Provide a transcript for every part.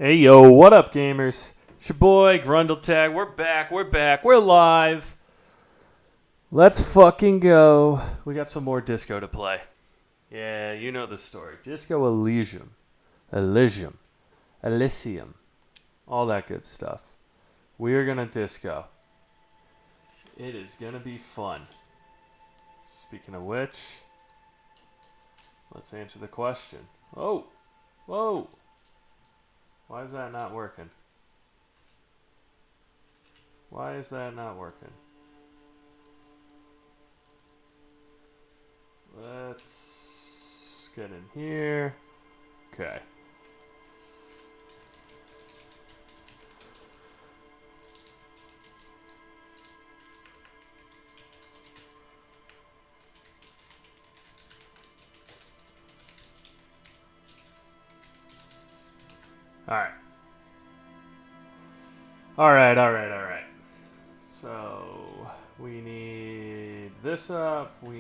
Hey yo, what up, gamers? It's your boy Grundletag. We're back. We're live. Let's fucking go. We got some more disco to play. Yeah, you know the story. Disco Elysium. Elysium. All that good stuff. We are gonna disco. It is gonna be fun. Speaking of which, let's answer the question. Oh! Whoa! Why is that not working? Why is that not working? Let's get in here. Okay. Alright. Alright. So, we need this up, we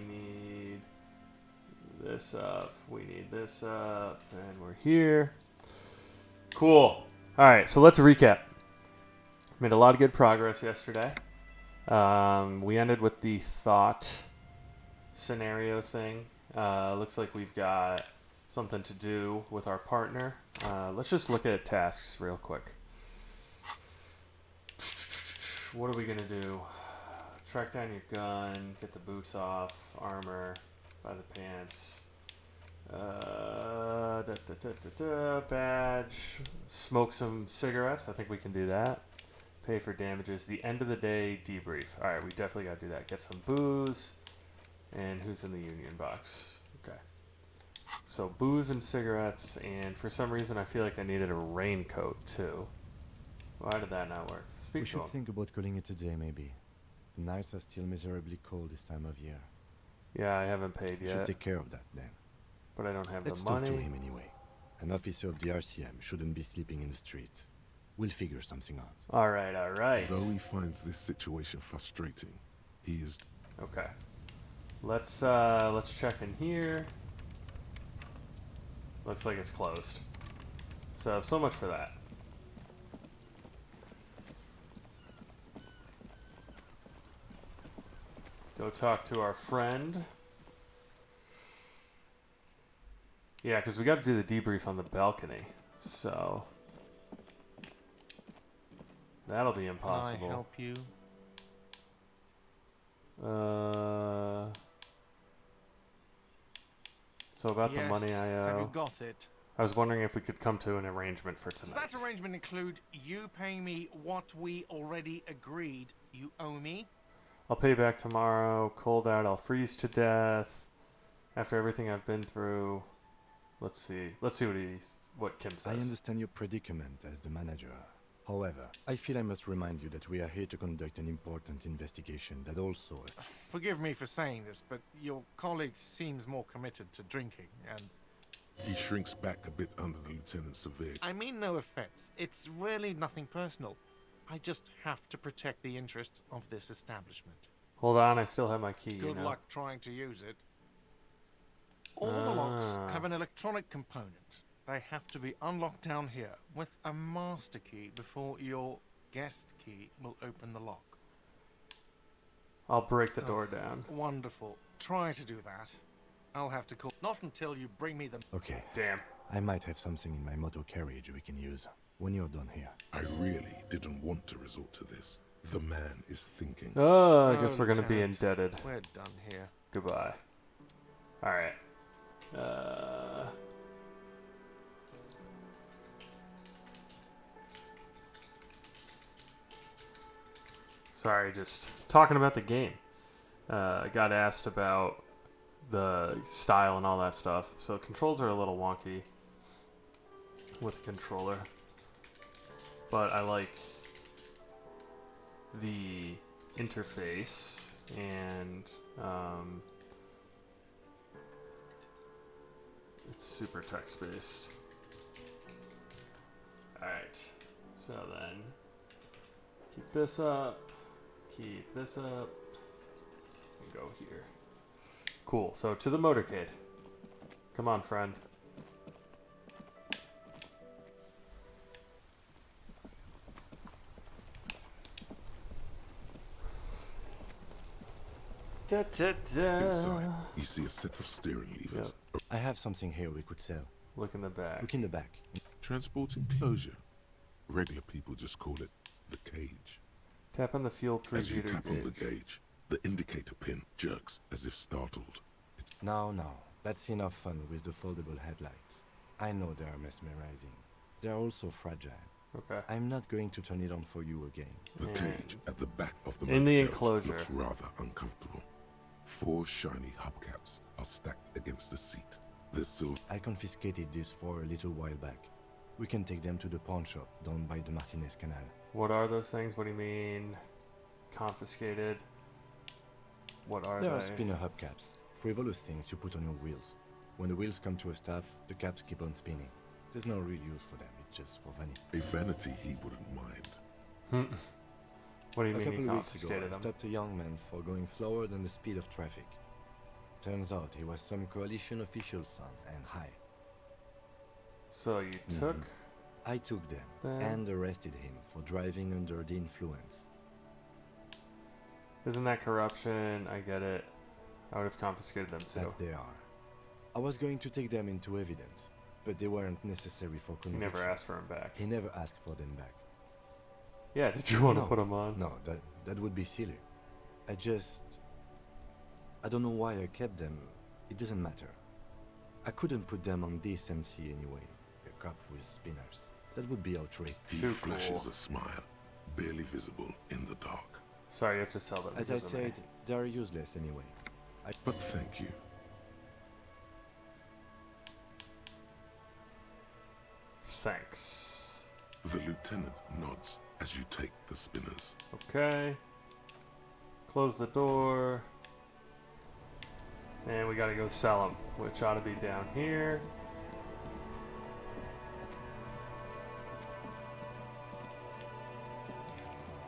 need this up, we need this up, and we're here. Cool. Alright, so let's recap. Made a lot of good progress yesterday. We ended with the thought scenario thing. Looks like we've got something to do with our partner. Let's just look at tasks real quick. What are we going to do? Track down your gun, get the boots off, armor, buy the pants, badge, smoke some cigarettes. I think we can do that. Pay for damages. The end of the day debrief. Alright, we definitely got to do that. Get some booze. And who's in the union box? Okay. So booze and cigarettes, and for some reason I feel like I needed a raincoat too. Why did that not work? We Speak to should him. think about calling it a day, maybe. The nights are still miserably cold this time of year. Yeah, I haven't paid We should yet, take care of that then. but I don't have Let's the talk to money. him anyway. An officer of the RCM shouldn't be sleeping in the street. We'll figure something out. Alright. Though he finds this situation frustrating, he is... Okay. Let's check in here. Looks like it's closed. So much for that. Go talk to our friend. Yeah, because we got to do the debrief on the balcony. So that'll be impossible. Can I help you? So about Yes. the money I Have you owe. got it? I was wondering if we could come to an arrangement for Does tonight. that arrangement include you paying me what we already agreed you owe me? I'll pay back tomorrow. Cold out, I'll freeze to death. After everything I've been through. Let's see what Kim says. I understand your predicament as the manager. However, I feel I must remind you that we are here to conduct an important investigation that also... Forgive me for saying this, but your colleague seems more committed to drinking, and... He shrinks back a bit under the lieutenant's severe... I mean no offense. It's really nothing personal. I just have to protect the interests of this establishment. Hold on, I still have my key. Good luck trying to use it. All the locks have an electronic component. They have to be unlocked down here with a master key before your guest key will open the lock. I'll break the door down. Wonderful. Try to do that. I'll have to call. Not until you bring me the... Okay, Damn. I might have something in my motor carriage we can use when you're done here. I really didn't want to resort to this. The man is thinking. Oh, I guess Oh, we're gonna be Lieutenant. indebted. We're done here. Goodbye. Alright. Sorry, just talking about the game. I got asked about the style and all that stuff. So controls are a little wonky with the controller. But I like the interface and it's super text-based. Alright, so then keep this up, and go here. Cool, so to the motorcade. Come on, friend. Da, da, da. Inside, you see a set of steering levers. I have something here we could sell. Look in the back. Look in the back. Transport enclosure. Regular people just call it the cage. Tap on the fuel As you preheater tap on the gauge. gauge, the indicator pin jerks as if startled. No, that's enough fun with the foldable headlights. I know they are mesmerizing. They are also fragile. Okay. I'm not going to turn it on for you again. The And cage at the back of the in the motor carriage enclosure. looks rather uncomfortable. 4 shiny hubcaps are stacked against the seat. There's silver. I confiscated this for a little while back. We can take them to the pawn shop down by the Martinez Canal. What are those things? What do you mean? Confiscated? What are There they? are spinner hubcaps, frivolous things you put on your wheels. When the wheels come to a stop, the caps keep on spinning. There's no real use for them, it's just for vanity. A vanity he wouldn't mind. What do you A mean you couple of weeks ago, confiscated I them? stopped a young man for going slower than the speed of traffic. Turns out he was some coalition official's son and high. So you took I took them Then- and arrested him for driving under the influence. Isn't that corruption? I get it. I would have confiscated them too. That they are. I was going to take them into evidence, but they weren't necessary for You conviction. never asked for them back. He never asked for them back. Yeah, did you want to No. put them on? No, that would be silly. I don't know why I kept them. It doesn't matter. I couldn't put them on this MC anyway. A cop with spinners. That would be outrageous. He Too flashes cool. a smile, barely visible in the dark. Sorry, you have to sell them. As I because of me. said, they are useless anyway. But thank you. Thanks. The lieutenant nods as you take the spinners. Okay. Close the door. And we gotta go sell them, which ought to be down here.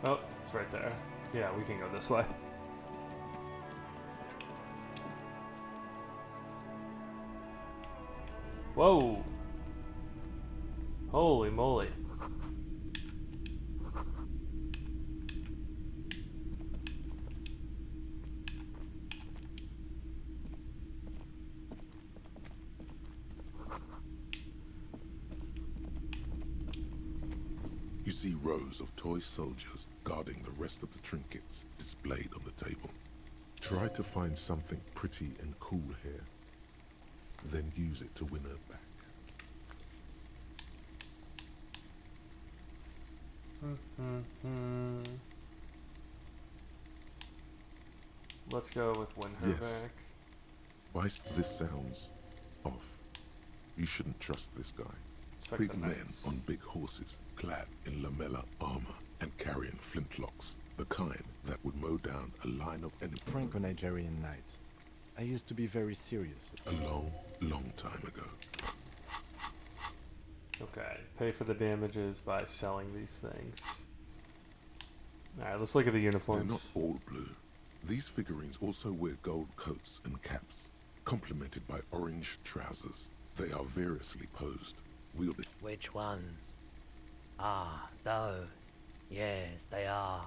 Oh, it's right there. Yeah, we can go this way. Whoa! Holy moly. You see rows of toy soldiers guarding the rest of the trinkets displayed on the table. Try to find something pretty and cool here, then use it to win her back. Let's go with win her Yes. back. This sounds off. You shouldn't trust this guy. Expect Big the men knights. on big horses, clad in lamella armor and carrying flintlocks, the kind that would mow down a line of enemies Franco-Nigerian knights. I used to be very serious. a long, long time ago. Okay, pay for the damages by selling these things. Alright, let's look at the They're uniforms. not all blue. These figurines also wear gold coats and caps, complemented by orange trousers. They are variously posed, wielding. Which ones? Ah, those. Yes, they are.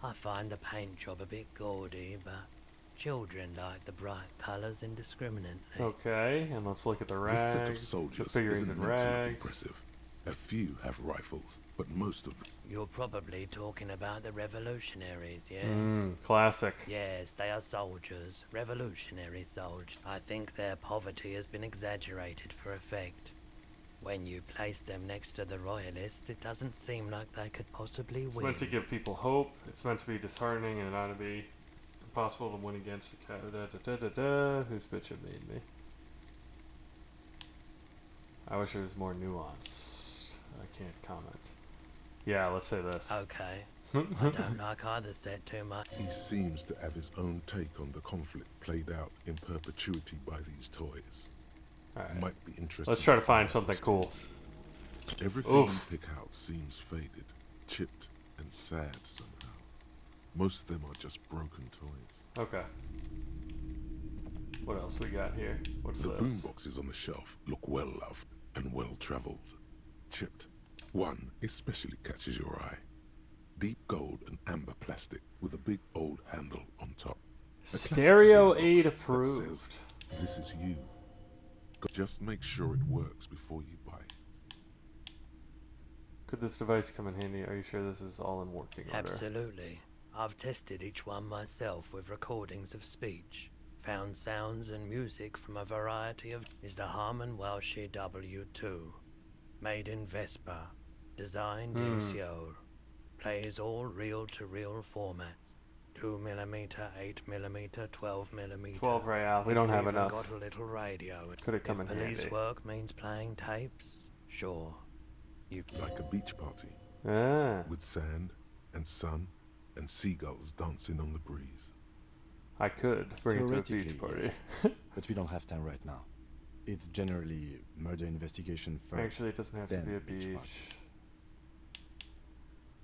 I find the paint job a bit gaudy, but children like the bright colours indiscriminately. Okay, and let's look at the This set of rags. The soldiers figurines isn't in meant to look rags. impressive. A few have rifles, but most of them. You're probably talking about the revolutionaries, yes? Classic. Yes, they are soldiers. Revolutionary soldiers. I think their poverty has been exaggerated for effect. When you place them next to the royalists, it doesn't seem like they could possibly It's win. meant to give people hope. It's meant to be disheartening, and it ought to be impossible to win against the Who's bitch it made me? I wish it was more nuanced. I can't comment. Yeah, let's say this. Okay. I don't like either set too much. He seems to have his own take on the conflict played out in perpetuity by these toys. Alright. Might be interesting. Let's try to find something cool. Everything Oof. you pick out seems faded, chipped, and sad somehow. Most of them are just broken toys. Okay. What else we got here? What's The this? boomboxes on the shelf look well loved and well traveled. Chipped. One especially catches your eye. Deep gold and amber plastic with a big old handle on top. Stereo classic 8 that approved. says, "This is you." Just make sure it works before you buy it. Could this device come in handy? Are you sure this is all in working order? Absolutely. I've tested each one myself with recordings of speech. Found sounds and music from a variety of... is the Harman Welsh W2. Made in Vespa. Designed in Seoul. Plays all reel-to-reel formats. 2mm, 8mm, 12mm. 12 real. We don't have Even enough. got a little radio. Could it come If in police handy? work means playing tapes, sure. You Like a beach party, Ah, with sand and sun and seagulls dancing on the breeze. I could bring it to a beach Theoretically, party. yes. But we don't have time right now. It's generally murder investigation first. Actually, it doesn't have to then be a beach beach. party.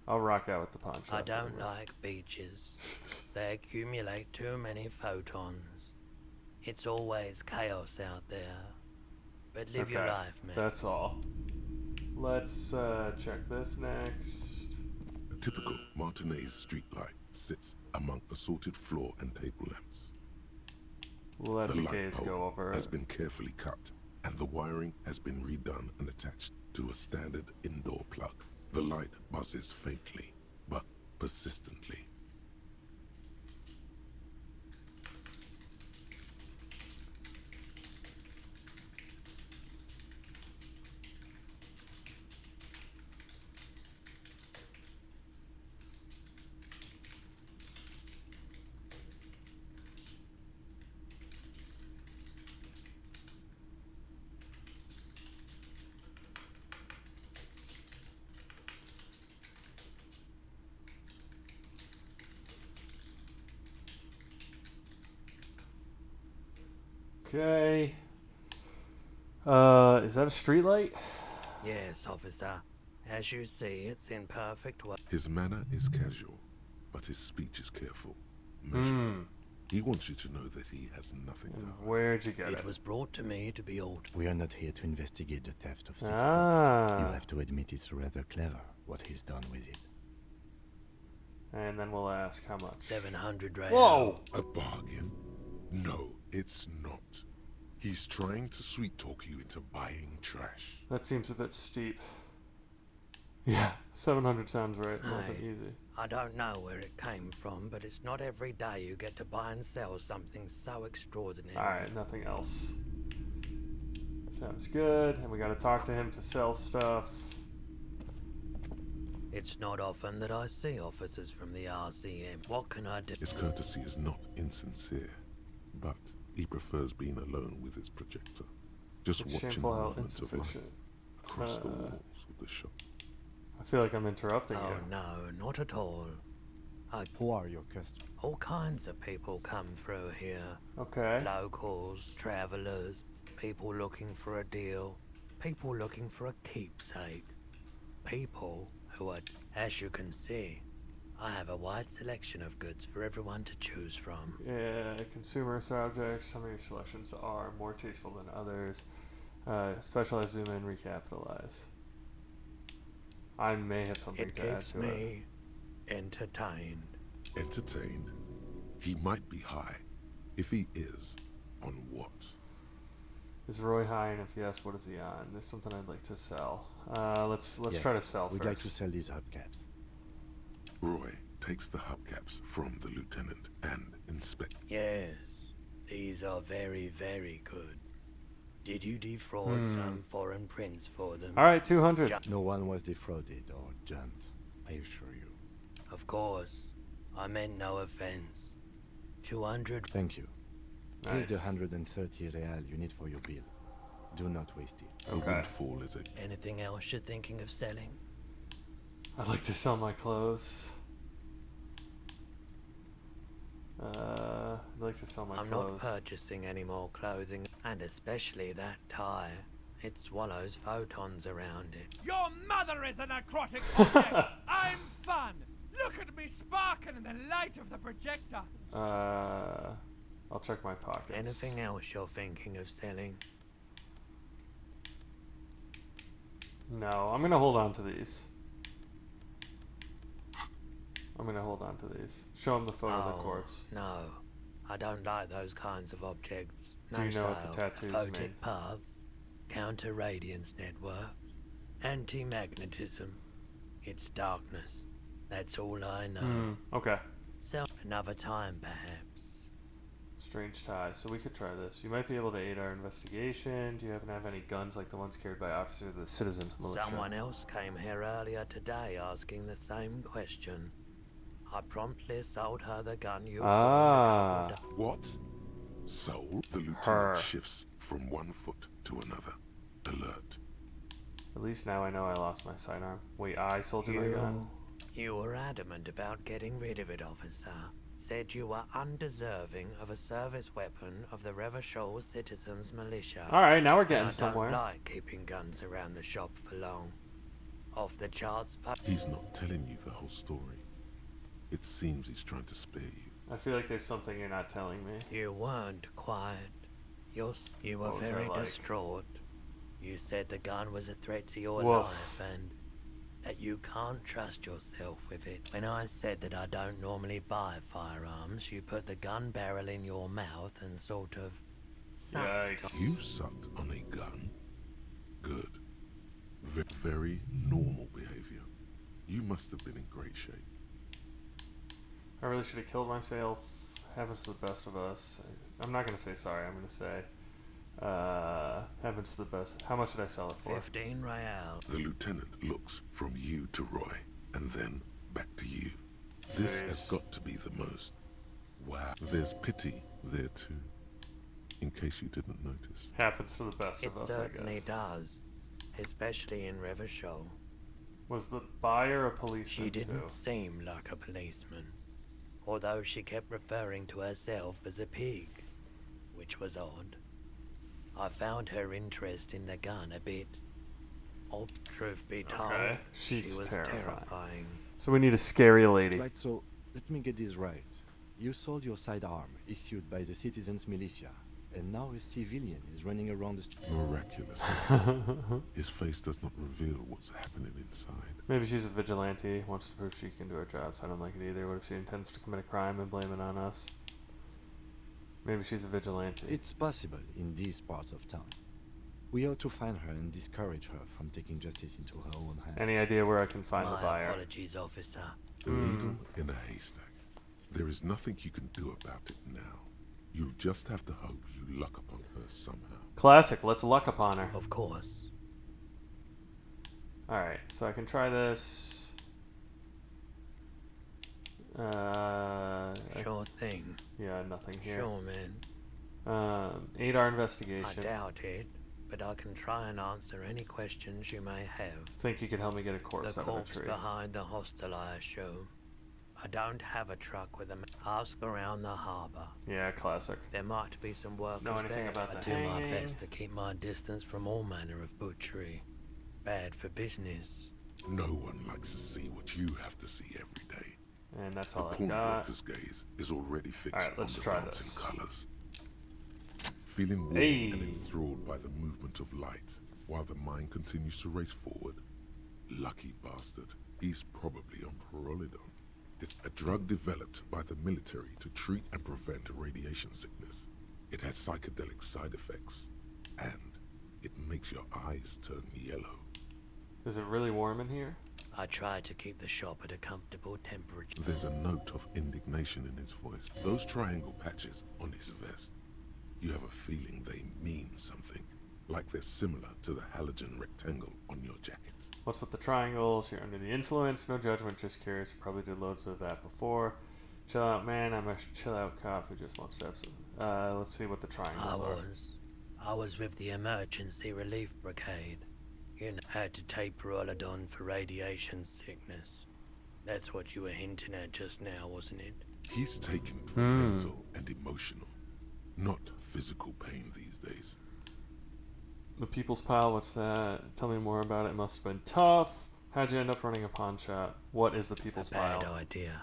I'll rock out with the pawn shop. I don't anyway. like beaches. They accumulate too many photons. It's always chaos out there. But live your Okay, life, man. that's all. Let's check this next. A typical Martinez streetlight sits among assorted floor and table lamps. Let The the light gaze go pole over has it. been carefully cut, and the wiring has been redone and attached to a standard indoor plug. The light buzzes faintly, but persistently. Okay. Is that a street light? Yes, officer. As you see, it's in perfect work. His manner is casual, but his speech is careful, measured. He wants you to know that he has nothing to And hide. where'd you get It it? was brought to me to be altered. We are not here to investigate the theft of city property. Ah. You have to admit it's rather clever what he's done with it. And then we'll ask how much. 700 real. Whoa! A bargain? No, it's not. He's trying to sweet talk you into buying trash. That seems a bit steep. Yeah, 700 sounds right. It wasn't Hey. easy. I don't know where it came from, but it's not every day you get to buy and sell something so extraordinary. Alright, nothing else. Sounds good. And we gotta talk to him to sell stuff. It's not often that I see officers from the RCM. What can I do? His courtesy is not insincere, but he prefers being alone with his projector, just It's watching the shameful how movement of light insufficient. across the Uh, walls of the shop. I feel like I'm interrupting Oh you. no, not at all. Who are your customers? All kinds of people come through here. Okay. Locals, travelers, people looking for a deal, people looking for a keepsake. People who are, as you can see, I have a wide selection of goods for everyone to choose from. Yeah, consumer subjects. Some of your selections are more tasteful than others. Specialize, zoom in, recapitalize. I may have something It to add keeps to it. me entertained. Entertained? He might be high. If he is, on what? Is Roy high, and if yes, what is he on? There's something I'd like to sell. Let's Yes, try to sell We'd first. like to sell these hubcaps. Roy takes the hubcaps from the lieutenant and inspects. Yes, these are very, very good. Did you defraud some foreign prince for them? All right, 200. No one was defrauded or jumped, I assure you. Of course. I meant no offense. 200. Thank you. Here's the Nice. 130 real you need for your bill. Do not waste it. A Okay. windfall is a Anything else you're thinking of selling? I'd like to sell my clothes. I'd like to sell my I'm not clothes. purchasing any more clothing, and especially that tie. It swallows photons around it. Your mother is a necrotic object. I'm fun. Look at me sparkle in the light of the projector. I'll check my pockets. Anything else you're thinking of selling? No, I'm gonna hold on to these. I'm gonna hold on to these. Show him the photo of the corpse. No. I don't like those kinds of objects. Do No you know what the sale, tattoos photic mean? paths, counter-radiance network, anti-magnetism. It's darkness. That's all I know. Okay. So, another time, perhaps. Strange tie. So we could try this. You might be able to aid our investigation. Do you happen to have any guns like the ones carried by officers of the Citizens Militia? Someone else came here earlier today asking the same question. I promptly sold her the gun you Ah. What? Soul? The lieutenant Her. shifts from one foot to another. Alert. At least now I know I lost my sidearm. Wait, I sold you my gun? You were adamant about getting rid of it, officer. Said you were undeserving of a service weapon of the Revachol Citizens Militia. Alright, now we're And getting I somewhere. don't like keeping guns around the shop for long. Off the charts. He's not telling you the whole story. It seems he's trying to spare you. I feel like there's something you're not telling me. You weren't quiet. You were What was I very like? distraught. You said the gun was a threat to your Woof. life and that you can't trust yourself with it. When I said that I don't normally buy firearms, you put the gun barrel in your mouth and sort of sucked. Yikes. You sucked on a gun? Good. Very normal behavior. You must have been in great shape. I really should have killed myself. Happens to the best of us. I'm not going to say sorry. I'm going to say happens to the best. How much did I sell it for? 15 real. The lieutenant looks from you to Roy, and then back to you. This has Jeez. got to be the most. Wow. There's pity there too, in case you didn't notice. Happens to the best It of us, I certainly guess. does. Especially in Revachol. Was the buyer a policeman She didn't too? seem like a policeman. Although she kept referring to herself as a pig, which was odd. I found her interest in the gun a bit odd, truth be told. Okay. She She's was terrifying. So we need a scary lady. Right, so let me get this right. You sold your sidearm, issued by the Citizens Militia, and now a civilian is running around the street. Miraculous. His face does not reveal what's happening inside. Maybe she's a vigilante, wants to prove she can do her job, so I don't like it either. What if she intends to commit a crime and blame it on us? Maybe she's a vigilante. It's possible in these parts of town. We ought to find her and discourage her from taking justice into her own hands. Any idea where I can find the My buyer? apologies, officer. A needle in a haystack. There is nothing you can do about it now. You'll just have to hope you luck upon her somehow. Classic, let's luck upon her. Of course. Alright, so I can try this. Sure thing. Yeah, nothing here. Sure, man. Aid our I investigation. doubt it, but I can try and answer any questions you may have. Think you could help me get a The corpse out of a corpse tree. behind the hostel, I assume. I don't have a truck with them. Ask around the harbour. Yeah, classic. There might be some workers Know anything there. about I the do my hanging? best to keep my distance from all manner of butchery. Bad for business. No one likes to see what you have to see every day. And that's The all I got. pawnbroker's gaze is already fixed Alright, let's on the try bouncing this. colors. Feeling warm Hey. and enthralled by the movement of light, while the mind continues to race forward. Lucky bastard. He's probably on Parolidon. It's a drug developed by the military to treat and prevent radiation sickness. It has psychedelic side effects, and it makes your eyes turn yellow. Is it really warm in here? I try to keep the shop at a comfortable temperature. There's a note of indignation in his voice. Those triangle patches on his vest, you have a feeling they mean something, like they're similar to the halogen rectangle on your jacket. What's with the triangles? You're under the influence. No judgment, just curious. Probably did loads of that before. Chill out, man. I'm a chill out cop who just wants to have some. Let's see what the triangles are. I was with the emergency relief brigade. You know, had to take Parolidon for radiation sickness. That's what you were hinting at just now, wasn't it? He's taken for mental and emotional, not physical pain these days. The People's Pile, what's that? Tell me more about it. It must have been tough. How'd you end up running a pawn shop? What is the People's Bad Pile? idea.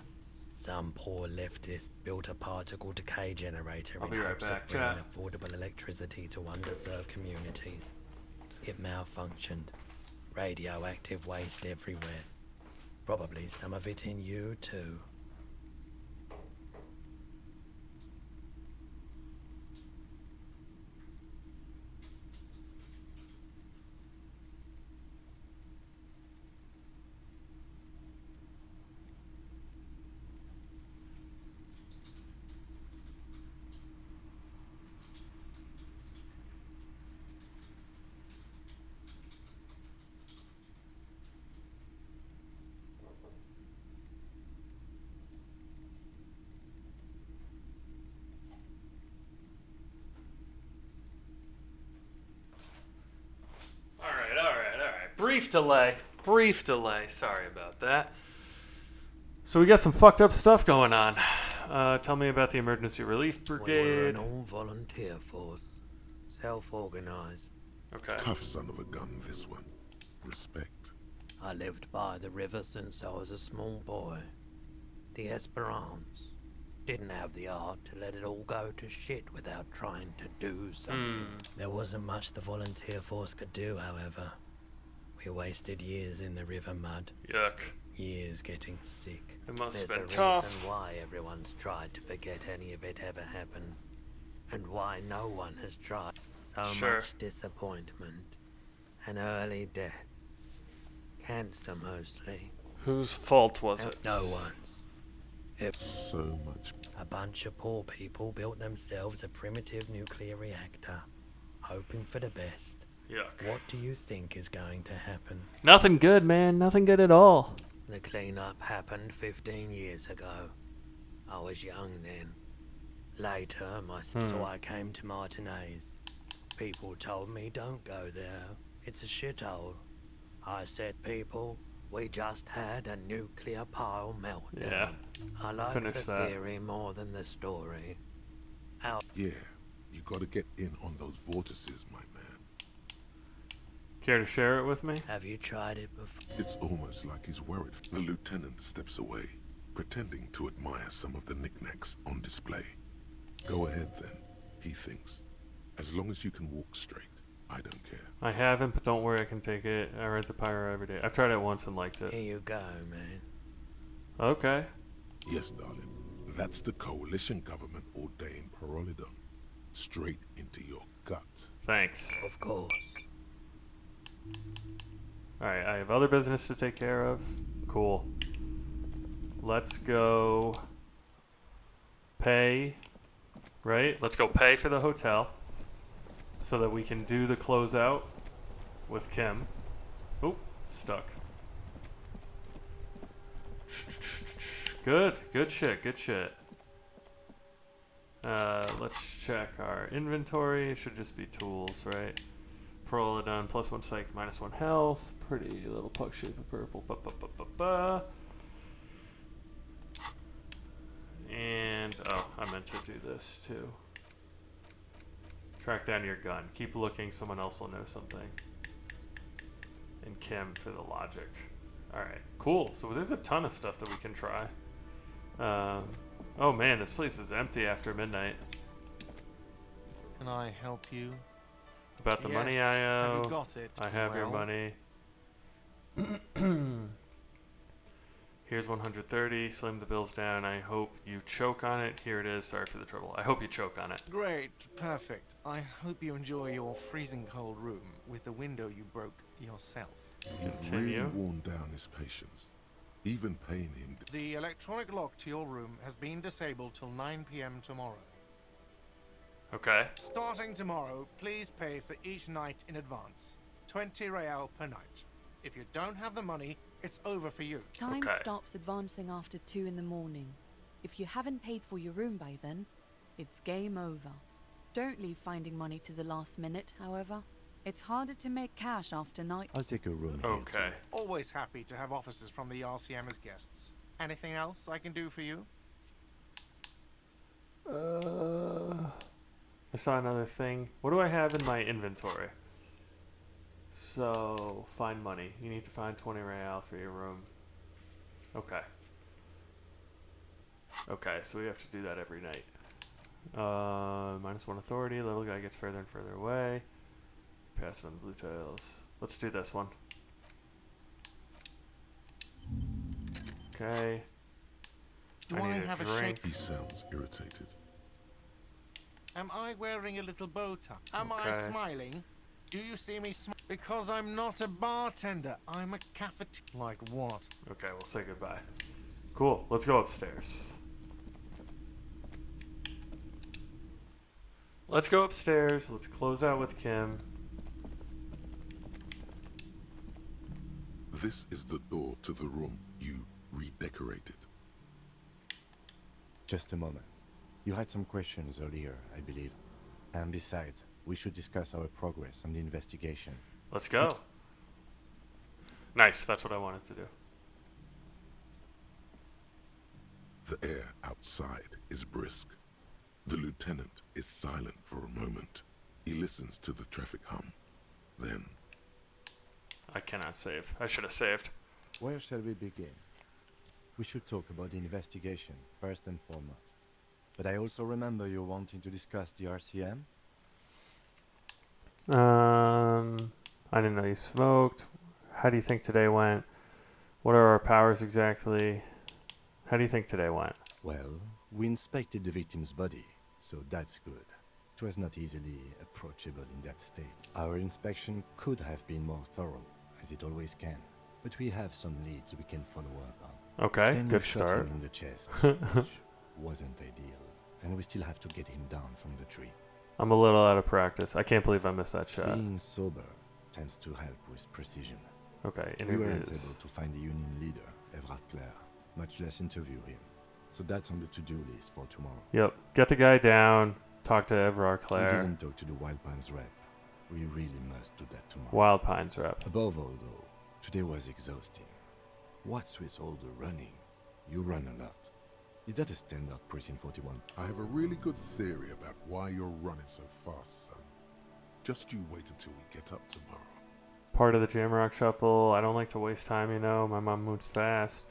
Some poor leftist built a particle decay generator I'll in be right hopes back, of bringing chat. affordable electricity to underserved communities. It malfunctioned. Radioactive waste everywhere. Probably some of it in you too. Brief delay. Brief delay. Sorry about that. So we got some fucked up stuff going on. Tell me about the Emergency Relief We were Brigade. an all-volunteer force, self-organized. Okay. Tough son of a gun, this one. Respect. I lived by the river since I was a small boy. The Esperance didn't have the art to let it all go to shit without trying to do something. There wasn't much the volunteer force could do, however. We wasted years in the river mud, Yuck. years getting sick. It must have There's been a tough. reason why everyone's tried to forget any of it ever happened, and why no one has tried. So Sure. much disappointment, an early death, cancer mostly. Whose fault was it? No one's. So much. A bunch of poor people built themselves a primitive nuclear reactor, hoping for the best. Yuck. What do you think is going to happen? Nothing good, man. Nothing good at all. The cleanup happened 15 years ago. I was young then. Later, so I came to Martinez. People told me, don't go there. It's a shithole. I said, people, we just had a nuclear pile meltdown. Yeah. I like Finish the that. theory more than the story. Yeah, you gotta get in on those vortices, my man. Care to share it with me? Have you tried it before? It's almost like he's worried. The lieutenant steps away, pretending to admire some of the knickknacks on display. Go ahead then, he thinks. As long as you can walk straight, I don't care. I haven't, but don't worry, I can take it. I rent the Pyro every day. I've tried it once and liked Here it. you go, man. Okay. Yes, darling. That's the coalition government ordained Pyrrolidon. Straight into your gut. Thanks. Of course. Alright, I have other business to take care of. Cool. Let's go pay, right? Let's go pay for the hotel so that we can do the closeout with Kim. Oop, stuck. Good, good shit, good shit. Let's check our inventory. It should just be tools, right? Prolodon, +1 psych, -1 health. Pretty little puck shape of purple. And, oh, I meant to do this too. Track down your gun. Keep looking, someone else will know something. And Kim for the logic. Alright, cool. So there's a ton of stuff that we can try. Oh man, this place is empty after midnight. Can I help you? About the money Yes. I Have owe. you got it? I have your Well, money. Here's 130. Slim the bills down. I hope you choke on it. Here it is. Sorry for the trouble. I hope you choke on it. Great, perfect. I hope you enjoy your freezing cold room with the window you broke yourself. You've Continue. really worn down his patience. Even paying him. The electronic lock to your room has been disabled till 9 p.m. tomorrow. Okay. Starting tomorrow, please pay for each night in advance. 20 real per night. If you don't have the money, it's over for you. Time Okay. stops advancing after 2 in the morning. If you haven't paid for your room by then, it's game over. Don't leave finding money to the last minute, however. It's harder to make cash after night. I'll take a room here. Okay. Always happy to have officers from the RCM as guests. Anything else I can do for you? I saw another thing. What do I have in my inventory? So, find money. You need to find 20 real for your room. Okay. Okay, so we have to do that every night. -1 authority. Little guy gets further and further away. Pass it on the blue tiles. Let's do this one. Okay. Do I I need a have a drink. shake? He sounds irritated. Am I wearing a little bow tie? Am I Okay. smiling? Do you see me Because I'm not a bartender. I'm a cafeteria. Like what? Okay, we'll say goodbye. Cool. Let's go upstairs. Let's go upstairs. Let's close out with Kim. This is the door to the room you redecorated. Just a moment. You had some questions earlier, I believe. And besides, we should discuss our progress on the investigation. Let's go. Nice. That's what I wanted to do. The air outside is brisk. The lieutenant is silent for a moment. He listens to the traffic hum. Then, I cannot save. I should have saved. Where shall we begin? We should talk about the investigation, first and foremost. But I also remember you wanting to discuss the RCM? I didn't know you smoked. How do you think today went? What are our powers exactly? How do you think today went? Well, we inspected the victim's body, so that's good. It was not easily approachable in that state. Our inspection could have been more thorough, as it always can. But we have some leads we can follow up on. Okay, Then you good shot start. him in the chest, which wasn't ideal. And we still have to get him down from the tree. I'm a little out of practice. I can't believe I missed that shot. Being sober tends to help with precision. Okay, We weren't interviews. able to find the union leader, Everard Clare, much less interview him. So that's on the to-do list for tomorrow. Yep, get the guy down. Talk to Everard We Clare. didn't talk to the Wild Pines rep. We really must do that tomorrow. Wild Pines rep. Above all, though, today was exhausting. What's with all the running? You run a lot. Is that a standard Precinct 41? I have a really good theory about why you're running so fast, son. Just you wait until we get up tomorrow. Part of the Jamrock Shuffle. I don't like to waste time, you know. My mom moves fast.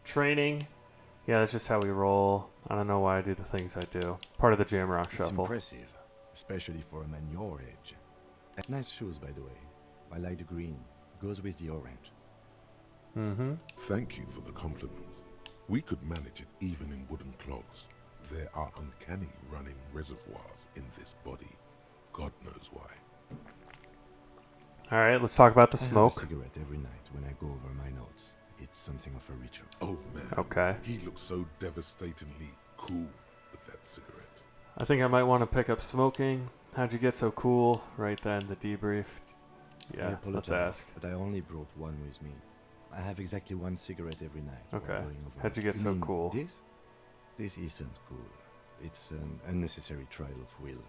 Training. Yeah, that's just how we roll. I don't know why I do the things I do. Part of the Jamrock It's Shuffle. impressive, especially for a man your age. And nice shoes, by the way. I like the green. Goes with the orange. Mm-hmm. Thank you for the compliment. We could manage it even in wooden clogs. There are uncanny running reservoirs in this body. God knows why. All right, let's talk about the I have a smoke. cigarette every night when I go over my notes. It's something of a ritual. Oh man. Okay. He looks so devastatingly cool with that cigarette. I think I might want to pick up smoking. How'd you get so cool? Right then, the debrief. I Yeah, let's apologize, ask. but I only brought one with me. I have exactly one cigarette every night. while Okay. going over How'd you get it. so mean cool? This? This isn't cool. It's an unnecessary trial of will.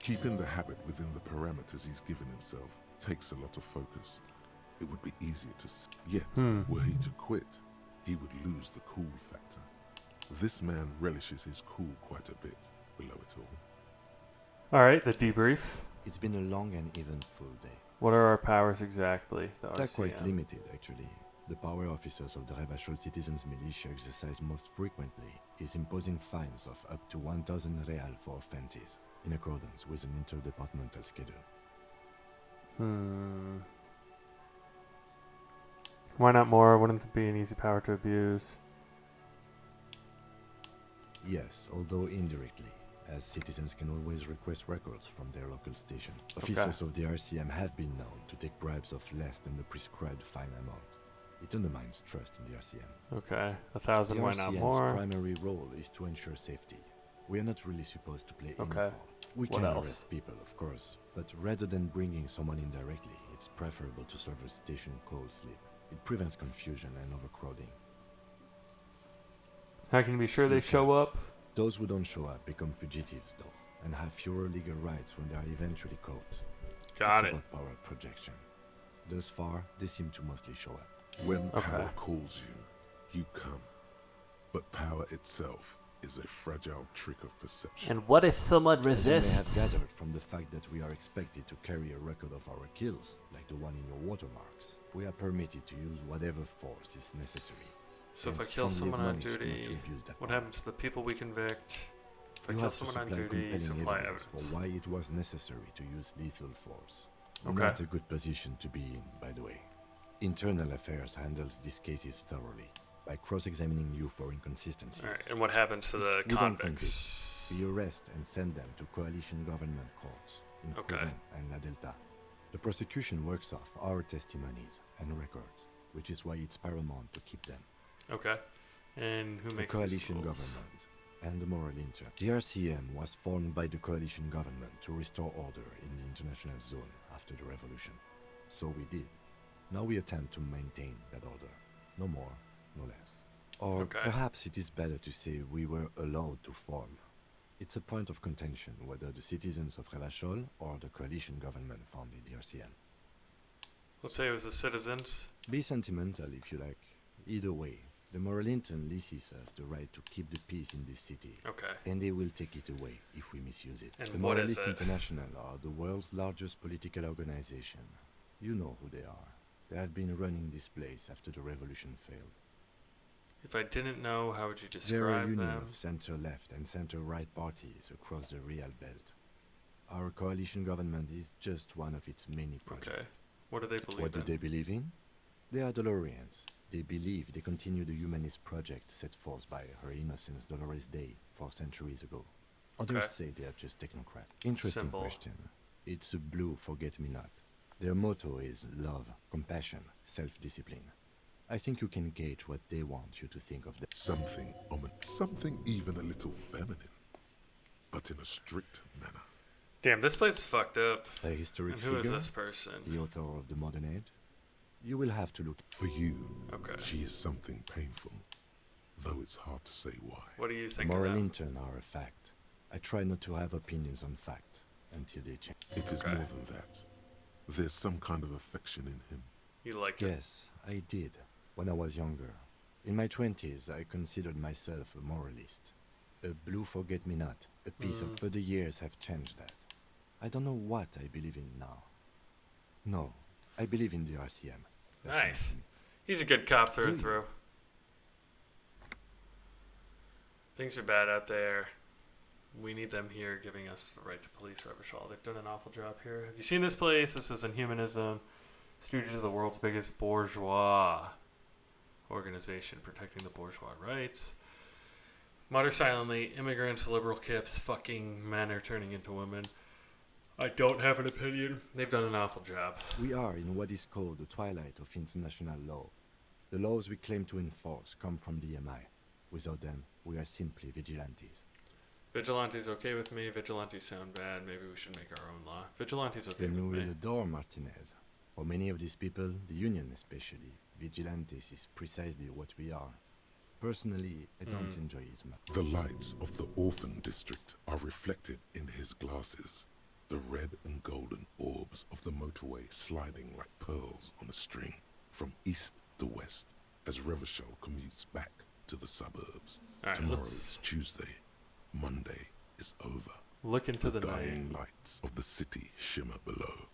Keeping the habit within the parameters he's given himself takes a lot of focus. It would be easier to yet, were he to quit, he would lose the cool factor. This man relishes his cool quite a bit below it all. All right, the debrief. It's been a long and eventful day. What are our powers exactly? The They're quite RCM. limited, actually. The power officers of the Revachol Citizens Militia exercise most frequently is imposing fines of up to 1,000 real for offenses, in accordance with an interdepartmental schedule. Why not more? Wouldn't it be an easy power to abuse? Yes, although indirectly, as citizens can always request records from their local station. Officers of the RCM have been known to take bribes of less than the prescribed fine amount. It undermines trust in the RCM. Okay, 1,000. The Why not RCM's more? primary role is to ensure safety. We are not really supposed to play any Okay. part. We What can else? arrest people, of course, but rather than bringing someone in directly, it's preferable to serve a station call slip. It prevents confusion and overcrowding. How can you be sure they You show can't. up? Those who don't show up become fugitives, though, and have fewer legal rights when they are eventually caught. Got It's it. about power projection. Thus far, they seem to mostly show up. When Okay. power calls you, you come. But power itself is a fragile trick of perception. And what if someone As you may have resists? gathered from the fact that we are expected to carry a record of our kills, like the one in your watermarks, we are permitted to use whatever force is necessary. So if and I kill strongly someone on admonish not to duty, abuse that what power. happens to the people we convict? If I You kill have to someone on supply duty, compelling supply evidence evidence. for why it was necessary to use lethal force. Okay. Not a good position to be in, by the way. Internal Affairs handles these cases thoroughly by cross-examining you for inconsistencies. All right, and what happens to the We don't convicts? We arrest and send them to coalition government courts in Okay. Couvent and La Delta. The prosecution works off our testimonies and records, which is why it's paramount to keep them. Okay. And who The makes coalition these rules? government and the moral intern. The RCM was formed by the coalition government to restore order in the international zone after the revolution. So we did. Now we attempt to maintain that order. No more, no less. Or Okay. perhaps it is better to say we were allowed to form. It's a point of contention whether the citizens of Revachol or the coalition government founded the RCM. Let's say it was the citizens. Be sentimental if you like. Either way, the Morlinton leases us the right to keep the peace in this city. Okay. And they will take it away if we misuse it. And the what is Moralist it? International are the world's largest political organization. You know who they are. They have been running this place after the revolution failed. If I didn't know, how would you They're a describe union them? of center-left and center-right parties across the Real Belt. Our coalition government is just one of its many projects. Okay. What do they believe What do in? they believe in? They are Dolorians. They believe they continue the humanist project set forth by Her Innocence Dolores Day 4 centuries ago. Others Okay. say they are just technocrats. Interesting Simple. question. It's a blue forget-me-not. Their motto is love, compassion, self-discipline. I think you can gauge what they want you to think of them. Something even a little feminine, but in a strict manner. Damn, this place is fucked up. A historic And who is figure, this person? the author of the modern age. You will have to look. For you, Okay. she is something painful, though it's hard to say why. What do you The think of moral them? intern are a fact. I try not to have opinions on facts until they change. It is Okay. more than that. There's some kind of affection in him. You like it? Yes, I did, when I was younger. In my 20s, I considered myself a moralist. A blue forget-me-not, a piece of... But the years have changed that. I don't know what I believe in now. No, I believe in the RCM. That's Nice. enough. He's a good cop through Do and you? through. Things are bad out there. We need them here giving us the right to police Revachol. They've done an awful job here. Have you seen this place? This is Inhumanism. Stooges of the world's biggest bourgeois organization protecting the bourgeois rights. Mutter silently, immigrants, liberal kips, fucking men are turning into women. I don't have an opinion. They've done an awful job. We are in what is called the twilight of international law. The laws we claim to enforce come from the MI. Without them, we are simply vigilantes. Vigilante's okay with me. Vigilantes sound bad. Maybe we should make our own law. Vigilante's okay Then you with will me. adore Martinez. For many of these people, the Union especially, vigilantes is precisely what we are. Personally, I don't enjoy it much. The lights of the orphan district are reflected in his glasses. The red and golden orbs of the motorway sliding like pearls on a string from east to west as Revachol commutes back to the suburbs. All right, Tomorrow let's is Tuesday. Monday is over. look into the dying night. lights of the city shimmer below.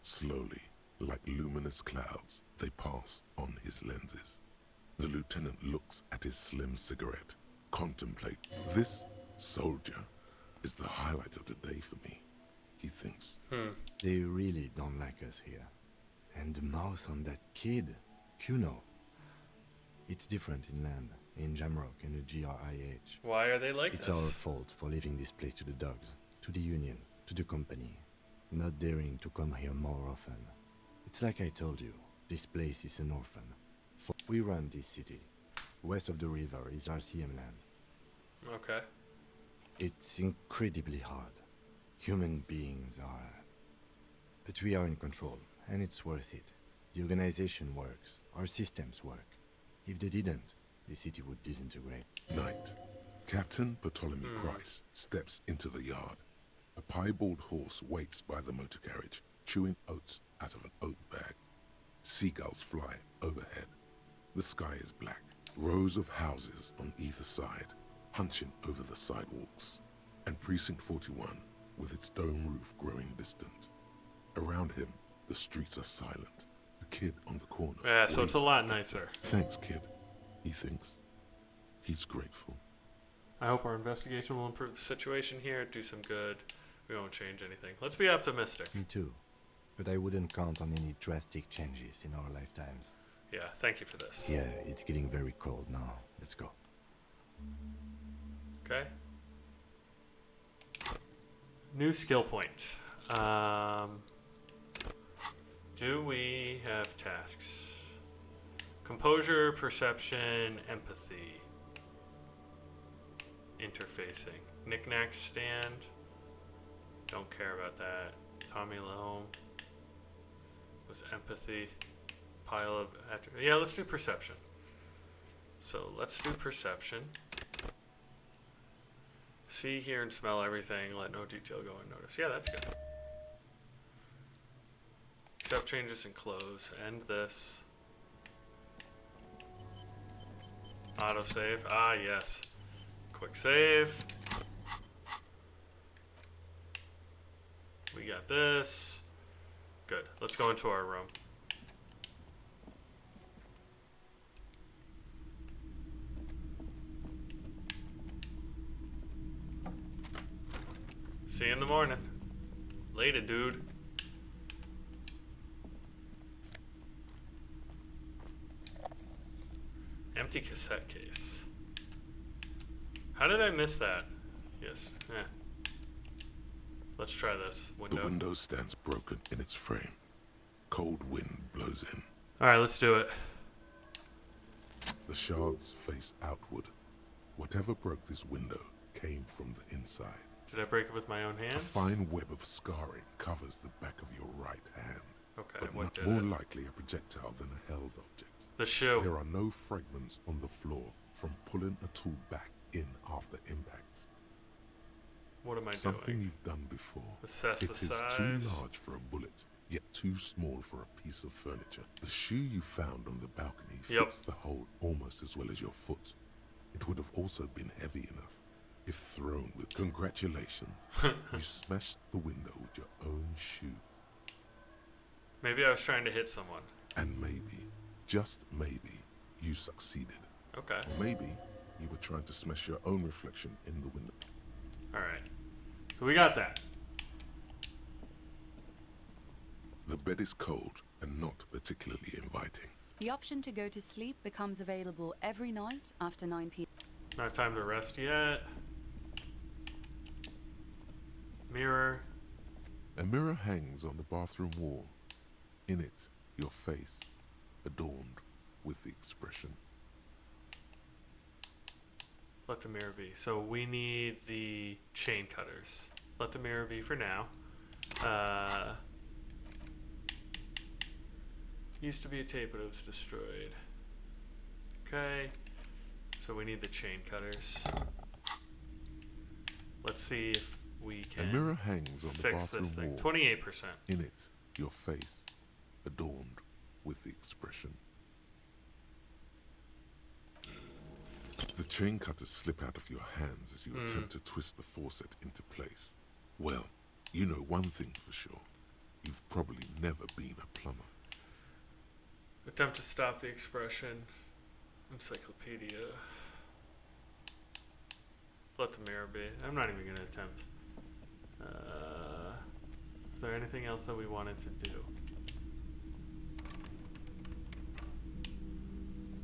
Slowly, like luminous clouds, they pass on his lenses. The lieutenant looks at his slim cigarette, contemplate. This soldier is the highlight of the day for me, he thinks. They really don't like us here. And the mouth on that kid, Kuno. It's different inland, in Jamrock and the GRIH. Why are they like It's this? our fault for leaving this place to the dogs, to the Union, to the company. Not daring to come here more often. It's like I told you, this place is an orphan. We run this city. West of the river is RCM land. Okay. It's incredibly hard. Human beings are... But we are in control, and it's worth it. The organization works. Our systems work. If they didn't, the city would disintegrate. Night. Captain Bartholomew Price steps into the yard. A piebald horse waits by the motor carriage, chewing oats out of an oat bag. Seagulls fly overhead. The sky is black. Rows of houses on either side, hunching over the sidewalks. And Precinct 41, with its dome roof growing distant. Around him, the streets are silent. A kid on the corner. Yeah, so it's a waves lot at nicer. Thanks, kid, he thinks. He's grateful. I hope our investigation will improve the situation here, do some good. We won't change anything. Let's be optimistic. Me too. But I wouldn't count on any drastic changes in our lifetimes. Yeah, thank you for this. Yeah, it's getting very cold now. Let's go. Okay. New skill point. Do we have tasks? Composure, perception, empathy. Interfacing. Knick-knack stand. Don't care about that. Tommy Lahome. Was empathy. Pile of... Yeah, let's do perception. So let's do perception. See, hear, and smell everything. Let no detail go unnoticed. Yeah, that's good. Accept changes in clothes. End this. Autosave. Ah, yes. Quick save. We got this. Good. Let's go into our room. See you in the morning. Later, dude. Empty cassette case. How did I miss that? Yes. Let's try this window. The window stands broken in its frame. Cold wind blows in. Alright, let's do it. The shards face outward. Whatever broke this window came from the inside. Did I break it with my own A hands? fine web of scarring covers the back of your right hand. Okay, But what not did more it? likely a projectile than a held object. The shoe. There are no fragments on the floor from pulling a tool back in after impact. What am I Something doing? you've done before. Assess It the is size. too large for a bullet, yet too small for a piece of furniture. The shoe you found on the balcony Yep. fits the hole almost as well as your foot. It would have also been heavy enough if thrown with congratulations. You smashed the window with your own shoe. Maybe I was trying to hit someone. And maybe, just maybe, you succeeded. Okay. Or maybe you were trying to smash your own reflection in the window. Alright. So we got that. The bed is cold and not particularly inviting. The option to go to sleep becomes available every night after 9 p.m. Not time to rest yet. Mirror. A mirror hangs on the bathroom wall. In it, your face, adorned with the expression. Let the mirror be. So we need the chain cutters. Let the mirror be for now. Used to be a tape, but it was destroyed. Okay. So we need the chain cutters. Let's see if we A can mirror hangs on the fix bathroom this thing. wall. 28%. In it, your face, adorned with the expression. The chain cutters slip out of your hands as you attempt to twist the faucet into place. Well, you know one thing for sure. You've probably never been a plumber. Attempt to stop the expression. Encyclopedia. Let the mirror be. I'm not even going to attempt. Is there anything else that we wanted to do?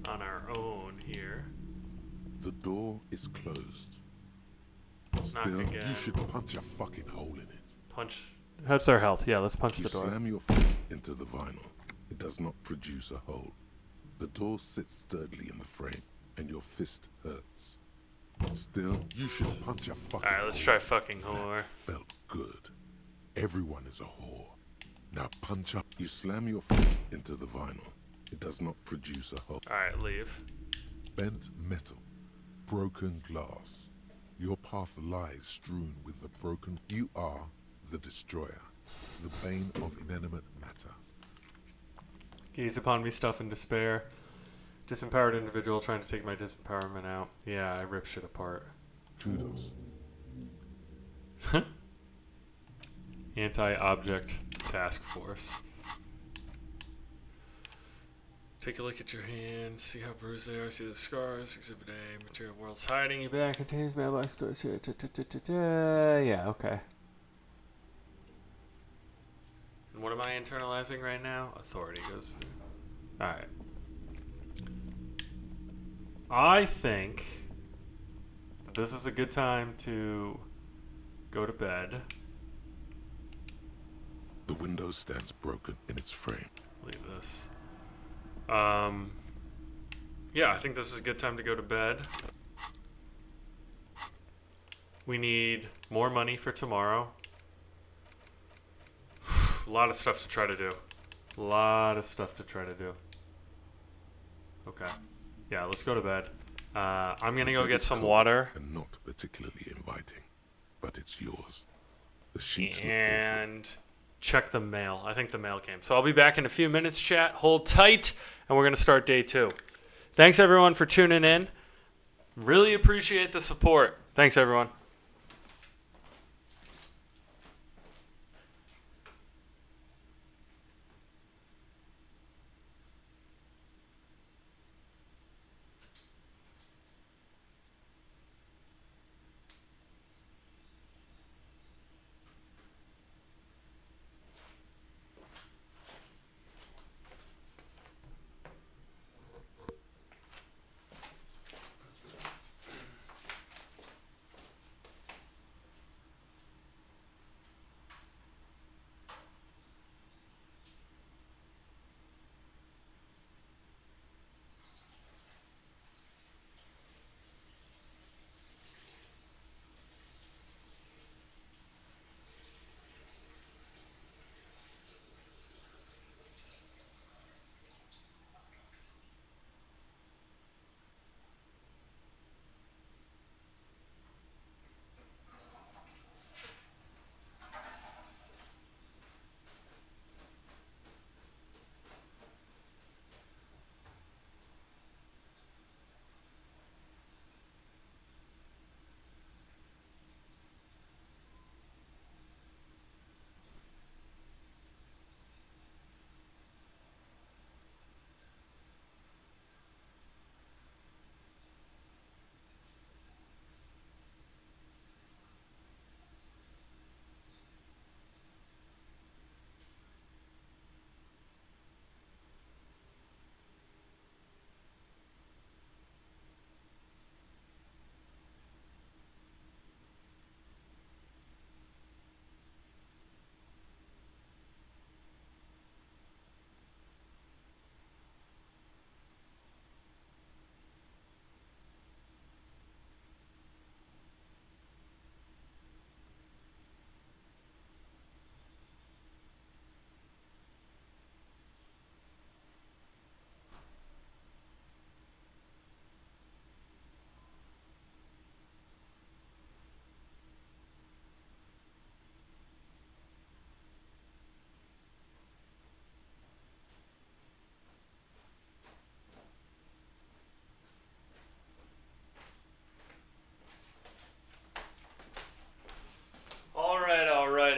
On our own here. The door is closed. Knock Still, again. you should punch a fucking hole in it. Punch. How's our health? Yeah, let's punch You the door. slam your fist into the vinyl. It does not produce a hole. The door sits sturdily in the frame, and your fist hurts. Still, you should punch a fucking Alright, let's hole. try fucking That whore. felt good. Everyone is a whore. Now punch up. You slam your fist into the vinyl. It does not produce a hole. Alright, leave. Bent metal. Broken glass. Your path lies strewn with the broken. You are the destroyer. The bane of inanimate matter. Gaze upon me, stuff in despair. Disempowered individual trying to take my disempowerment out. Yeah, I rip shit apart. Kudos. Anti-object task force. Take a look at your hands, see how bruised they are, see the scars, exhibit A, material world's hiding. Your bag contains mailbox storage. Yeah, okay. And what am I internalizing right now? Authority goes. Alright. I think that this is a good time to go to bed. The window stands broken in its frame. Leave this. Yeah, I think this is a good time to go to bed. We need more money for tomorrow. A lot of stuff to try to do. Okay. Yeah, let's go to bed. I'm gonna go It get is some cold water. And not particularly inviting, but it's yours. The sheets look awful. And check the mail. I think the mail came. So I'll be back in a few minutes, chat. Hold tight, and we're going to start day 2. Thanks, everyone, for tuning in. Really appreciate the support. Thanks, everyone.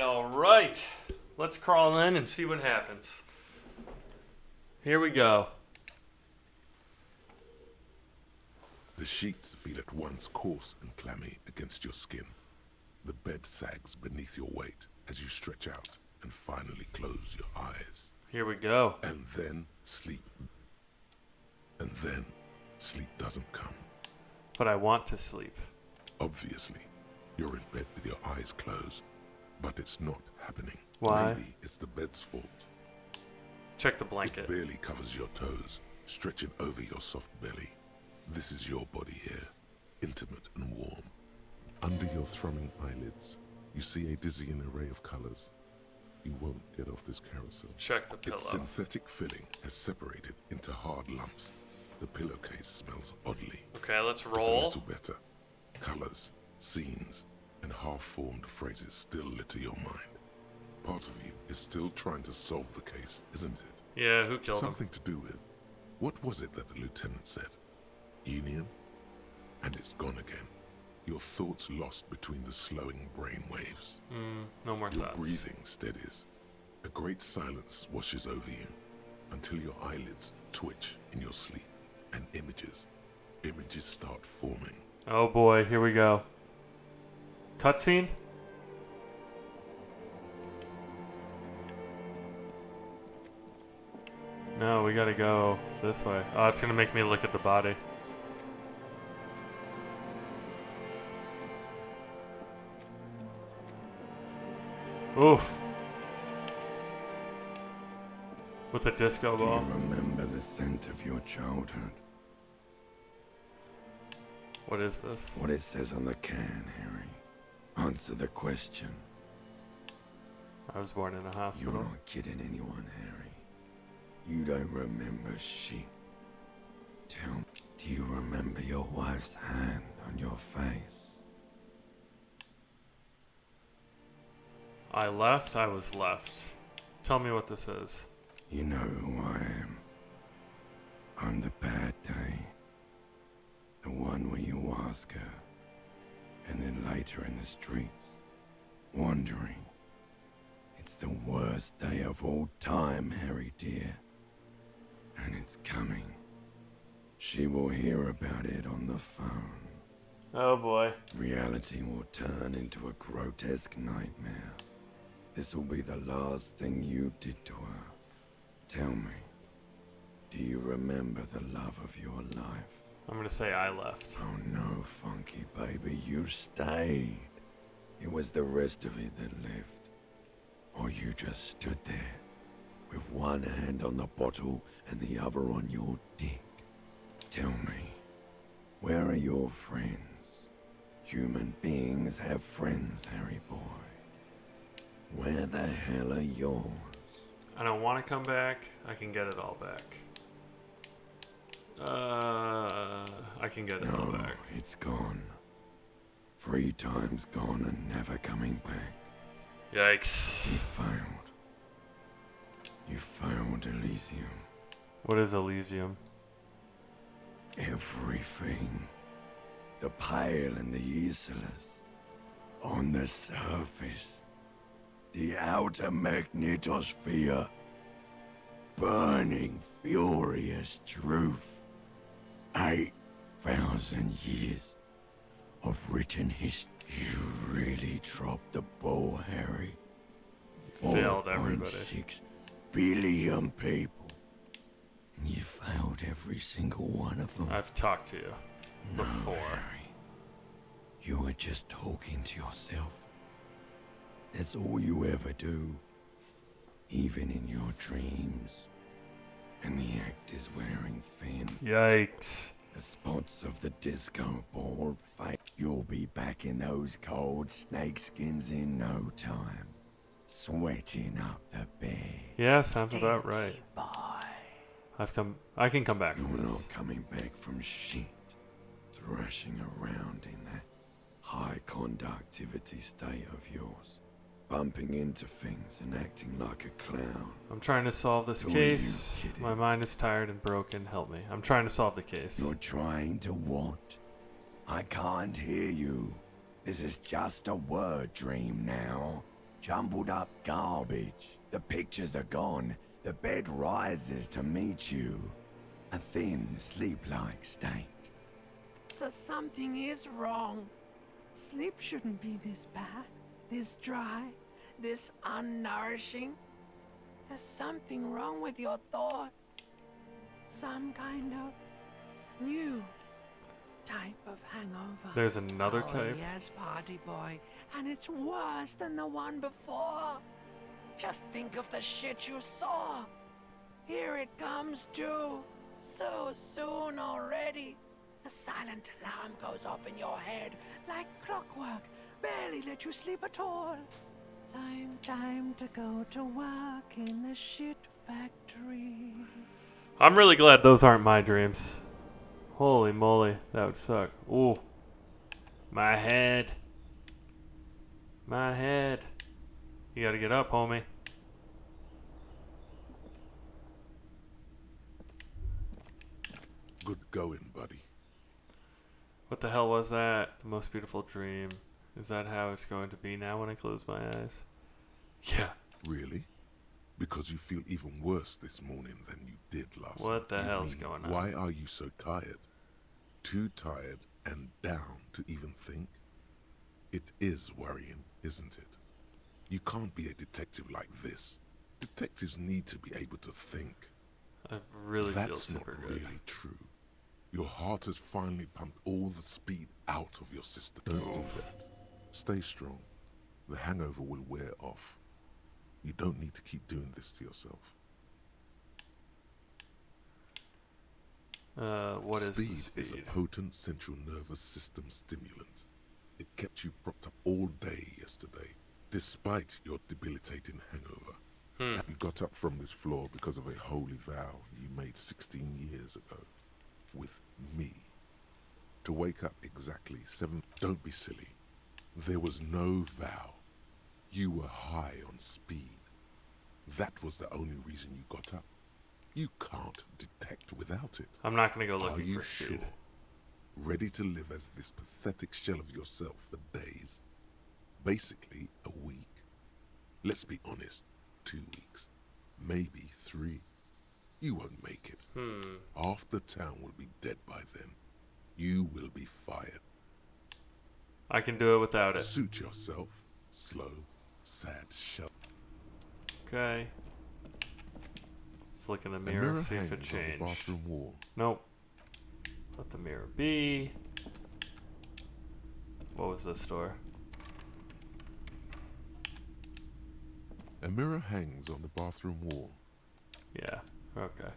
All right. Let's crawl in and see what happens. Here we go. The sheets feel at once coarse and clammy against your skin. The bed sags beneath your weight as you stretch out and finally close your eyes. Here we go. And then sleep. And then sleep doesn't come. But I want to sleep. Obviously, you're in bed with your eyes closed, but it's not happening. Why? Maybe it's the bed's fault. Check the It blanket. barely covers your toes, stretching over your soft belly. This is your body here, intimate and warm. Under your thrumming eyelids, you see a dizzying array of colors. You won't get off this carousel. Check the pillow. Its synthetic filling has separated into hard lumps. The pillowcase smells oddly. Okay, let's It's a roll. little better. Colors, scenes, and half-formed phrases still litter your mind. Part of you is still trying to solve the case, isn't it? Yeah, who killed him? Something to do with, what was it that the lieutenant said? Union? And it's gone again. Your thoughts lost between the slowing brain waves. No more Your thoughts. breathing steadies. A great silence washes over you until your eyelids twitch in your sleep and images start forming. Oh boy, here we go. Cutscene? No, we gotta go this way. Oh, it's gonna make me look at the body. Oof. With a disco Do ball. you remember the scent of your childhood? What is this? What it says on the can, Harry. Answer the question. I was born in a You're hospital. not kidding anyone, Harry. You don't remember shit. Tell me, do you remember your wife's hand on your face? I left, I was left. Tell me what this is. You know who I am. I'm the bad day. The one where you ask her, and then later in the streets, wandering. It's the worst day of all time, Harry dear. And it's coming. She will hear about it on the phone. Oh boy. Reality will turn into a grotesque nightmare. This will be the last thing you did to her. Tell me, do you remember the love of your life? I'm gonna say I left. Oh no, Funky baby, you stayed. It was the rest of it that left. Or you just stood there, with one hand on the bottle and the other on your dick. Tell me, where are your friends? Human beings have friends, Harry boy. Where the hell are yours? I don't want to come back. I can get it all back. I can get it all No, back. it's gone. 3 times gone and never coming back. Yikes. You failed. You failed, Elysium. What is Elysium? Everything. The pale and the useless. On the surface. The outer magnetosphere. Burning, furious truth. 8,000 years of written history. You really dropped the ball, Harry. Failed everybody. 4.6 billion people. And you failed every single one of them. I've talked to you before. Harry. You were just talking to yourself. That's all you ever do. Even in your dreams. And the act is wearing thin. Yikes. The spots of the disco ball fade. You'll be back in those cold snakeskins in no time. Sweating up the bed. Yeah, sounds about right. Boy. I can come back You're from this. not coming back from shit. Thrashing around in that high conductivity state of yours. Bumping into things and acting like a clown. I'm trying to solve this Who are case. you kidding? My mind is tired and broken. Help me. I'm trying to solve the case. You're trying to what? I can't hear you. This is just a word dream now. Jumbled up garbage. The pictures are gone. The bed rises to meet you. A thin, sleep-like state. So something is wrong. Sleep shouldn't be this bad, this dry, this unnourishing. There's something wrong with your thoughts. Some kind of new type of hangover. There's another type? Yes, party boy. And it's worse than the one before. Just think of the shit you saw. Here it comes too. So soon already. A silent alarm goes off in your head like clockwork. Barely let you sleep at all. Time to go to work in the shit factory. I'm really glad those aren't my dreams. Holy moly, that would suck. Ooh. My head. My head. You gotta get up, homie. Good going, buddy. What the hell was that? The most beautiful dream. Is that how it's going to be now when I close my eyes? Yeah. Really? Because you feel even worse this morning than you did last night. What the You hell's mean, going on? Why are you so tired? Too tired and down to even think? It is worrying, isn't it? You can't be a detective like this. Detectives need to be able to think. I really feel That's not super good. really true. Your heart has finally pumped all the speed out of your system. Don't do that. Stay strong. The hangover will wear off. You don't need to keep doing this to yourself. What is the Speed is a speed? potent central nervous system stimulant. It kept you propped up all day yesterday, despite your debilitating hangover. You got up from this floor because of a holy vow you made 16 years ago. With me. To wake up exactly 7... Don't be silly. There was no vow. You were high on speed. That was the only reason you got up. You can't detect without it. I'm not gonna go Are looking you for sure? speed. Ready to live as this pathetic shell of yourself for days? Basically, a week. Let's be honest, 2 weeks. Maybe 3. You won't make it. Half the town will be dead by then. You will be fired. I can do it without it. Suit yourself. Slow, sad shell. Okay. Let's look in the A mirror, see if hangs it on the changed. bathroom wall. Nope. Let the mirror be. What was this door? A mirror hangs on the bathroom wall. Yeah. Okay.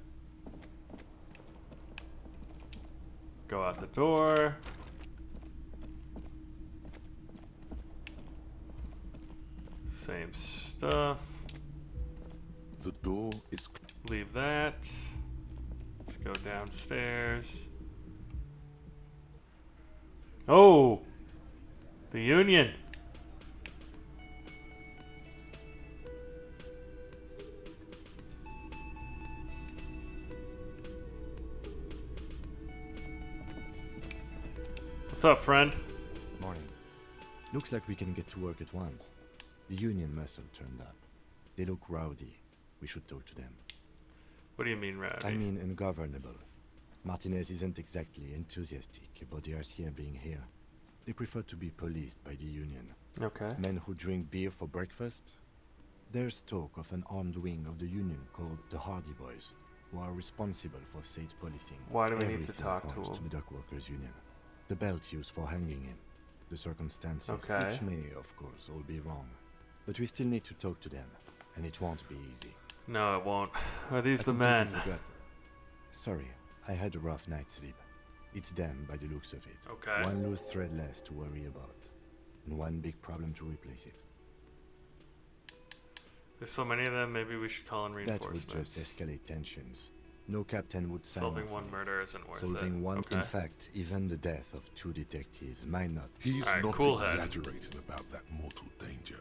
Go out the door. Same stuff. The door is Leave that. Let's go downstairs. Oh! The Union! What's up, friend? Morning. Looks like we can get to work at once. The Union must have turned up. They look rowdy. We should talk to them. What do you mean, rowdy? I mean ungovernable. Martinez isn't exactly enthusiastic about the RCM being here. They prefer to be policed by the Union. Okay. Men who drink beer for breakfast? There's talk of an armed wing of the Union called the Hardy Boys, who are responsible for state policing. Why do we need to Everything talk to points them? the Dock Workers Union. The belt used for hanging him. The circumstances, Okay. which may, of course, all be wrong. But we still need to talk to them, and it won't be easy. No, it won't. Are these I the completely men? forgot. Sorry, I had a rough night's sleep. It's them by the looks of it. Okay. One loose thread less to worry about, and one big problem to replace it. There's so many of them, maybe we should call in That reinforcements. would just escalate tensions. No captain would sign Solving off one on it. murder isn't worth Solving it. one, Okay. in fact, even the death of 2 detectives might not. He's Alright, not cool head. exaggerating about that mortal danger.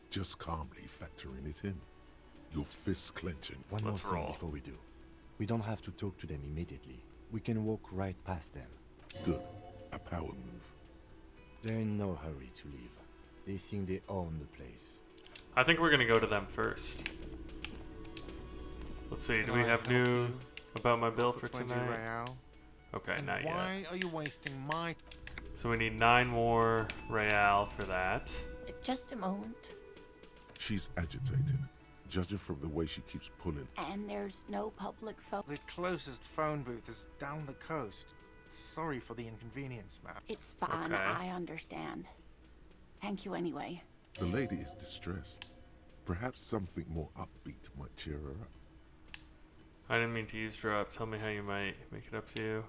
Just calmly factoring it in. Your fists clenching. One Let's more thing roll. before we do. We don't have to talk to them immediately. We can walk right past them. Good. A power move. They're in no hurry to leave. They think they own the place. I think we're gonna go to them first. Let's see, do Can we I have help new you? about my bill for 20 tonight? real. Okay, And not yet. why are you wasting my... So we need 9 more real for that. Just a moment. She's agitated, judging from the way she keeps pulling. And there's no public phone. The closest phone booth is down the coast. Sorry for the inconvenience, ma'am. It's fine, Okay. I understand. Thank you anyway. The lady is distressed. Perhaps something more upbeat might cheer her up. I didn't mean to eavesdrop. Tell me how you might make it up to you.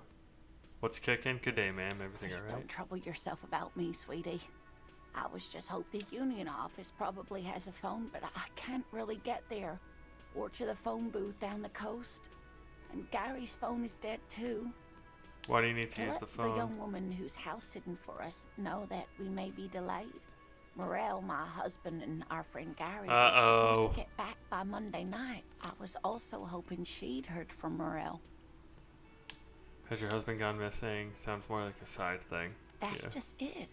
What's kicking? Good day, ma'am. Everything Please alright? don't trouble yourself about me, sweetie. I was just hoping the Union office probably has a phone, but I can't really get there. Or to the phone booth down the coast. And Gary's phone is dead too. Why do you need to To use let the the phone? young woman who's house sitting for us know that we may be delayed. Morel, my husband, and our friend Gary were supposed to get back by Monday night. I was also hoping she'd heard from Morel. Has your husband gone missing? Sounds more like a side thing. That's Yeah. just it.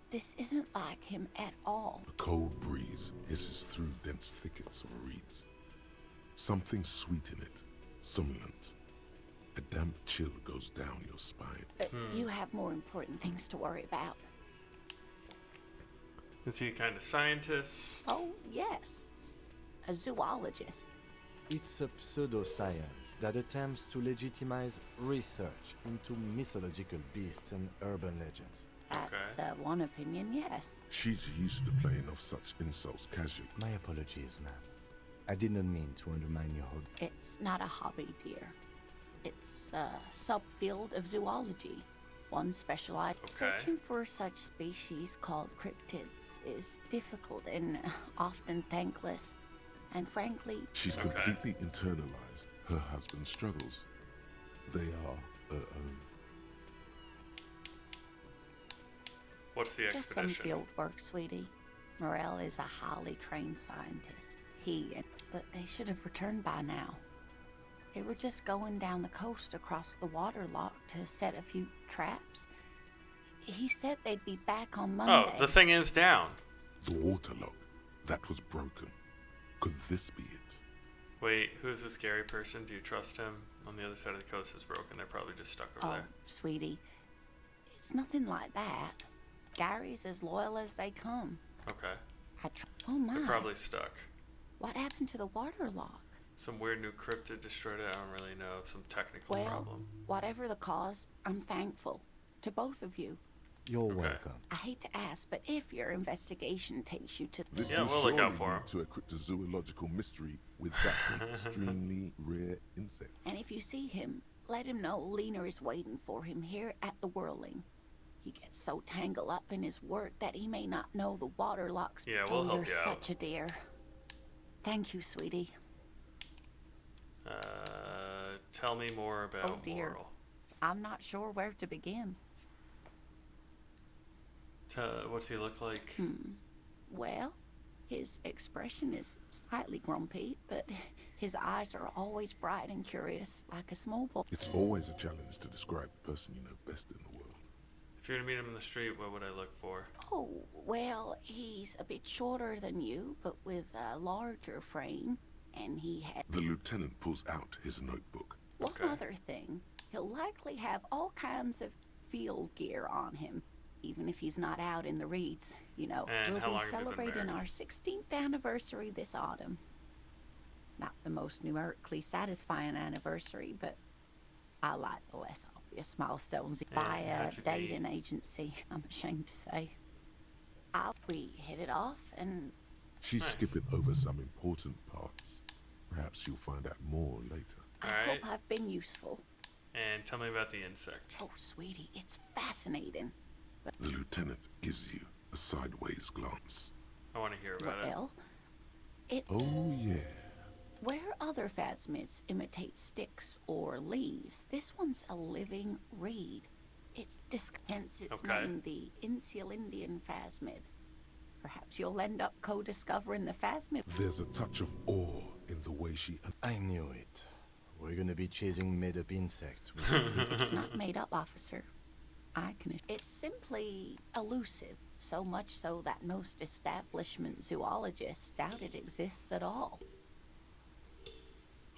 This isn't like him at all. A cold breeze hisses through dense thickets of reeds. Something sweet in it, somnolent. A damp chill goes down your spine. But you have more important things to worry about. Is he a kind of scientist? Oh, yes. A zoologist. It's a pseudoscience that attempts to legitimize research into mythological beasts and urban legends. That's Okay. one opinion, yes. She's used to playing off such insults casually. My apologies, ma'am. I did not mean to undermine your hobby. It's not a hobby, dear. It's a subfield of zoology. One specialized. Okay. Searching for such species called cryptids is difficult and often thankless. And frankly, She's Okay. completely internalized her husband's struggles. They are her own. What's the just some expedition? field work, sweetie. Morel is a highly trained scientist. He and but they should have returned by now. They were just going down the coast across the waterlock to set a few traps. He said they'd be back on Monday. Oh, the thing is down. The waterlock. That was broken. Could this be it? Wait, who's the scary person? Do you trust him? On the other side of the coast is broken. They're probably just stuck over there. Sweetie, it's nothing like that. Gary's as loyal as they come. Okay. Oh my. They're probably stuck. What happened to the waterlock? Some weird new cryptid destroyed it. I don't really know. Some technical Well, problem. whatever the cause, I'm thankful. To both of you. You're Okay. welcome. I hate to ask, but if your investigation takes you to... This Yeah, will we'll look surely out for lead him. to a cryptozoological mystery with that extremely rare insect. And if you see him, let him know Lena is waiting for him here at the Whirling. He gets so tangled up in his work that he may not know the waterlocks. Yeah, we'll help you're you out. such a dear. Thank you, sweetie. Tell me more about Oh, dear. Laurel. I'm not sure where to begin. What's he look like? Well, his expression is slightly grumpy, but his eyes are always bright and curious, like a small boy. It's always a challenge to describe the person you know best in the world. If you were to meet him in the street, what would I look for? Oh, well, he's a bit shorter than you, but with a larger frame, and he had... The lieutenant pulls out his notebook. One Okay. other thing, he'll likely have all kinds of field gear on him, even if he's not out in the reeds. You know, And we'll how be long have you been celebrating married? our 16th anniversary this autumn. Not the most numerically satisfying anniversary, but I like the less obvious milestones by And a how'd you dating agency, I'm ashamed to say. We hit it off, and She's Nice. skipping over some important parts. Perhaps you'll find out more later. I Alright. hope I've been useful. And tell me about the insect. Oh, sweetie, it's fascinating. The lieutenant gives you a sideways glance. I want to hear about Well, it Oh, yeah. where other phasmids imitate sticks or leaves, this one's a living reed. Hence its Okay. name, the Insulindian phasmid. Perhaps you'll end up co-discovering the phasmid. There's a touch of awe in the way she... I knew it. We're gonna be chasing made-up insects. It's not made up, officer. It's simply elusive, so much so that most establishment zoologists doubt it exists at all. it.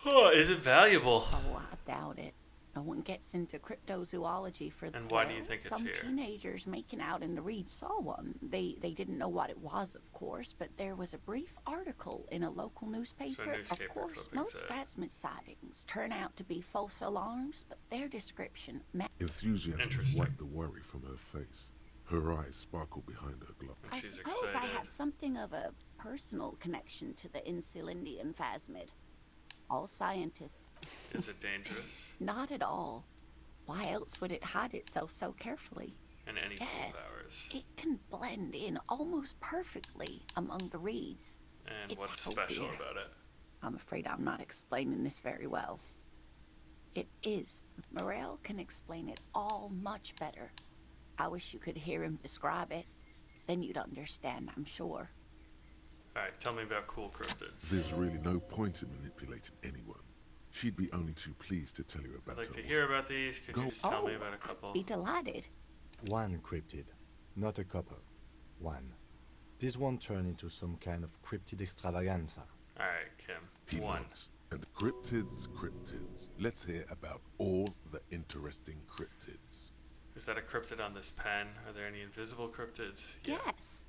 Oh, is it valuable? Oh, I doubt it. No one gets into cryptozoology for the And why do you think it's some here? teenagers making out in the reeds saw one. They didn't know what it was, of course, but there was a brief article in a local newspaper. newspaper Of course, clippings, most eh? phasmid sightings turn out to be false alarms, but their description Enthusiasm Interesting. wiped the worry from her face. Her eyes sparkle behind her glove. And I she's suppose excited. I have something of a personal connection to the Insulindian phasmid. All scientists, Is it dangerous? not at all. Why else would it hide itself so carefully? And any Yes, powers? it can blend in almost perfectly among the reeds. And it's what's so special dear. about it? I'm afraid I'm not explaining this very well. It is. Morel can explain it all much better. I wish you could hear him describe it. Then you'd understand, I'm sure. Alright, tell me about cool cryptids. There's really no point in manipulating anyone. She'd be only too pleased to tell you I'd about like her to work. hear about these. Could you Go. just tell me Oh, about a couple? Be delighted. One cryptid, not a couple. One. This won't turn into some kind of cryptid extravaganza. Alright, Kim. He One. nods. And cryptids. Let's hear about all the interesting cryptids. Is that a cryptid on this pen? Are there any invisible cryptids? Yes.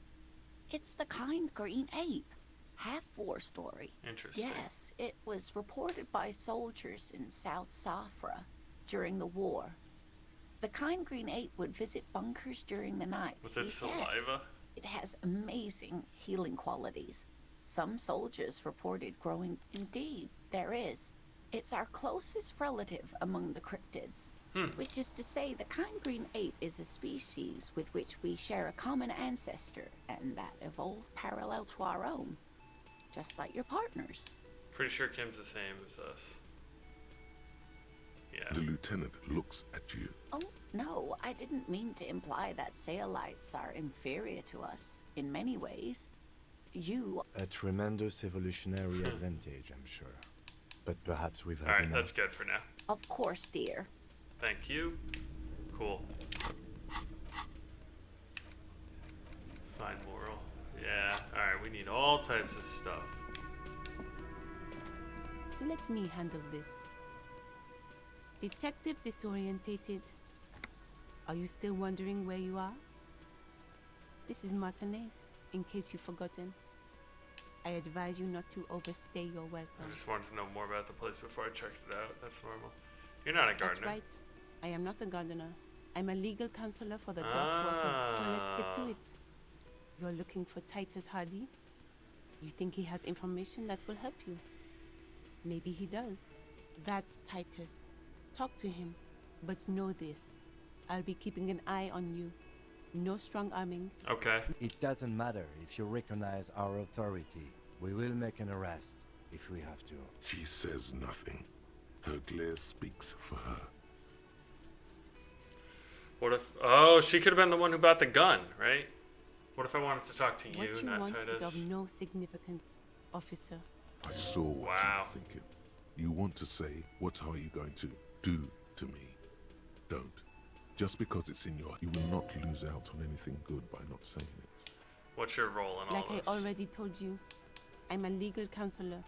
It's the kind green ape. Half-war story. Interesting. Yes, it was reported by soldiers in South Safra during the war. The kind green ape would visit bunkers during the night. With its Yes, saliva? it has amazing healing qualities. Some soldiers reported growing. Indeed, there is. It's our closest relative among the cryptids. Which is to say, the kind green ape is a species with which we share a common ancestor, and that evolved parallel to our own. Just like your partners. Pretty sure Kim's the same as us. Yeah. The lieutenant looks at you. Oh, no, I didn't mean to imply that Saolites are inferior to us in many ways. You. A tremendous evolutionary advantage, I'm sure. But perhaps we've had Alright, enough. that's good for now. Of course, dear. Thank you. Cool. Find moral. Yeah, alright, we need all types of stuff. Let me handle this. Detective disorientated. Are you still wondering where you are? This is Martinez, in case you've forgotten. I advise you not to overstay your welcome. I just wanted to know more about the place before I checked it out. That's normal. You're not a gardener. That's right. I am not a gardener. I'm a legal counselor for the dock workers, so let's get to it. You're looking for Titus Hardy? You think he has information that will help you? Maybe he does. That's Titus. Talk to him. But know this. I'll be keeping an eye on you. No strong arming. Okay. It doesn't matter if you recognize our authority. We will make an arrest if we have to. She says nothing. Her glare speaks for her. What if... Oh, she could have been the one who bought the gun, right? What if I wanted to talk to What you, you not want Titus? is of no significance, officer. I saw what you were thinking. You want to say, what are you going to do to me? Don't. Just because it's in your... You will not lose out on anything good by not saying it. What's your role in all Like this? I already told you, I'm a legal counselor.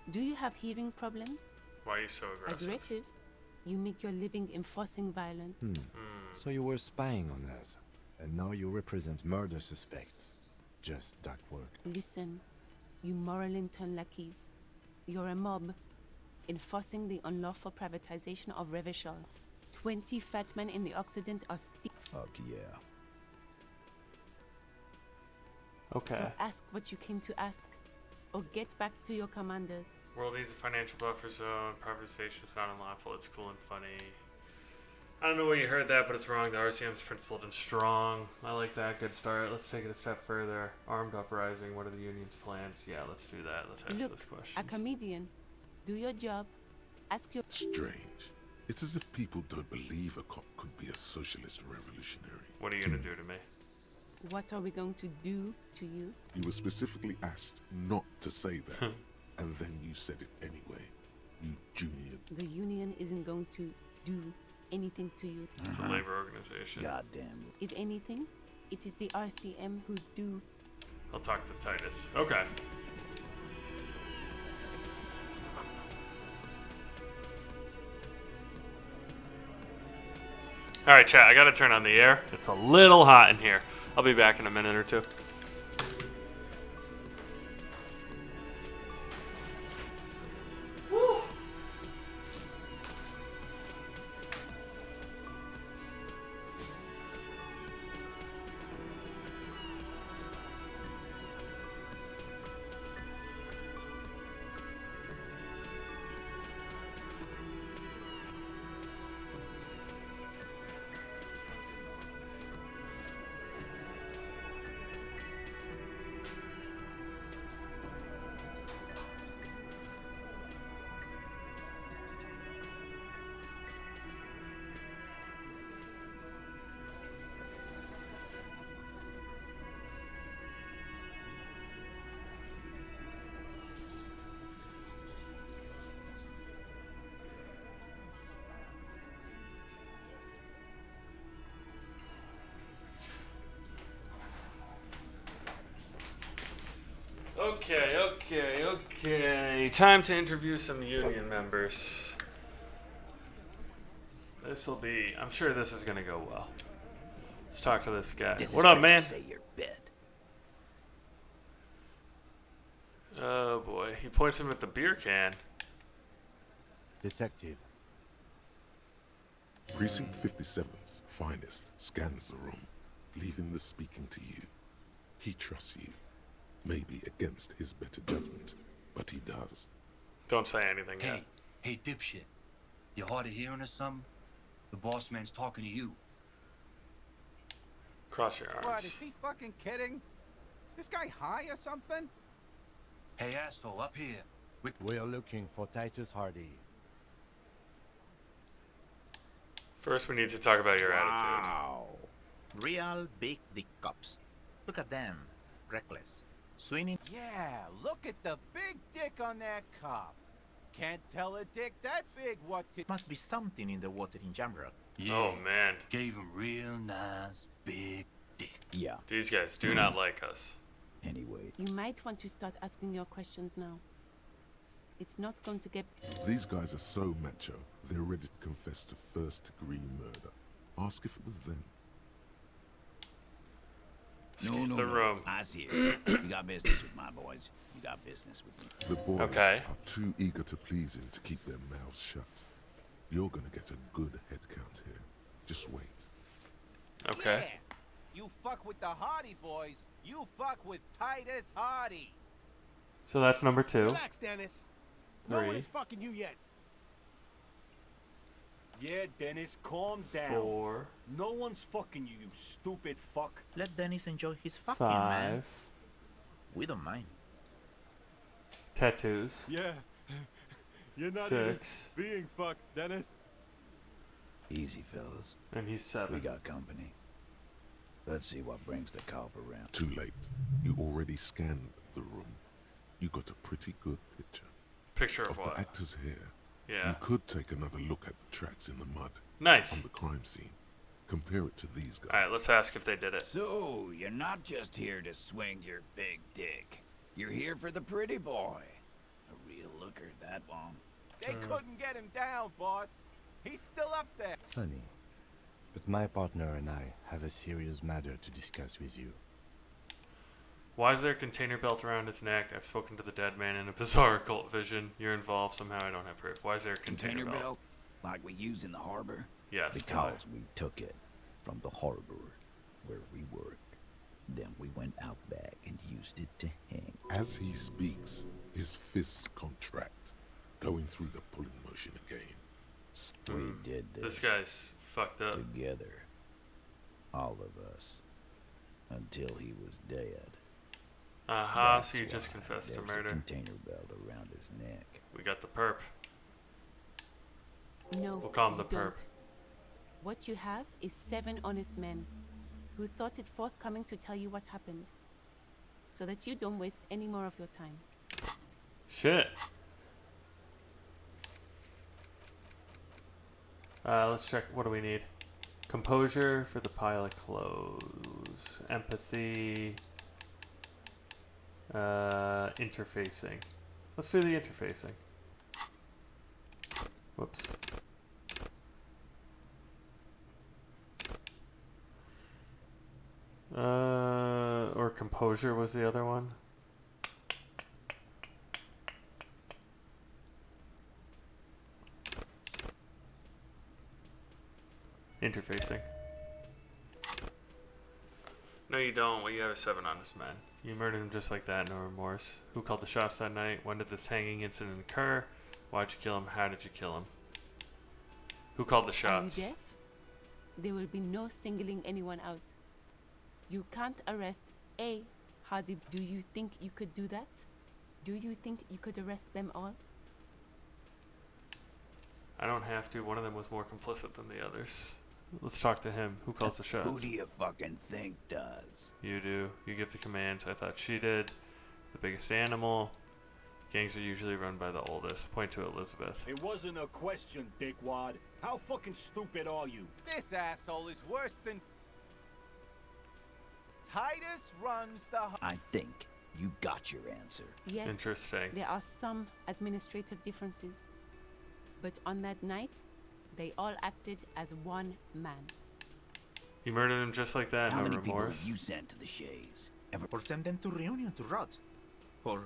Do you have hearing problems? Why are you so aggressive? Aggressive? You make your living enforcing violence. So you were spying on us, and now you represent murder suspects. Just duck work. Listen, you moral intern lackeys. You're a mob, enforcing the unlawful privatization of Revachol. 20 fat men in the Occident are Fuck yeah. Okay. So ask what you came to ask, or get back to your commanders. World needs a financial buffer zone. Privatization is not unlawful. It's cool and funny. I don't know where you heard that, but it's wrong. The RCM's principled and strong. I like that. Good start. Let's take it a step further. Armed uprising. What are the union's plans? Yeah, let's do that. Let's ask Look, this question. a comedian. Do your job. Ask your... Strange. It's as if people don't believe a cop could be a socialist revolutionary. What are you going to do to me? What are we going to do to you? You were specifically asked not to say that, and then you said it anyway. You junior. The union isn't going to do anything to you. It's a labor organization. Goddamn. If anything, it is the RCM who do. I'll talk to Titus. Okay. Alright, chat, I gotta turn on the air. It's a little hot in here. I'll be back in a minute or two. Okay. Time to interview some union members. This'll be... I'm sure this is gonna go well. Let's talk to this guy. What up, man? Say your bit. Oh, boy. He points him at the beer can. Detective. Precinct 57's finest scans the room, leaving the speaking to you. He trusts you. Maybe against his better judgment, but he does. Don't say anything yet. Hey, dipshit. You hard of hearing or something? The boss man's talking to you. Cross your arms. What, is he fucking kidding? This guy high or something? Hey, asshole, up here. We're looking for Titus Hardy. First, we need to talk about your attitude. Wow. Real big dick cops. Look at them. Reckless. Sweeney? Yeah, look at the big dick on that cop. Can't tell a dick that big what to... Must be something in the water in Jamrock. Yeah, Oh man, gave him real nice big dick. Yeah, these guys do not like us. anyway. You might want to start asking your questions now. It's not going to get... These guys are so macho, they're ready to confess to first-degree murder. Ask if it was them. Skip the room. I see it. You got business with my boys. You got business with me. The boys Okay. are too eager to please him to keep their mouths shut. You're gonna get a good head count here. Just wait. Okay. Yeah, you fuck with the Hardy boys, you fuck with Titus Hardy. So that's number 2. Relax, Dennis. No one Three. is fucking you yet. Yeah, Dennis, calm down. 4. No one's fucking you, you stupid fuck. Let Dennis enjoy his fucking, man. 5. We don't mind. Tattoos. Yeah. You're not 6. even being fucked, Dennis. Easy, fellas. And he's 7. We got company. Let's see what brings the cop around. Too late. You already scanned the room. You got a pretty good picture. Picture of Of what? the actors here. Yeah. You could take another look at the tracks in the mud. Nice. On the crime scene. Compare it to these guys. Alright, let's ask if they did it. So, you're not just here to swing your big dick. You're here for the pretty boy. A real looker, that one. They couldn't get him down, boss. He's still up there. Funny. But my partner and I have a serious matter to discuss with you. Why is there a container belt around his neck? I've spoken to the dead man in a bizarre occult vision. You're involved somehow. I don't have proof. Why is there a container, belt? Like we use in the harbor? Yes. Because we took it from the harbor where we work. Then we went out back and used it to hang. As he speaks, his fists contract, going through the pulling motion again. We did This guy's fucked up. together. All of us. Until he was dead. Aha, That's so you just why confessed to there's a murder. container belt around his neck. We got the perp. No, We'll call him the you don't. perp. What you have is 7 honest men who thought it forthcoming to tell you what happened, so that you don't waste any more of your time. Shit. Let's check. What do we need? Composure for the pile of clothes. Empathy. Interfacing. Let's do the interfacing. Whoops. Or composure was the other one. Interfacing. No, you don't. Well, you have a 7 on this man. You murdered him just like that, no remorse. Who called the shots that night? When did this hanging incident occur? Why'd you kill him? How did you kill him? Who called the shots? Are you deaf? There will be no singling anyone out. You can't arrest A. Hardy. Do you think you could do that? Do you think you could arrest them all? I don't have to. One of them was more complicit than the others. Let's talk to him. Who calls the shots? Who do you fucking think does? You do. You give the commands. I thought she did. The biggest animal. Gangs are usually run by the oldest. Point to Elizabeth. It wasn't a question, dickwad. How fucking stupid are you? This asshole is worse than... Titus runs the... I think you got your answer. Yes. Interesting. There are some administrative differences. But on that night, they all acted as one man. You murdered him just like that, How no many people remorse. have you sent to the Shays? Or send them to reunion to rot. For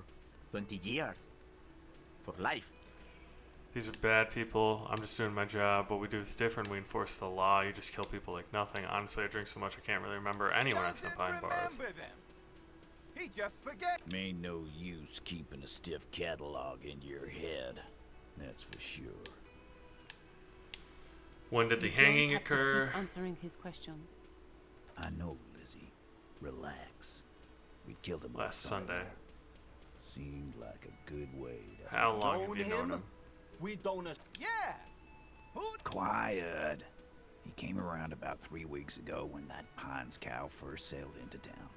20 years. For life. These are bad people. I'm just doing my job. What we do is different. We enforce the law. You just kill people like nothing. Honestly, I drink so much I can't really remember anyone at some pine bars. Remember them. He just forget. Ain't no use keeping a stiff catalog in your head. That's for sure. When did the You don't hanging have to occur? keep answering his questions. I know, Lizzie. Relax. We killed him Last Sunday. Seemed like a good way to... How long have you known him? We don't... Yeah. Who... Quiet. He came around about 3 weeks ago when that Pines cow first sailed into town.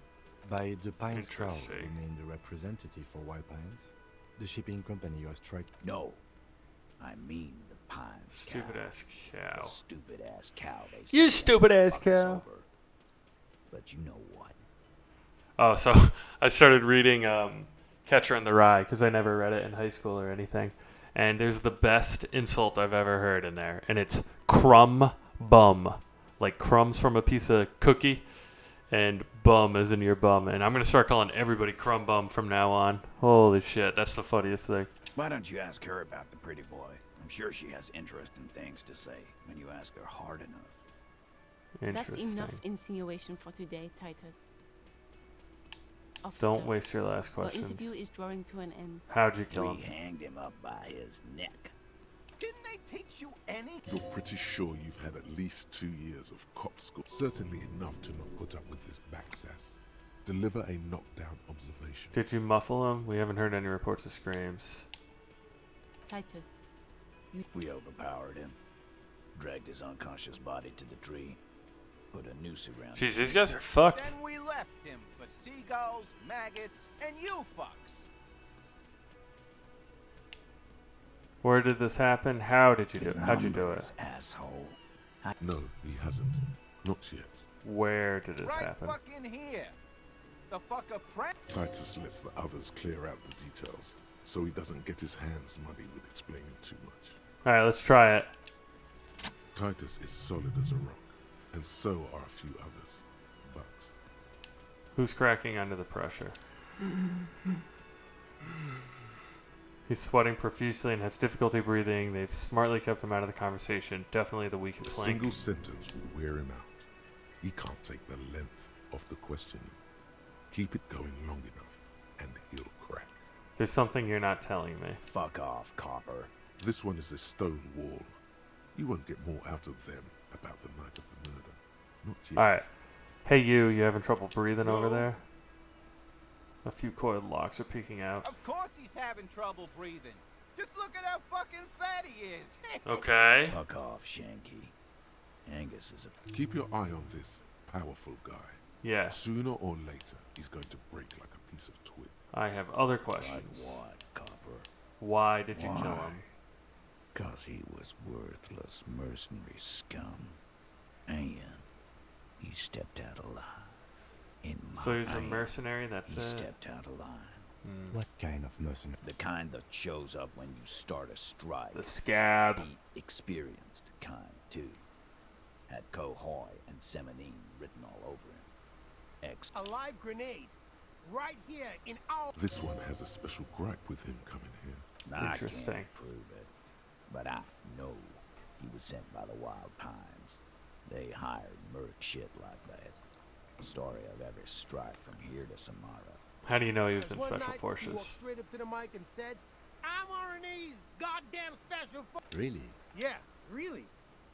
By the Pines Crow, you Interesting. mean the representative for Wild Pines? The shipping company you are striking? No. I mean the Pines Stupid cow. ass cow. The stupid ass cow they You sent stupid to ass fuck us cow. over. But you know what? Oh, so I started reading Catcher in the Rye because I never read it in high school or anything. And there's the best insult I've ever heard in there. And it's crumb bum. Like crumbs from a piece of cookie. And bum is in your bum. And I'm going to start calling everybody crumb bum from now on. Holy shit, that's the funniest thing. Why don't you ask her about the pretty boy? I'm sure she has interesting things to say when you ask her hard enough. That's Interesting. enough insinuation for today, Titus. Don't Officer, waste your last our questions. interview is drawing to an end. How'd you kill We him? hanged him up by his neck. Didn't they teach you any? You're pretty sure you've had at least 2 years of cop school. Certainly enough to not put up with this backsass. Deliver a knockdown observation. Did you muffle him? We haven't heard any reports of screams. Titus, We overpowered him. Dragged his unconscious body to the tree. Put a noose around Jeez, him. these guys are fucked. Then we left him for seagulls, maggots, and you fucks. Where did this happen? How did you do it? Good How'd you do it? numbers, asshole. No, he hasn't. Not yet. Where did this Right happen? fucking here. The fucker prank. Titus lets the others clear out the details, so he doesn't get his hands muddy with explaining too much. Alright, let's try it. Titus is solid as a rock, and so are a few others. But Who's cracking under the pressure? He's sweating profusely and has difficulty breathing. They've smartly kept him out of the conversation. Definitely the a weakest link. single sentence would wear him out. He can't take the length of the questioning. Keep it going long enough, and he'll crack. There's something you're not telling me. Fuck off, copper. This one is a stone wall. You won't get more out of them about the night of the murder. Not yet. Alright. Hey you having trouble breathing over there? A few coiled locks are peeking out. Of course he's having trouble breathing. Just look at how fucking fat he is. Okay. Fuck off, Shanky. Angus is a... Keep your eye on this powerful guy. Yeah. Sooner or later, he's going to break like a piece of twig. I have other Like questions. what, copper? Why did you kill Why? him? 'Cause he was worthless mercenary scum. And he stepped out alive. In my So he's a hand. mercenary, that's He it? stepped out alive. What kind of mercenary? The kind that shows up when you start a strike. The scab. The experienced kind, too. Had Cohoy and Seminine written all over him. A live grenade. Right here in our... This one has a special gripe with him coming here. Interesting. I can't prove it, but I know he was sent by the Wild Pines. They hired merc shit like that. Story of every strike from here to Samara. How do you know he was in One special night, he forces? walked straight up to the mic and said, "I'm RNA's goddamn special Really? Yeah, really.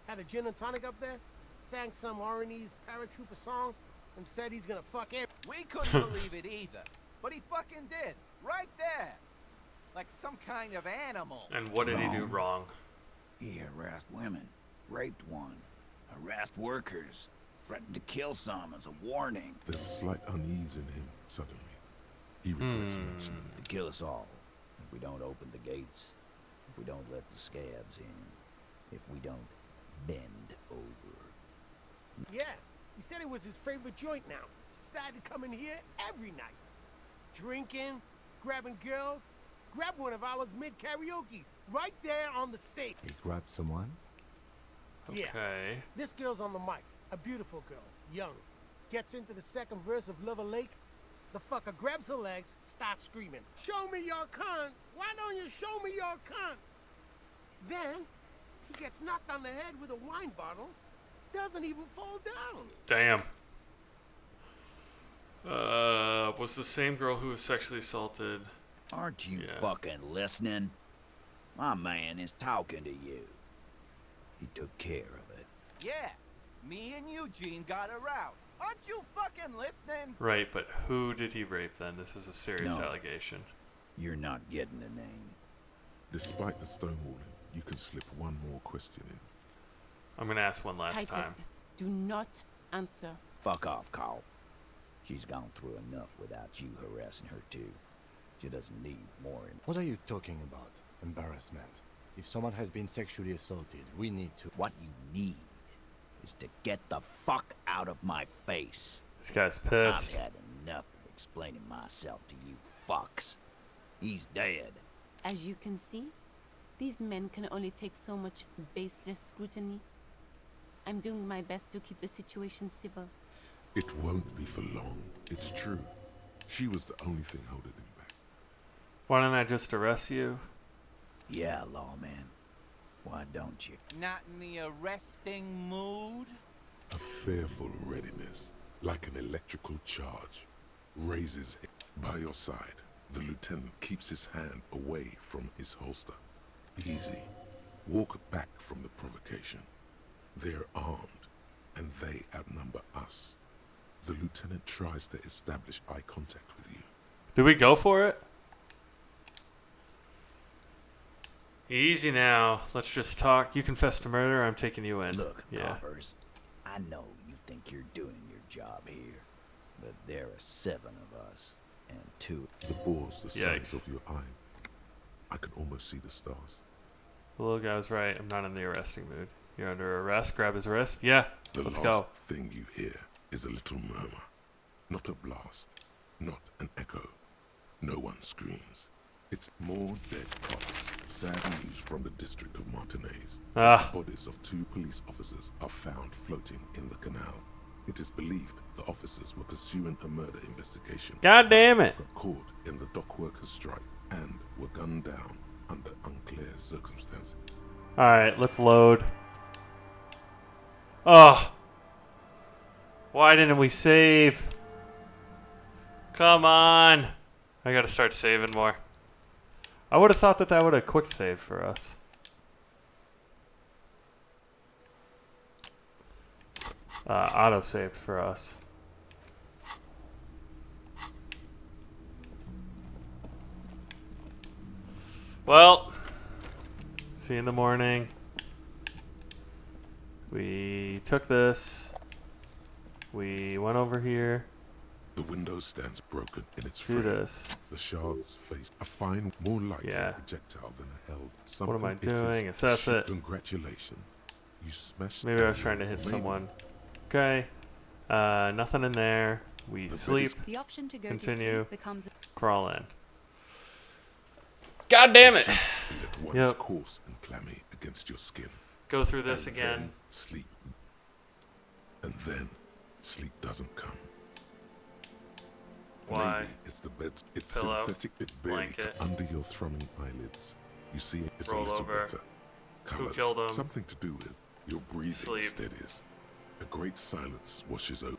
Had a gin and tonic up there, sang some RNA's paratrooper song, and said he's gonna fuck every... We couldn't believe it either. But he fucking did. Right there. Like some kind of animal. And what did he do wrong? He harassed women, raped one, harassed workers, threatened to kill some as a warning. There's a slight unease in him suddenly. He regrets mentioning To kill us all. If we don't open the gates. If we don't let the scabs in. If we don't bend over. Yeah, he said it was his favorite joint now. Started to come in here every night. Drinking, grabbing girls. Grabbed one of ours mid-karaoke, right there on the stage. He grabbed someone? Yeah. Okay. This girl's on the mic. A beautiful girl, young. Gets into the second verse of Lover Lake. The fucker grabs her legs, starts screaming, "Show me your cunt! Why don't you show me your cunt?" Then, he gets knocked on the head with a wine bottle. Doesn't even fall down. Damn. Was the same girl who was sexually assaulted. Aren't you fucking listening? My man is talking to you. He took care of it. Yeah. Me and Eugene got her out. Aren't you fucking listening? Right, but who did he rape then? This is a serious No. allegation. You're not getting the name. Despite the stonewalling, you can slip one more question in. I'm gonna ask one last Titus, time. do not answer. Fuck off, Carl. She's gone through enough without you harassing her too. She doesn't need more. What are you talking about? Embarrassment. If someone has been sexually assaulted, we need to... What you need is to get the fuck out of my face. This guy's pissed. I've had enough of explaining myself to you fucks. He's dead. As you can see, these men can only take so much baseless scrutiny. I'm doing my best to keep the situation civil. It won't be for long. It's true. She was the only thing holding him back. Why don't I just arrest you? Yeah, lawman. Why don't you? Not in the arresting mood? A fearful readiness, like an electrical charge, raises him. By your side, the lieutenant keeps his hand away from his holster. Easy. Walk back from the provocation. They're armed, and they outnumber us. The lieutenant tries to establish eye contact with you. Do we go for it? Easy now. Let's just talk. You confess to murder. I'm taking you in. Look, yeah. coppers, I know you think you're doing your job here, but there are 7 of us, and 2. The bore's the Yikes. size of your eye. I can almost see the stars. The little guy was right. I'm not in the arresting mood. You're under arrest. Grab his wrist. Yeah. The Let's last go. thing you hear is a little murmur. Not a blast. Not an echo. No one screams. It's more dead cops. Sad news from the district of Martinez. Ah. The bodies of 2 police officers are found floating in the canal. It is believed the officers were pursuing a murder investigation. God damn it. Got caught in the dock workers' strike and were gunned down under unclear circumstances. Alright, let's load. Oh. Why didn't we save? Come on. I gotta start saving more. I would have thought that would have quick saved for us. Auto saved for us. Well, see you in the morning. We took this. We went over here. The window stands broken in its Do frame. this. The shards face a fine, more likely Yeah. projectile than a held. What am I Something it doing? is. Assess it. Congratulations. You smashed. Maybe I was trying to hit Maybe. someone. Okay. Nothing in there. We The sleep. The option to go Continue. to sleep becomes Crawl in. God damn it! Feel at once Yep. coarse and clammy against your skin. Go through this And again. then sleep. And then sleep doesn't come. Why? Maybe it's the bed. It's Pillow, synthetic. It barely blanket. under your thrumming eyelids. You see, it's Roll a little over. better. Who Colours, killed him? Something to do with your breathing Sleep. steadies. A great silence washes over.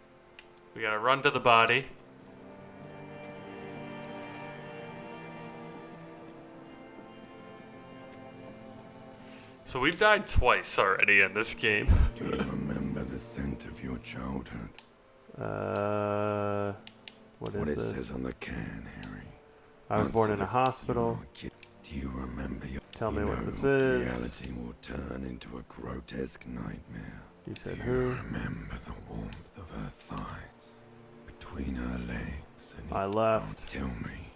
We gotta run to the body. So we've died twice already in this game. Do you remember the scent of your childhood? What What is it this? says on the can, Harry. I was Once born in the- a hospital. you were a kid. Do you remember your... Tell you me what know, this is. Reality will turn into a grotesque nightmare. You said Do who? you remember the warmth of her thighs? Between her legs and... I left. Tell me.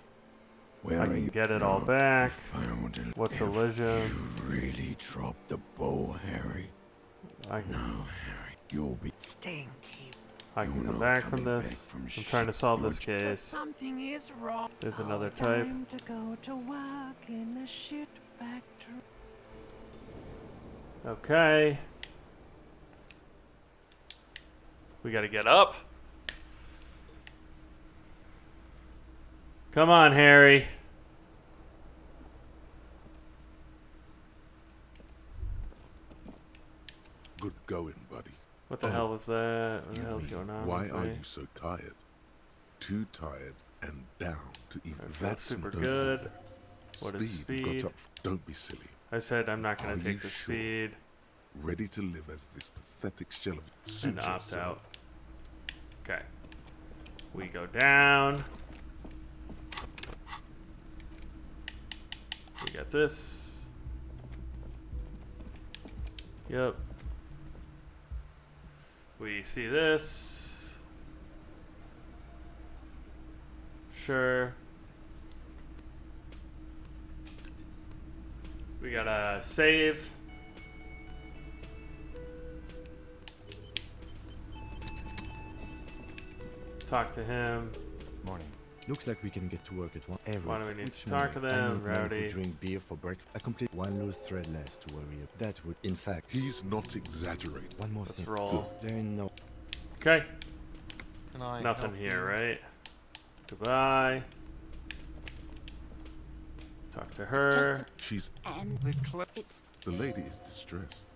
Where I are can you? get it all No, back. you failed to What's live. Elysium? You really dropped the ball, Harry. I can, No, Harry. You'll be... Stinky. I can You're come not back from coming this. back from I'm trying to solve this So case. something is wrong. There's another Oh, type. Time to go to work in the shit factory. Okay. We gotta get up. Come on, Harry. Good going, buddy. What the hell was that? What the hell's going on? Why with are me? you so tired? Too tired and down to even. I feel That's super don't do good. that. What is Speed. speed? Got up. Don't be silly. I said I'm not gonna Are take you the sure? speed Ready to live as this pathetic shell of suit and opt yourself. out. Okay. We go down. We got this. Yep. We see this. Sure. We gotta save. Talk to him. Morning. Looks like we can get to work at one. Why do we need Which to talk to morning? I them, need men who Rowdy? drink beer for breakfast. I complete one loose thread less to worry about. That would, in fact. He's not exaggerating. One more Let's thing. roll. There ain't no. Okay. Can I Nothing help here, you? right? Goodbye. Talk to her. She's. And it's The lady is distressed.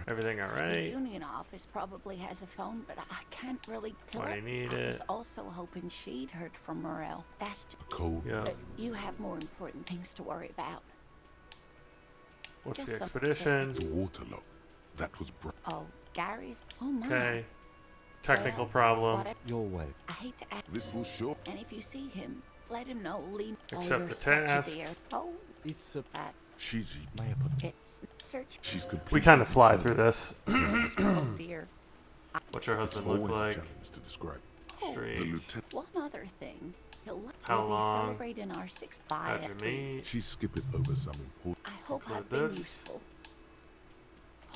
Everything all the right? union office probably has a phone, but I can't really tell. Why do you need I was it? also hoping she'd heard from Morel. That's just, Cold. Yeah. but you have more important things to worry about. What's Just the some- expedition? The waterlock. That was Oh, Gary's. Oh my. Okay. Technical Well, problem. whatever. You're welcome. I hate to ask. This will show. And if you see him, let him know. Lean. Accept oh, you're the such a task. dear. Oh, It's a. that's She's. My apologies. it's search. She's completely. We kind of fly through this. Oh dear. What's your It's husband look always a like? challenge to describe. Oh, The Streets. lieutenant. one other thing. He'll How be long? celebrating our sixth How'd you meet? She's skipping over some important. I hope Include I've been this. useful.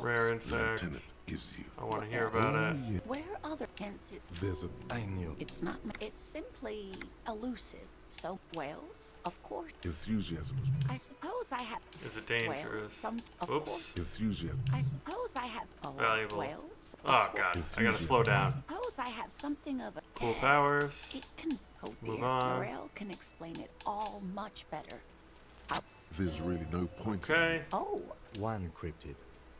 Rare The insect. lieutenant gives you. I want to hear about it. Yeah. Where other hence is There's a. I knew. it's not it's simply elusive. So whales, of course. Enthusiasm. I suppose I have Is it well, dangerous? some of Oops. course. Enthusiasm. I suppose I have Valuable. whales. of Oh course. god, I gotta slow I down. suppose I have something of a Cool yes. powers. It can oh Move dear. on. Morel can explain it all much better. There's really no point. in Okay. Oh, One cryptid.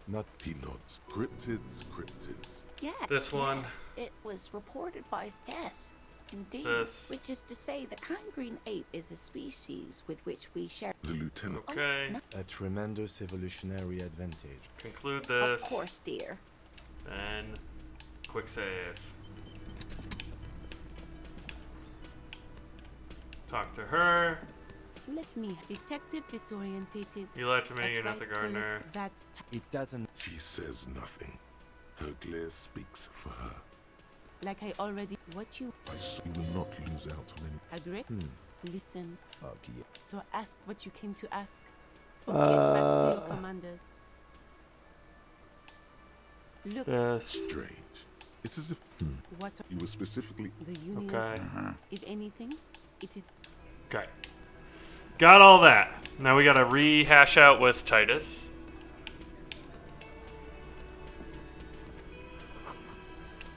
Not. He nods. Cryptids, cryptids. yes. This one. Yes. It was reported by yes. Indeed. This. Which is to say the kind green ape is a species with which we share The lieutenant. Okay. A tremendous evolutionary advantage. Conclude of this. course, dear. And quick save. Talk to her. Let me. Detective disorientated. You lied to me, That's you're not right, the so let's- gardener. That's It doesn't. She says nothing. Her glare speaks for her. like I already. What you I saw you will not lose out on any. agree? Listen. Fuck you. So ask what you came to ask. Or get back to your commanders. Look, This. Strange. It's as if what you were specifically. the union. Okay. If anything, it is. Okay. Got all that. Now we gotta rehash out with Titus.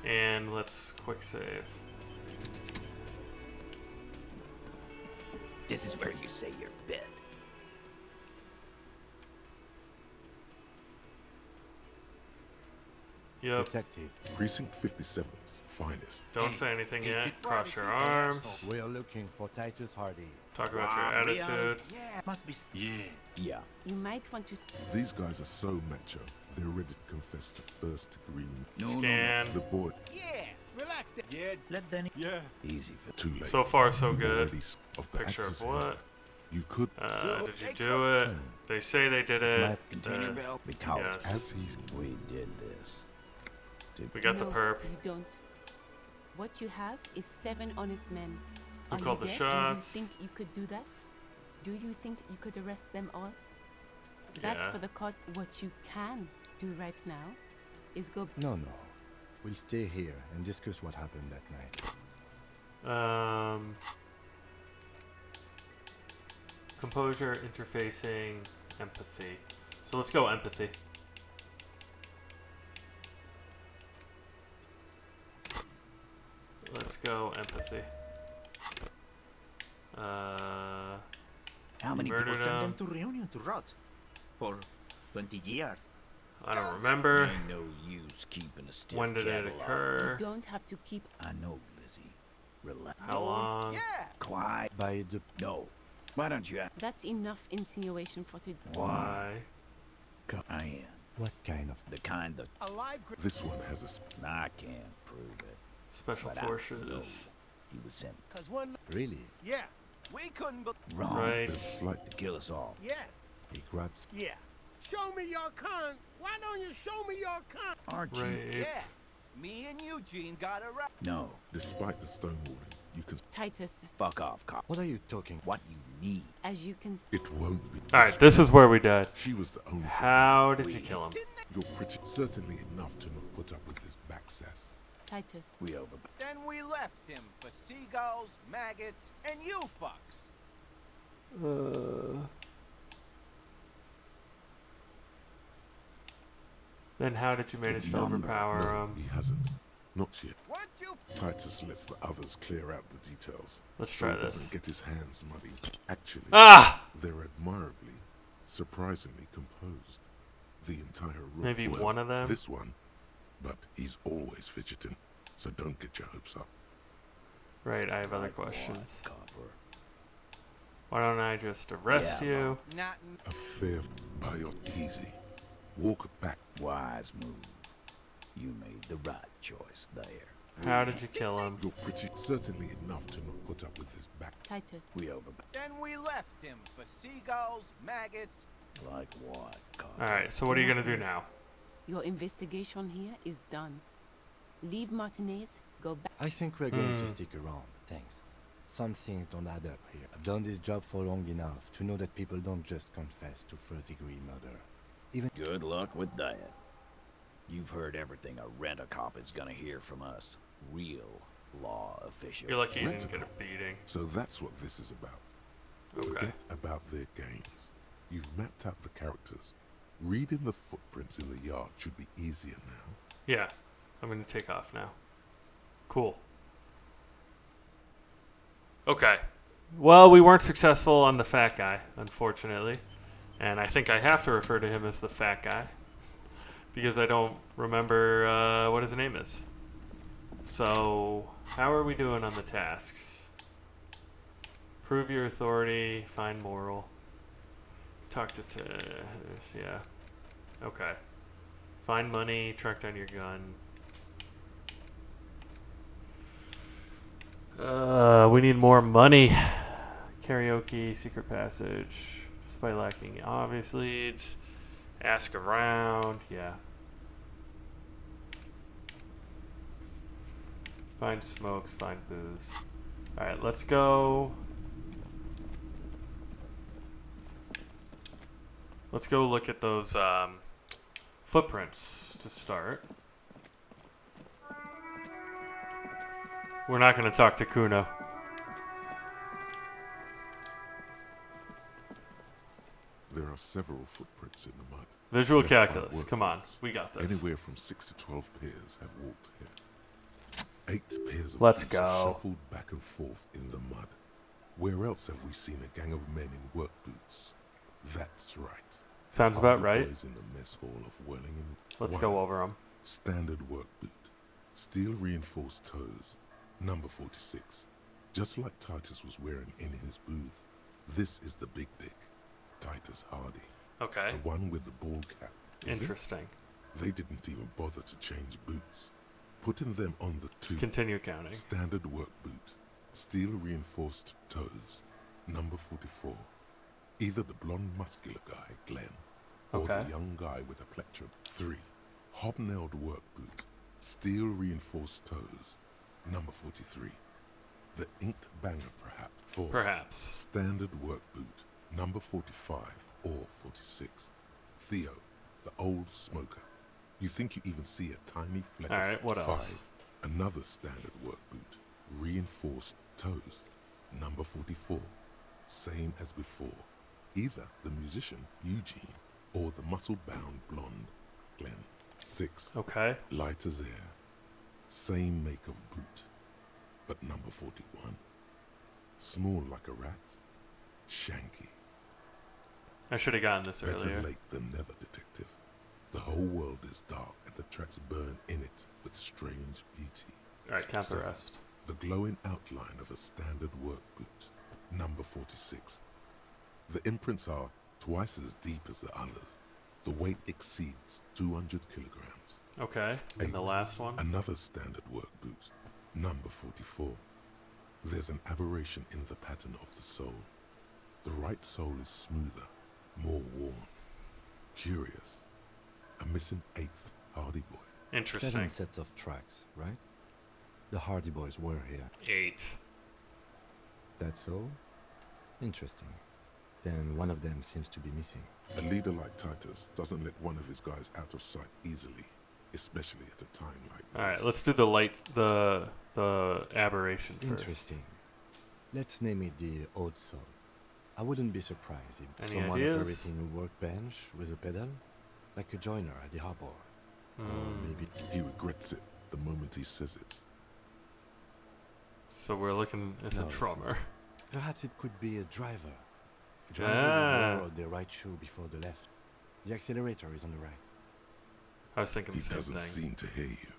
And let's quick save. This is where you say your bed. Yep. Detective. Precinct 57's finest. Don't say anything yet. Cross your arms. We're looking for Titus Hardy. Talk about your attitude. Yeah, must be. Yeah. You might want to. These guys are so macho. They're ready to confess to first degree. Scan. The boy. Yeah, relax there. Yeah, Let Danny. yeah. Easy for. Too late. So far, so You good. already of the Picture of actor's what? hand. You could. Did you do it? They say they did it. Map container belt. Because yes. As he's. we did this. We got the No, perp. You don't. What you have is 7 honest men. Who Are called you the dead? shots? Do you think you could do that? Do you think you could arrest them all? That's Yeah. for the courts. What you can do right now is go. No. We'll stay here and discuss what happened that night. Composure, interfacing, empathy. So let's go empathy. Let's go empathy. How many murdered people sent them him. to Reunion to rot? For 20 years. I don't remember. Ain't no use keeping a stiff When did it catalog. occur? You don't have to keep. I know, Lizzie. Relax. How long? Yeah. Quiet. By the. No. Why don't you? That's enough insinuation for today. Why? I am What kind of. the kind that Alive. This one has a. I can't prove it. Special But I know forces. he was sent Cause one. Really? Yeah. We couldn't but wrong Right. There's slight. to kill us all. Yeah. He grabs. Yeah. Show me your con. Why don't you show me your con? Aren't you? Rape. yeah. Me and Eugene got around. No. Despite the stonewalling, you can... Titus, Fuck off, cop. What are you talking? What you need? as you can... It won't be... Alright, this is where we died. She was the only How did you kill him? You're pretty certainly enough to not put up with this backsass. Titus. We over. Then we left him for seagulls, maggots, and you fucks. Then how did you manage to overpower him? He hasn't. Not yet. What you... Titus lets the others clear out the details. Let's so try he this. doesn't get his hands muddy. Actually, they're admirably, surprisingly composed. The entire room. Maybe well, one of them? This one. But he's always fidgeting, so don't get your hopes up. Right, I have other questions. Why don't I just arrest you? A fair by your easy. Walk back. Wise move. You made the right choice there. How did you kill him? You're pretty certainly enough to not put up with this back. Titus. We over. Then we left him for seagulls, maggots. Like what, cop? Alright, so what are you gonna do now? Your investigation here is done. Leave Martinez, go back. I think we're going to stick around. Thanks. Some things don't add up here. I've done this job for long enough to know that people don't just confess to first-degree murder. Even Good luck with that. You've heard everything a rent-a-cop is gonna hear from us. Real law officials. You're lucky you didn't get a beating. So that's what this is about. Okay. Forget about their games. You've mapped out the characters. Reading the footprints in the yard should be easier now. Yeah, I'm gonna take off now. Cool. Okay. Well, we weren't successful on the fat guy, unfortunately. And I think I have to refer to him as the fat guy. Because I don't remember what his name is. So, how are we doing on the tasks? Prove your authority, find moral. Talk to yeah. Okay. Find money, track down your gun. We need more money. Karaoke, secret passage. Despite lacking obvious leads. Ask around, yeah. Find smokes, find booze. Alright, let's go. Let's go look at those footprints to start. We're not going to talk to Kuno. There are several footprints in the mud. Visual Left by calculus. Come on, we got this. Anywhere from 6 to 12 pairs have walked here. 8 pairs of Let's boots have go. shuffled back and forth in the mud. Where else have we seen a gang of men in work boots? That's right. Sounds All about the right. boys in the mess hall of Wellington. Let's 1. go over them. Standard work boot. Steel reinforced toes. Number 46. Just like Titus was wearing in his booth. This is the big dick. Titus Hardy. Okay. The one with the ball cap. Is it? Interesting. They didn't even bother to change boots. Putting them on the 2. Continue counting. Standard work boot. Steel reinforced toes. Number 44. Either the blonde muscular guy, Glenn, or Okay. the young guy with a plectrum. 3. Hobnailed work boot. Steel reinforced toes. Number 43. The inked banger, perhaps. 4. Perhaps. Standard work boot. Number 45 or 46. Theo, the old smoker. You think you even see a tiny fleck All of right, what 5. else? Another standard work boot. Reinforced toes. Number 44. Same as before. Either the musician, Eugene, or the muscle-bound blonde, Glenn. 6. Okay. Light as air. Same make of boot. But number 41. Small like a rat. Shanky. I should have gotten this Better earlier. late than never, detective. The whole world is dark and the tracks burn in it with strange beauty. Alright, count the 7. rest. The glowing outline of a standard work boot. Number 46. The imprints are twice as deep as the others. The weight exceeds 200 kilograms. Okay, and the 8. last one? Another standard work boot. Number 44. There's an aberration in the pattern of the sole. The right sole is smoother, more worn. Curious. A missing 8th Hardy Boy. Interesting. 7 sets of tracks, right? The Hardy Boys were here. 8. That's all? Interesting. Then one of them seems to be missing. A leader like Titus doesn't let one of his guys out of sight easily, especially at a time like this. Alright, let's do the aberration first. Interesting. Let's name it the Odd Soul. I wouldn't be surprised if Any someone ideas? operating a workbench with a pedal, like a joiner at the harbor. Or maybe he regrets it the moment he says it. So we're looking as a drummer. Perhaps it could be a driver. A driver who wore the right shoe before the left. The accelerator is on the right. I was thinking the He same doesn't thing. seem to hear you.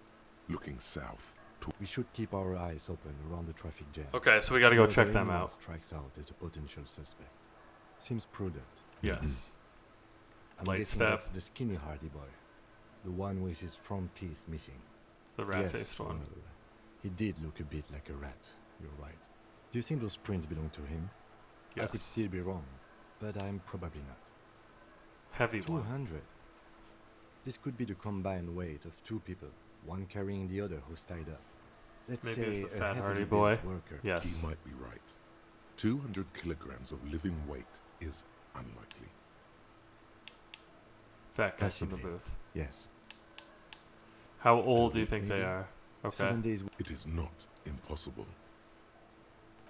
Looking south. We should keep our eyes open around the traffic jam. Okay, so we gotta go See check whether them anyone out. Strikes out as a potential suspect. Seems prudent. Yes. I'm Light guessing step. that's the skinny Hardy boy. The one with his front teeth missing. The rat-faced one. Well, he did look a bit like a rat. You're right. Do you think those prints belong to him? I could Yes. still be wrong, but I'm probably not. Heavy one. 200. This could be the combined weight of two people, one carrying the other who's tied up. Let's Maybe it's say the a fat heavily Hardy built boy. worker. Yes. He might be right. 200 kilograms of living weight is unlikely. Fat guys from the Possibly. booth. Yes. How old do you think Maybe. they are? Okay. 7 days. It is not impossible.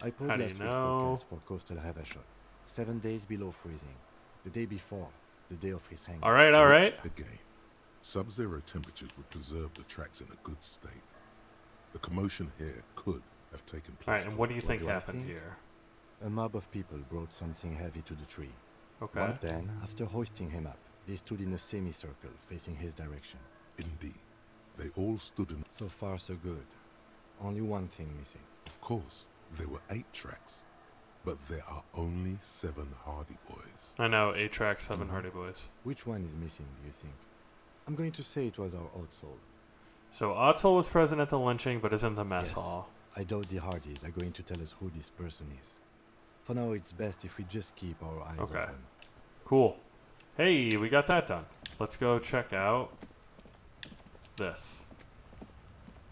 I pulled How do last you week's know? forecast for coastal Havashot. 7 days below freezing. The day before, the day of his hanging. Alright, alright. Again, sub-zero temperatures would preserve the tracks in a good state. The commotion here could have taken place. Alright, and what do you think do I happened think? here? A mob of people brought something heavy to the tree. Okay. But then, after hoisting him up, they stood in a semicircle facing his direction. Indeed. They all stood in... So far, so good. Only one thing missing. Of course, there were 8 tracks, but there are only 7 Hardy Boys. I know, 8 tracks, 7 Hardy Boys. Which one is missing, do you think? I'm going to say it was our Odd Soul. So Otzel was present at the lynching, but isn't the mess Yes. hall. I doubt the Hardys are going to tell us who this person is. For now, it's best if we just keep our eyes Okay. open. Cool. Hey, we got that done. Let's go check out this.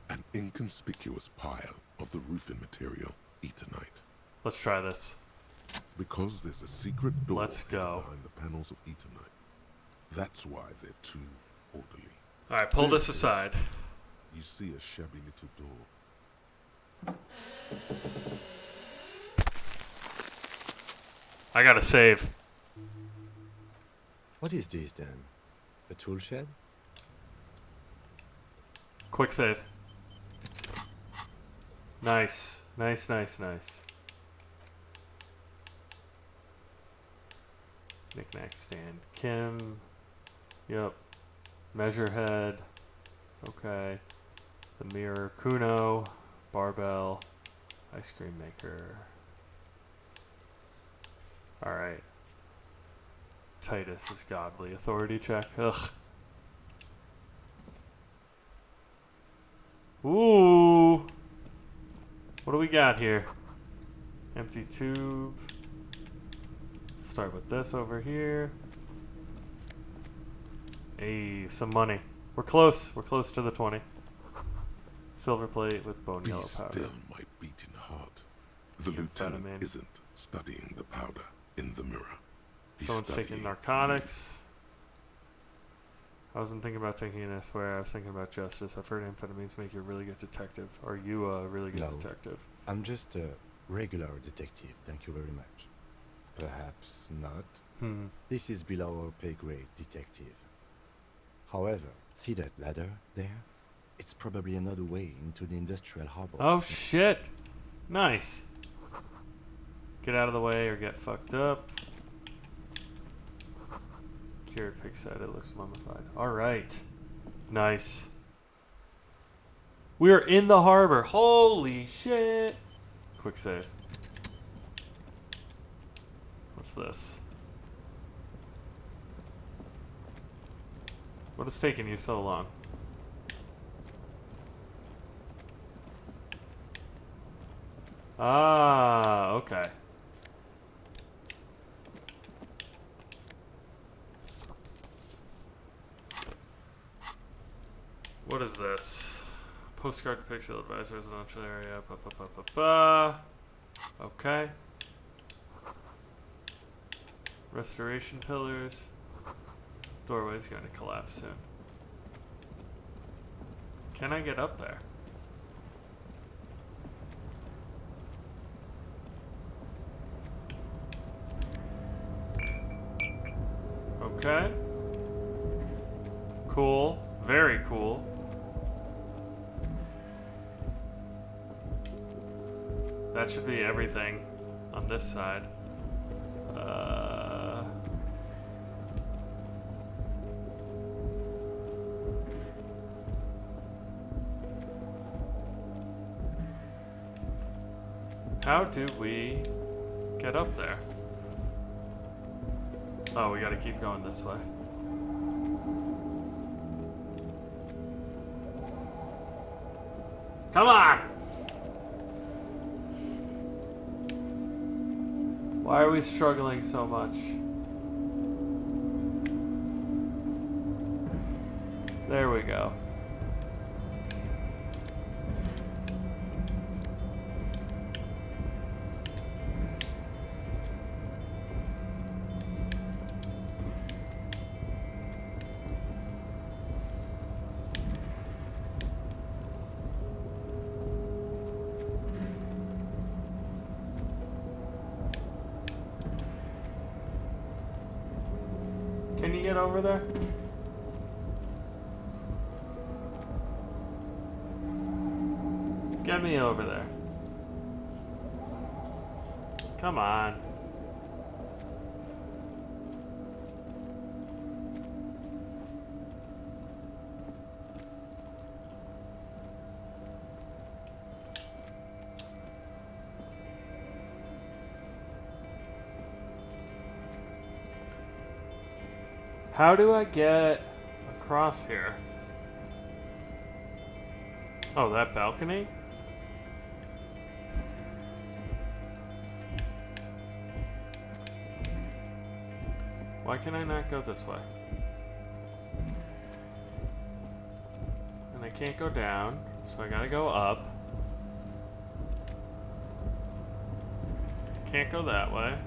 An inconspicuous pile of the roofing material, Eternite. Let's try this. Because there's a secret door Let's go. behind the panels of Eternite. That's why they're too orderly. Alright, pull There this it is. aside. You see a shabby little door. I gotta save. What is this then? A tool shed? Quick save. Nice. Nice, nice, nice. Knick-knack stand. Kim. Yep. Measure head. Okay. The mirror. Kuno. Barbell. Ice cream maker. Alright. Titus is godly. Authority check. Ugh. Ooh. What do we got here? Empty tube. Start with this over here. Hey, some money. We're close. We're close to the 20. Silver plate with bone Be yellow powder. still, my beating heart. The lieutenant Amphetamine. isn't studying the powder in the mirror. He's Someone's taking studying narcotics. I wasn't thinking about taking it, I swear. I was thinking about justice. I've heard amphetamines make you a really good detective. Are you a really good No. detective? I'm just a regular detective, thank you very much. Perhaps not. This is below our pay grade, detective. However, see that ladder there? It's probably another way into the industrial harbor. Oh shit! Nice. Get out of the way or get fucked up. Cured pig side, it looks mummified. Alright. Nice. We're in the harbor. Holy shit! Quick save. What's this? What is taking you so long? Ah, okay. What is this? Postcard depicts the advisor residential area. Okay. Restoration pillars. Doorway's going to collapse soon. Can I get up there? Okay. Cool. Very cool. That should be everything on this side. How do we get up there? Oh, we gotta keep going this way. Come on! Why are we struggling so much? There we go. Can you get over there? Get me over there. Come on. How do I get across here? Oh, that balcony? Why can I not go this way? And I can't go down, so I gotta go up. Can't go that way.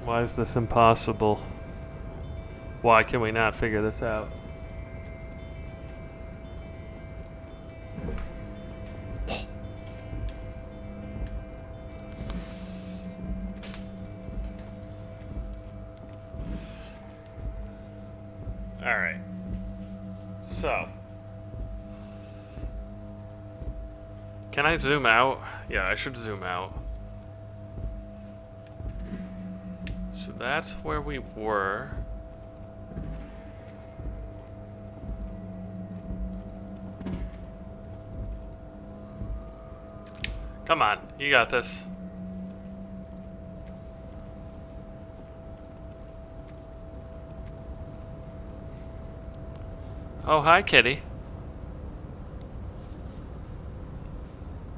Why is this impossible? Why can we not figure this out? Alright. So. Can I zoom out? Yeah, I should zoom out. So that's where we were. Come on, you got this. Oh, hi, kitty.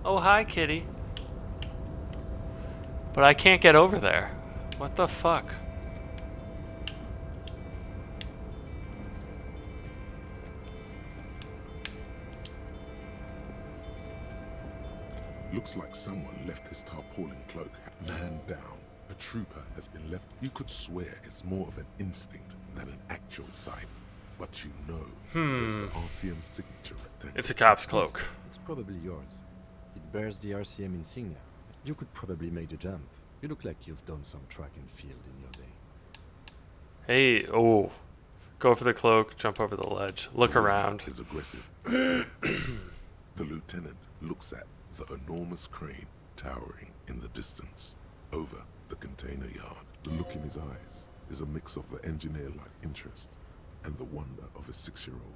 Oh, hi, kitty. But I can't get over there. What the fuck? Looks like someone left his tarpaulin cloak. Man down. A trooper has been left. You could swear it's more of an instinct than an actual sight. But you know, there's the RCM signature rectangle. It's a cop's cloak. It's probably yours. It bears the RCM insignia. You could probably make the jump. You look like you've done some track and field in your day. Hey, oh. Go for the cloak, jump over the ledge. Look around. Is aggressive. The lieutenant looks at the enormous crane towering in the distance over the container yard. The look in his eyes is a mix of the engineer-like interest and the wonder of a 6-year-old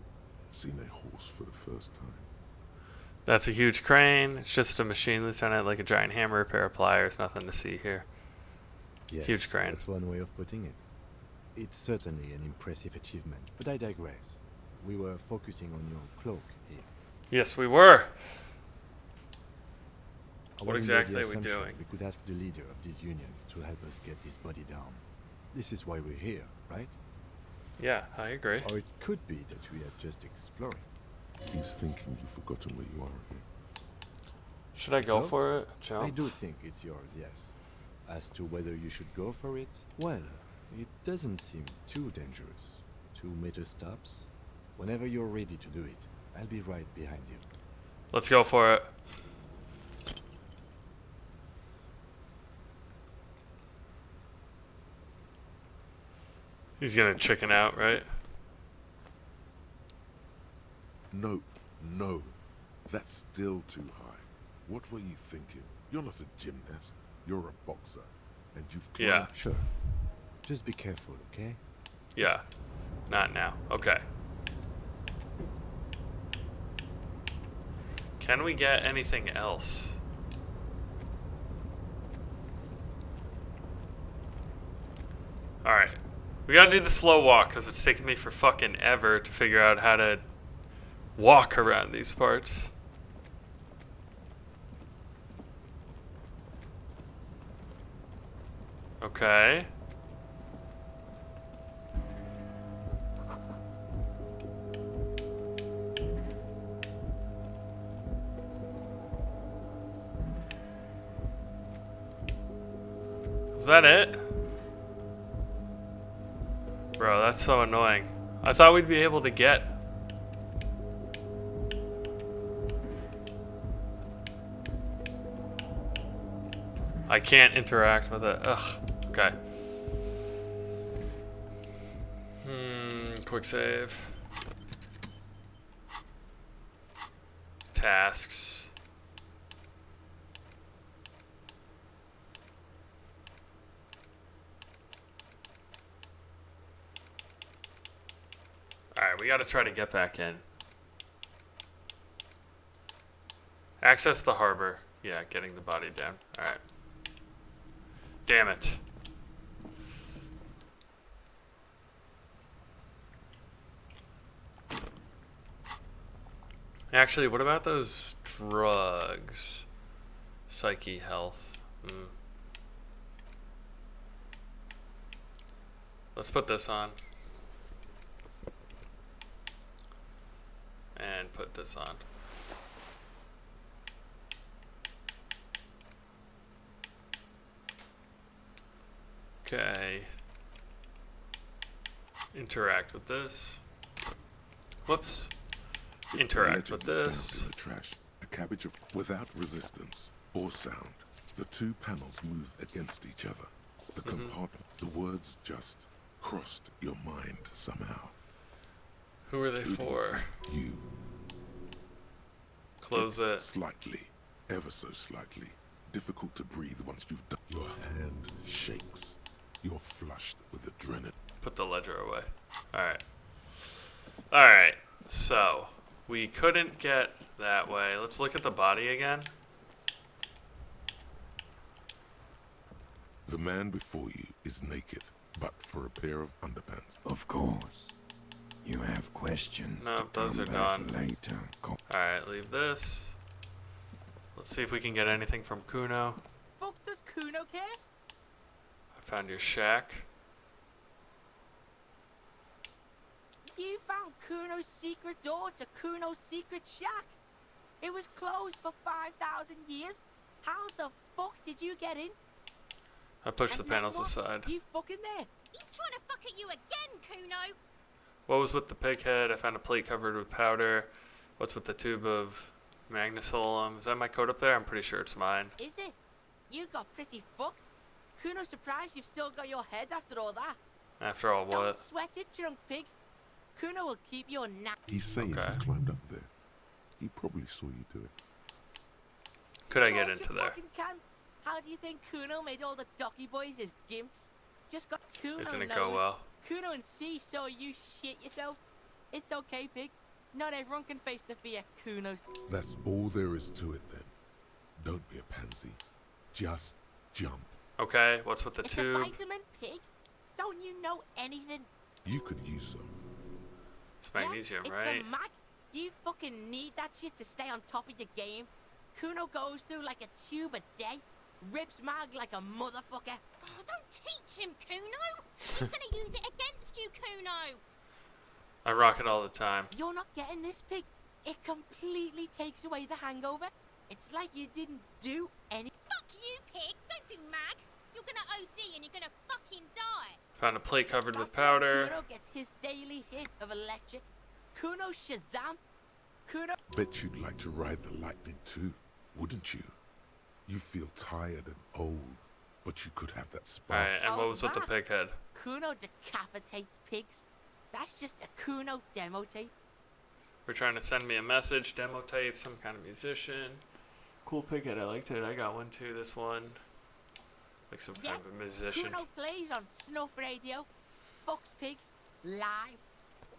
seeing a horse for the first time. That's a huge crane. It's just a machine, Lieutenant, like a giant hammer, a pair of pliers. Nothing to see here. Yes, huge crane. That's one way of putting it. It's certainly an impressive achievement, but I digress. We were focusing on your cloak here. Yes, we were. I What was under the exactly are we assumption doing? we could ask the leader of this union to help us get this body down. This is why we're here, right? Yeah, I agree. Or it could be that we are just exploring. He's thinking you've forgotten where you are again. Should I go Go? for it? Jump? I do think it's yours, yes. As to whether you should go for it, well, it doesn't seem too dangerous. 2 meter stops. Whenever you're ready to do it, I'll be right behind you. Let's go for it. He's gonna chicken out, right? No, no. That's still too high. What were you thinking? You're not a gymnast. You're a boxer. And you've climbed... Yeah. Sure. Just be careful, okay? Yeah. Not now. Okay. Can we get anything else? Alright. We gotta do the slow walk, because it's taken me for fucking ever to figure out how to walk around these parts. Okay. Is that it? Bro, that's so annoying. I thought we'd be able to get... I can't interact with it. Ugh. Okay. Quick save. Tasks. Alright, we gotta try to get back in. Access the harbor. Yeah, getting the body down. Alright. Damn it. Actually, what about those drugs? Psyche health. Let's put this on. And put this on. Okay. Interact with this. Whoops. It's Interact with allegedly this. found in the trash. A cabbage of without resistance or sound. The two panels move against each other. The compartment, the words just crossed your mind somehow. Who are they for? You. Close it. Slightly, ever so slightly. Difficult to breathe once you've done. Your hand shakes. You're flushed with adrenaline. Put the ledger away. Alright. Alright. So, we couldn't get that way. Let's look at the body again. The man before you is naked, but for a pair of underpants. Of course. You have questions. No, to those are come back done. later. Alright, leave this. Let's see if we can get anything from Kuno. Fuck does Kuno care? I found your shack. You found Kuno's secret door to Kuno's secret shack. It was closed for 5,000 years. How the fuck did you get in? I pushed And the panels what? aside. You fucking there? He's trying to fuck at you again, Kuno. What was with the pig head? I found a plate covered with powder. What's with the tube of magnesolum? Is that my code up there? I'm pretty sure it's mine. Is it? You got pretty fucked. Kuno's surprised you've still got your head after all that. After all, Don't what? sweat it, drunk pig. Kuno will keep your nap. He's saying Okay. he climbed up there. He probably saw you do it. Could I get into there? Fucking can. How do you think Kuno made all the docky boys his gimps? Just got Kuno It didn't knows. go well. Kuno and C saw you shit yourself. It's okay, pig. Not everyone can face the fear Kuno's. That's all there is to it then. Don't be a pansy. Just jump. Okay, what's with the It's tube? a vitamin, pig. Don't you know anything? You could use some. It's magnesium, It's right? the mag. You fucking need that shit to stay on top of your game. Kuno goes through like a tube a day, rips mag like a motherfucker. Oh, don't teach him, Kuno. He's gonna use it against you, Kuno. I rock it all the time. You're not getting this, pig. It completely takes away the hangover. It's like you didn't do any. Fuck you, pig. Don't do mag. You're gonna OD and you're gonna fucking die. Found a plate covered with That's why powder. Kuno gets his daily hit of electric. Kuno Shazam. Kuno. Bet you'd like to ride the lightning too, wouldn't you? You feel tired and old, but you could have that spark. Alright, and what was with the that? pig head? Kuno decapitates pigs. That's just a Kuno demo tape. We're trying to send me a message, demo tape, some kind of musician. Cool pig head, I liked it. I got one too, this one. Like some kind of a musician. Kuno plays on snuff radio, fucks pigs, live,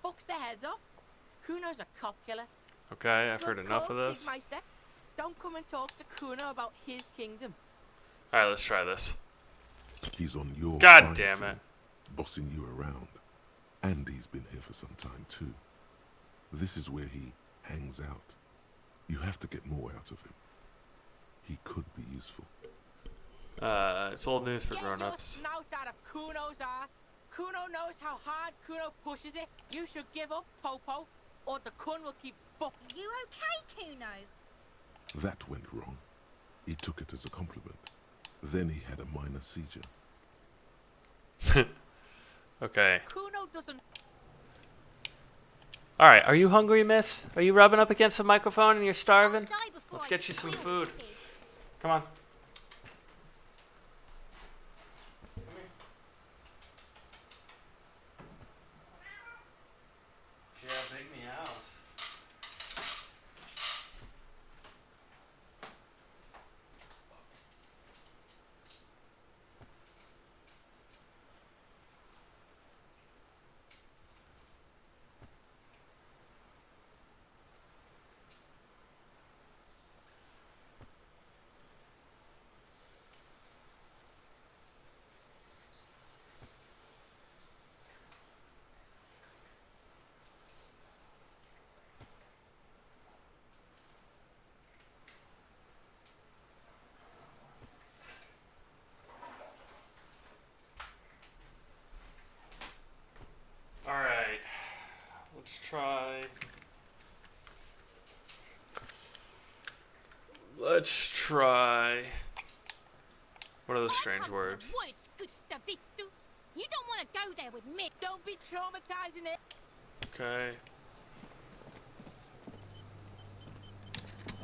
fucks their heads off. Kuno's a cop killer. Okay, I've Good heard enough call, of this. Pigmeister. Don't come and talk to Kuno about his kingdom. Alright, let's try this. He's on your God crime damn scene, it. bossing you around. And he's been here for some time too. This is where he hangs out. You have to get more out of him. He could be useful. It's old news for Get grown-ups. your snout out of Kuno's ass. Kuno knows how hard Kuno pushes it. You should give up, Popo, or the Kun will keep fucking. You okay, Kuno? That went wrong. He took it as a compliment. Then he had a minor seizure. Okay. Kuno doesn't. Alright, are you hungry, miss? Are you rubbing up against the microphone and you're starving? Let's get you some food. Come on. Yeah, big meows. Alright, let's try. Let's try. What are those strange words? You don't want to go there with me. Don't be traumatizing it. Okay.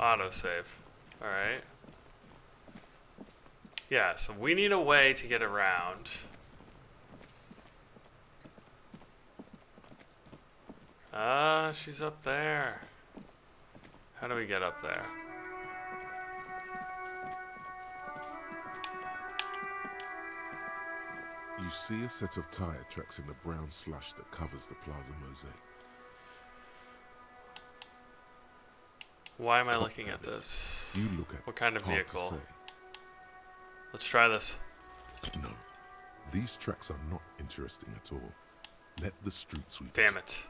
Autosave. Alright. Yeah, so we need a way to get around. Ah, she's up there. How do we get up there? You see a set of tire tracks in the brown slush that covers the plaza mosaic. Why am I looking at this? You look at What kind of hard to vehicle? say. Let's try this. No, these tracks are not interesting at all. Let the street sweep. Damn it.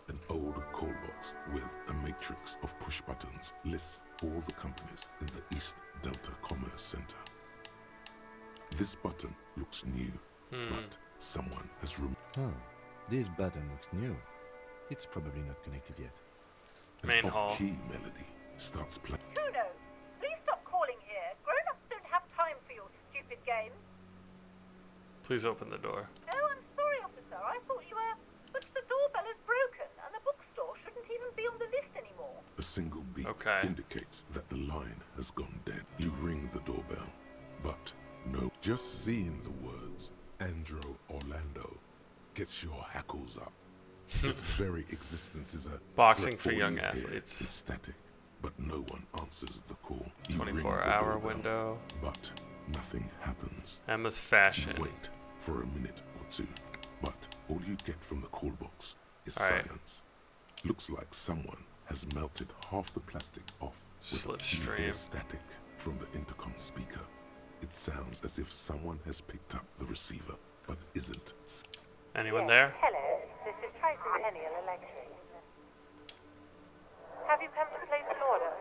An old call box with a matrix of push buttons lists all the companies in the East Delta Commerce Center. This button looks new, but someone has removed. Oh, this button looks new. It's probably not connected yet. An Main hall. off-key melody starts playing. Kuno, please stop calling here. Grown-ups don't have time for your stupid games. Please open the door. Oh, I'm sorry, officer. I thought you were... But the doorbell is broken, and the bookstore shouldn't even be on the list anymore. A single beep Okay. indicates that the line has gone dead. You ring the doorbell, but no. Just seeing the words Andro Orlando gets your hackles up. Its very existence is a Boxing threat for all young you hear athletes. is static, but no one answers the call. You ring the 24-hour doorbell, window. but nothing happens. Emma's fashion. You wait for a minute or two, but all you get from the call box is All right. silence. Looks like someone has melted half the plastic off with Slipstream. static from the intercom speaker. It sounds as if someone has picked up the receiver, but isn't. Anyone there? Hello, this is Tricentennial Electric. Have you come to place an order?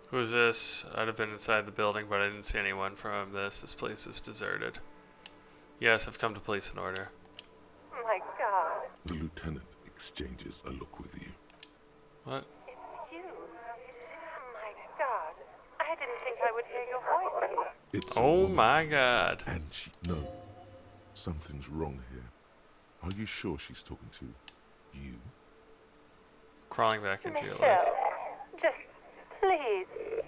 Who's this? I'd have been inside the building, but I didn't see anyone from this. This place is deserted. Yes, I've come to place an order. My God. The lieutenant exchanges a look with you. What? It's you. My God. I didn't think I would hear your voice here. It's a Oh woman, my God. and she... No. Something's wrong here. Are you sure she's talking to you? Crawling back into your life. Michelle, just please.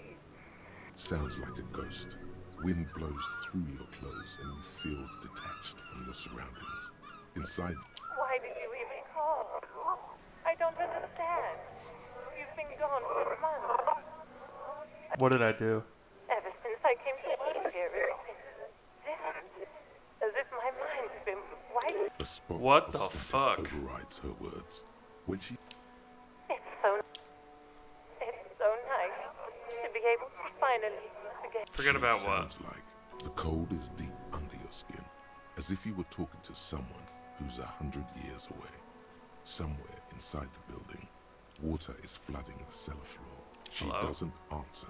Sounds like a ghost. Wind blows through your clothes and you feel detached from your surroundings. Inside... Why did you even call? I don't understand. You've been gone for months. What did I do? Ever since I came to work here, it's been different. As if my mind's been wiped. A spot What of the static fuck? overrides her words. When she... It's so nice to be able to finally forget. Forget about what? Sounds like the cold is deep under your skin, as if you were talking to someone who's 100 years away. Somewhere inside the building, water is flooding the cellar floor. She Hello? doesn't answer.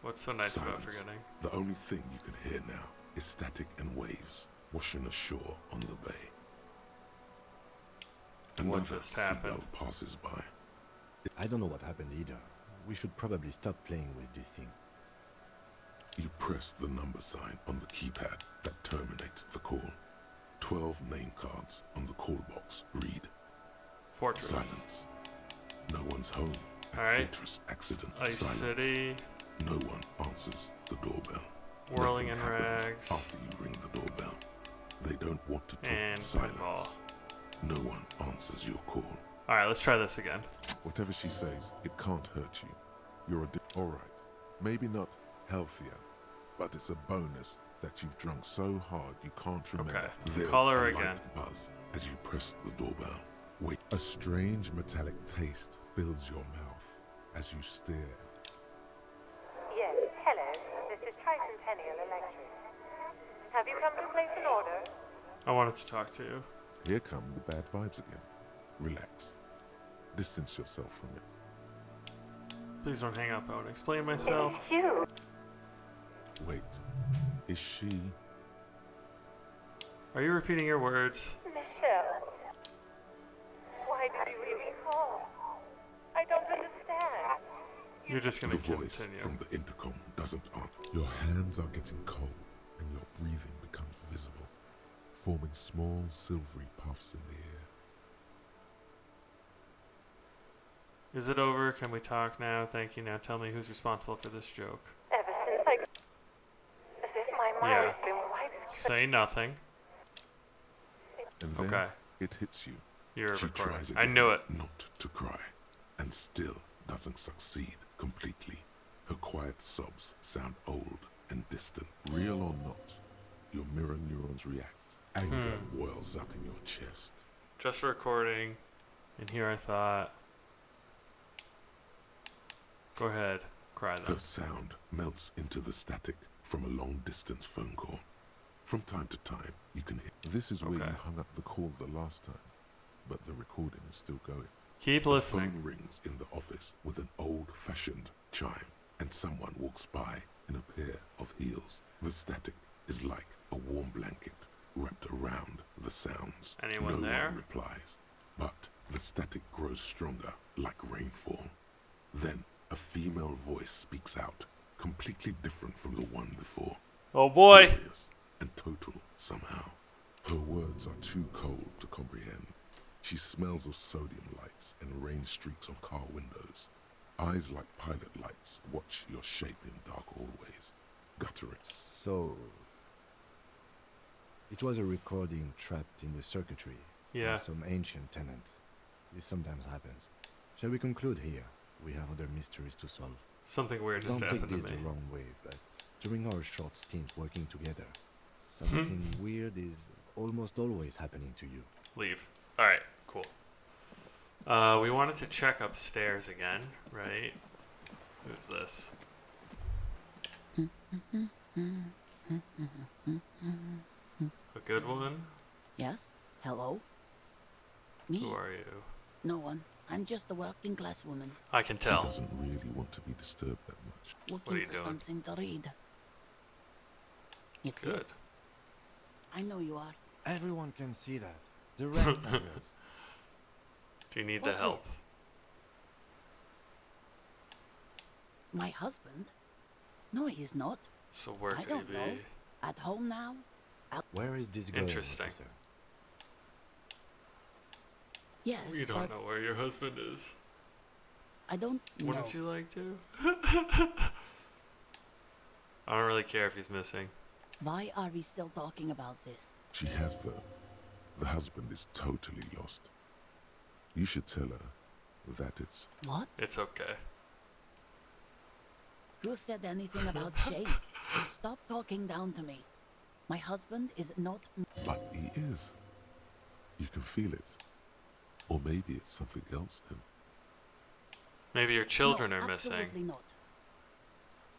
What's so nice about Silence. forgetting? The only thing you can hear now is static and waves washing ashore on the bay. What Another just happened? seagull passes by. I don't know what happened either. We should probably stop playing with this thing. You press the number sign on the keypad that terminates the call. 12 name cards on the call box read Fortress. Silence. No one's home at Alright. Fortress Accident. Ice Silence. City. No one answers the doorbell. Whirling Nothing in happens Rags. after you ring the doorbell. They don't want to talk. And Silence. pinball. No one answers your call. Alright, let's try this again. Whatever she says, it can't hurt you. You're alright. Maybe not healthier, but it's a bonus that you've drunk so hard you can't remember. Okay. There's Call her a light again. buzz as you press the doorbell. Wait. A strange metallic taste fills your mouth as you stare. Yes, hello. This is Tricentennial Electric. Have you come to place an order? I wanted to talk to you. Here come the bad vibes again. Relax. Distance yourself from it. Please don't hang up. I want to explain myself. It's you. Wait. Is she... Are you repeating your words? Michelle. Why did you even call? I don't understand. You're just going The to voice continue. from the intercom doesn't answer. Your hands are getting cold and your breathing becomes visible, forming small silvery puffs in the air. Is it over? Can we talk now? Thank you. Now tell me who's responsible for this joke. Ever since I... As if my mind's been wiped. Say nothing. And then Okay. it hits you. You're She recording. tries I again knew it. not to cry, and still doesn't succeed completely. Her quiet sobs sound old and distant. Real or not, your mirror neurons react. Anger boils up in your chest. Just recording. And here I thought... Go ahead. Cry then. Her sound melts into the static from a long-distance phone call. From time to time, you can hear... This is where you hung up the call the last time, but the recording is still going. Keep The listening. phone rings in the office with an old-fashioned chime, and someone walks by in a pair of heels. The static is like a warm blanket wrapped around the sounds. Anyone no there? one replies, but the static grows stronger like rainfall. Then a female voice speaks out, completely different from the one before. Oh boy! Furious and total somehow. Her words are too cold to comprehend. She smells of sodium lights and rain streaks on car windows. Eyes like pilot lights watch your shape in dark hallways. Guttering. So, it was a recording trapped in the circuitry. Yeah. From some ancient tenant. This sometimes happens. Shall we conclude here? We have other mysteries to solve. Something weird just Don't happened take to this me. the wrong way, but during our short stints working together, something weird is almost always happening to you. Leave. Alright, cool. We wanted to check upstairs again, right? Who's this? A good one? Yes? Hello? Me? Who are you? No one. I'm just a working class woman. I can She tell. doesn't really want to be disturbed that much. Looking What are you for doing? something to read. It Good. is. I know you are. Everyone can see that. The rectangles. Do you need What the help? with? My husband? No, he's not. So where I could he don't be? know. At home now? Where is this going, Interesting. officer? Yes, You don't but know where your husband is. I don't know. Wouldn't you like to? I don't really care if he's missing. Why are we still talking about this? She has the husband is totally lost. You should tell her that it's... What? It's okay. Who said anything about Shay? Stop talking down to me. My husband is not... But he is. You can feel it. Or maybe it's something else then. Maybe your children no, are missing. Absolutely not.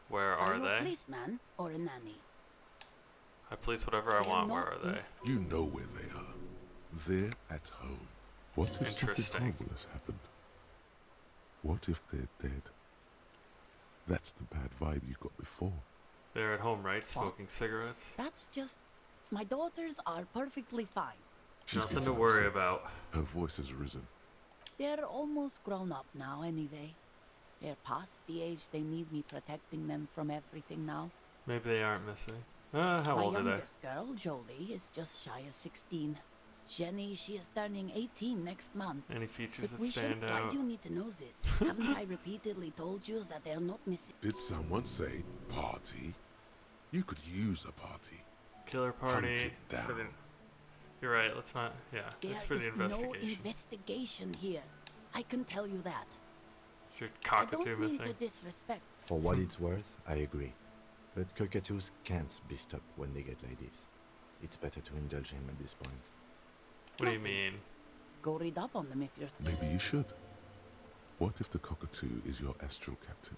Where are you a they? policeman or a nanny? I police whatever I They're want. Where not are they? You know where they are. They're at home. What if something Interesting. horrible has happened? What if they're dead? That's the bad vibe you got before. They're at home, right? Smoking cigarettes. That's just... My daughters are perfectly fine. She's Nothing to getting worry upset. about. Her voice has risen. They're almost grown up now anyway. They're past the age they need me protecting them from everything now. Maybe they aren't missing. How My old are they? youngest girl, Jolie, is just shy of 16. Jenny, she is turning 18 next month. Any features But that we stand should... Why out? do you need to know this? Haven't I repeatedly told you that they're not missing? Did someone say party? You could use a party. Killer party. Hunt it It's for the- down. You're right. Let's not. Yeah, There it's for the is investigation. no investigation here. I can tell you that. Is your I cockatoo don't mean missing? to disrespect. For what it's worth, I agree. But cockatoos can't be stopped when they get ladies. It's better to indulge him at this point. What do you mean? Go read up on them if you're... Maybe you should. What if the cockatoo is your astral captain?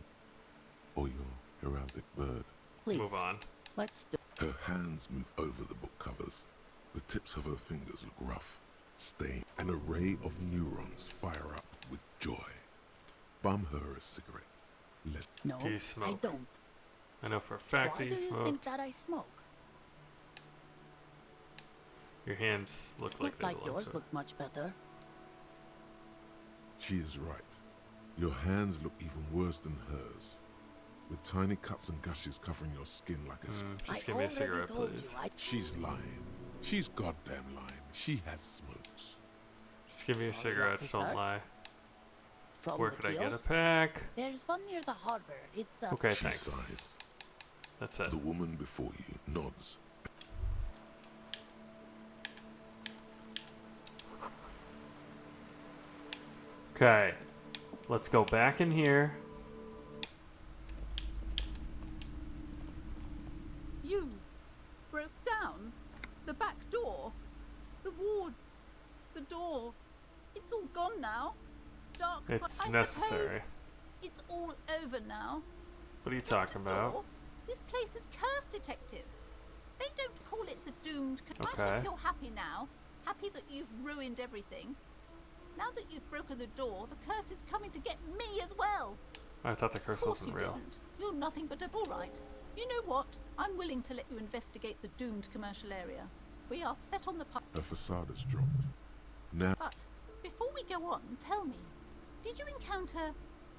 Or your heraldic bird? Please. Move on. Let's do... Her hands move over the book covers. The tips of her fingers look rough, stained. An array of neurons fire up with joy. Bum her a cigarette. Let's... No, Do you smoke? I don't. I know for a fact Why that do you you smoke. think that I smoke? Your hands look This like looks they like belong yours to look much better. She is right. Your hands look even worse than hers. With tiny cuts and gushes covering your skin like a... Just give me a cigarette, told please. you, She's lying. She's goddamn lying. She has smokes. Just give me a Sorry, cigarette. officer. Don't lie. From Where the could I get a kiosk? pack? There's one near the harbor. It's a... Okay, She thanks. sighs. That's it. The woman before you nods. Okay. Let's go back in here. You broke down the back door, the wards, the door. It's all gone now. Dark. It's I necessary. suppose it's all over now. What are you talking about? Door. This place is cursed, detective. They don't call it the doomed. I Okay. hope you're happy now. Happy that you've ruined everything. Now that you've broken the door, the curse is coming to get me as well. I thought the curse Of course wasn't you real. don't. You're nothing but a... All right. You know what? I'm willing to let you investigate the doomed commercial area. We are set on the path. Her facade has dropped. Now... But before we go on, tell me, did you encounter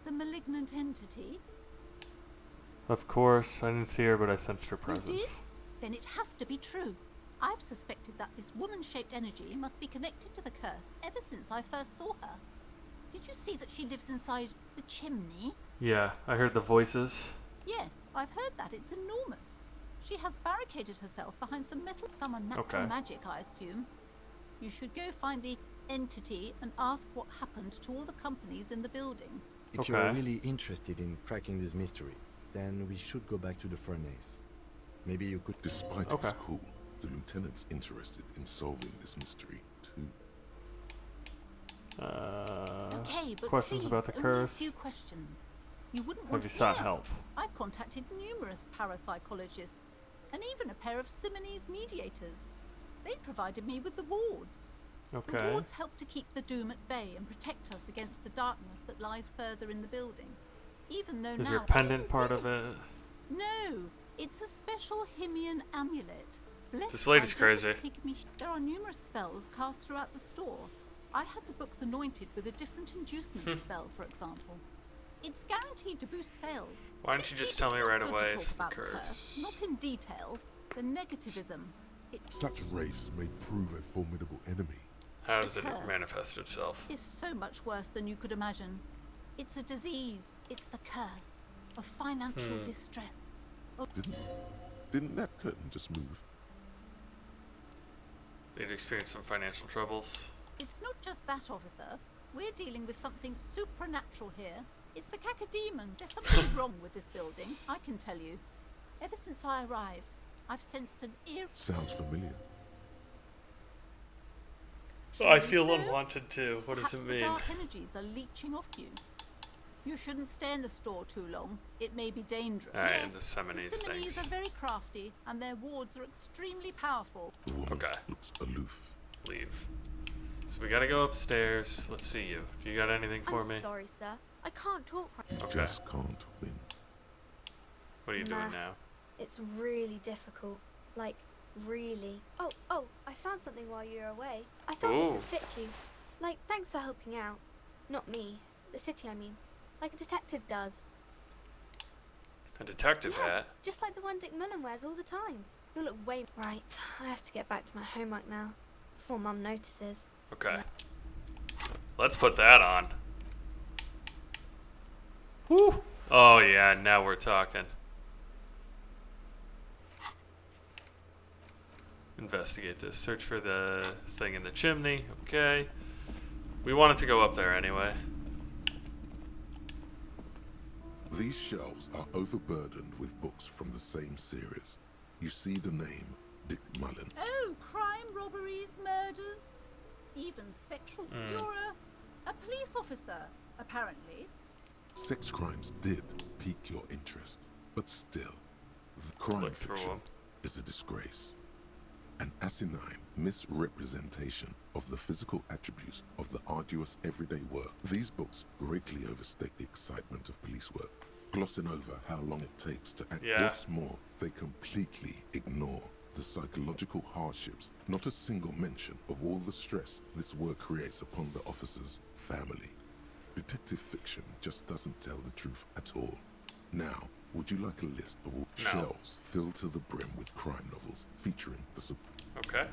the malignant entity? Of course, I didn't see her, but I sensed her You did? presence. Then it has to be true. I've suspected that this woman-shaped energy must be connected to the curse ever since I first saw her. Did you see that she lives inside the chimney? Yeah, I heard the voices. Yes, I've heard that. It's enormous. She has barricaded herself behind some metal, some unnatural Okay. magic, I assume. You should go find the entity and ask what happened to all the companies in the building. If you're really interested in cracking this mystery, then we should go back to the furnace. Maybe you could... Despite its cool, the lieutenant's interested in solving this mystery, too. Okay, but questions please, about the only curse. a few questions. You wouldn't Have want you to sought guess. help? I've contacted numerous parapsychologists and even a pair of Simonese mediators. They provided me with the wards. The Okay. wards help to keep the doom at bay and protect us against the darkness that lies further in the building. Even though Is now your they pendant don't part of really- it? No, it's a special Himian amulet. Blessed This lady's by desert crazy. pygmy there are numerous spells cast throughout the store. I had the books anointed with a different inducement spell, for example. It's guaranteed to boost sales. Why don't you just It's tell me not right good to away talk it's the about the curse? Not in detail. The negativism. Such wraiths may prove a formidable enemy. How does it curse manifest itself? Is so much worse than you could imagine. It's a disease. It's the curse of financial distress. Didn't that curtain just move? They'd experience some financial troubles. It's not just that, officer. We're dealing with something supernatural here. It's the cacodemon. There's something wrong with this building, I can tell you. Ever since I arrived, I've sensed an eerie... Sounds familiar. I feel unwanted too. What does Perhaps it the mean? dark energies are leeching off you. You shouldn't stay in the store too long. It may be dangerous. Alright, and the Simonese The Simonese things. are very crafty, and their wards are extremely powerful. The woman Okay. looks aloof. Leave. So we gotta go upstairs. Let's see you. Do you got anything for I'm me? sorry, sir. I can't talk right now. Okay. Just can't win. What are you doing Math. now? It's really difficult. Like, really. Oh, I found something while you were away. I thought this Ooh. would fit you. Like, thanks for helping out. Not me. The city, I mean. Like a detective does. A detective hat? Yes, just like the one Dick Mullen wears all the time. You'll look way... Right, I have to get back to my homework now. Before Mum notices. Okay. Let's put that on. Whew. Oh yeah, now we're talking. Investigate this. Search for the thing in the chimney. Okay. We wanted to go up there anyway. These shelves are overburdened with books from the same series. You see the name, Dick Mullen. Oh, crime, robberies, murders, even sexual. You're a police officer, apparently. Sex crimes did pique your interest, but still, the crime Look through fiction 'em. is a disgrace. An asinine misrepresentation of the physical attributes of the arduous everyday work. These books greatly overstate the excitement of police work, glossing over how long it takes to act. Yeah. What's more, they completely ignore the psychological hardships, not a single mention of all the stress this work creates upon the officer's family. Detective fiction just doesn't tell the truth at all. Now, would you like a list of all No. shelves filled to the brim with crime novels featuring the Okay.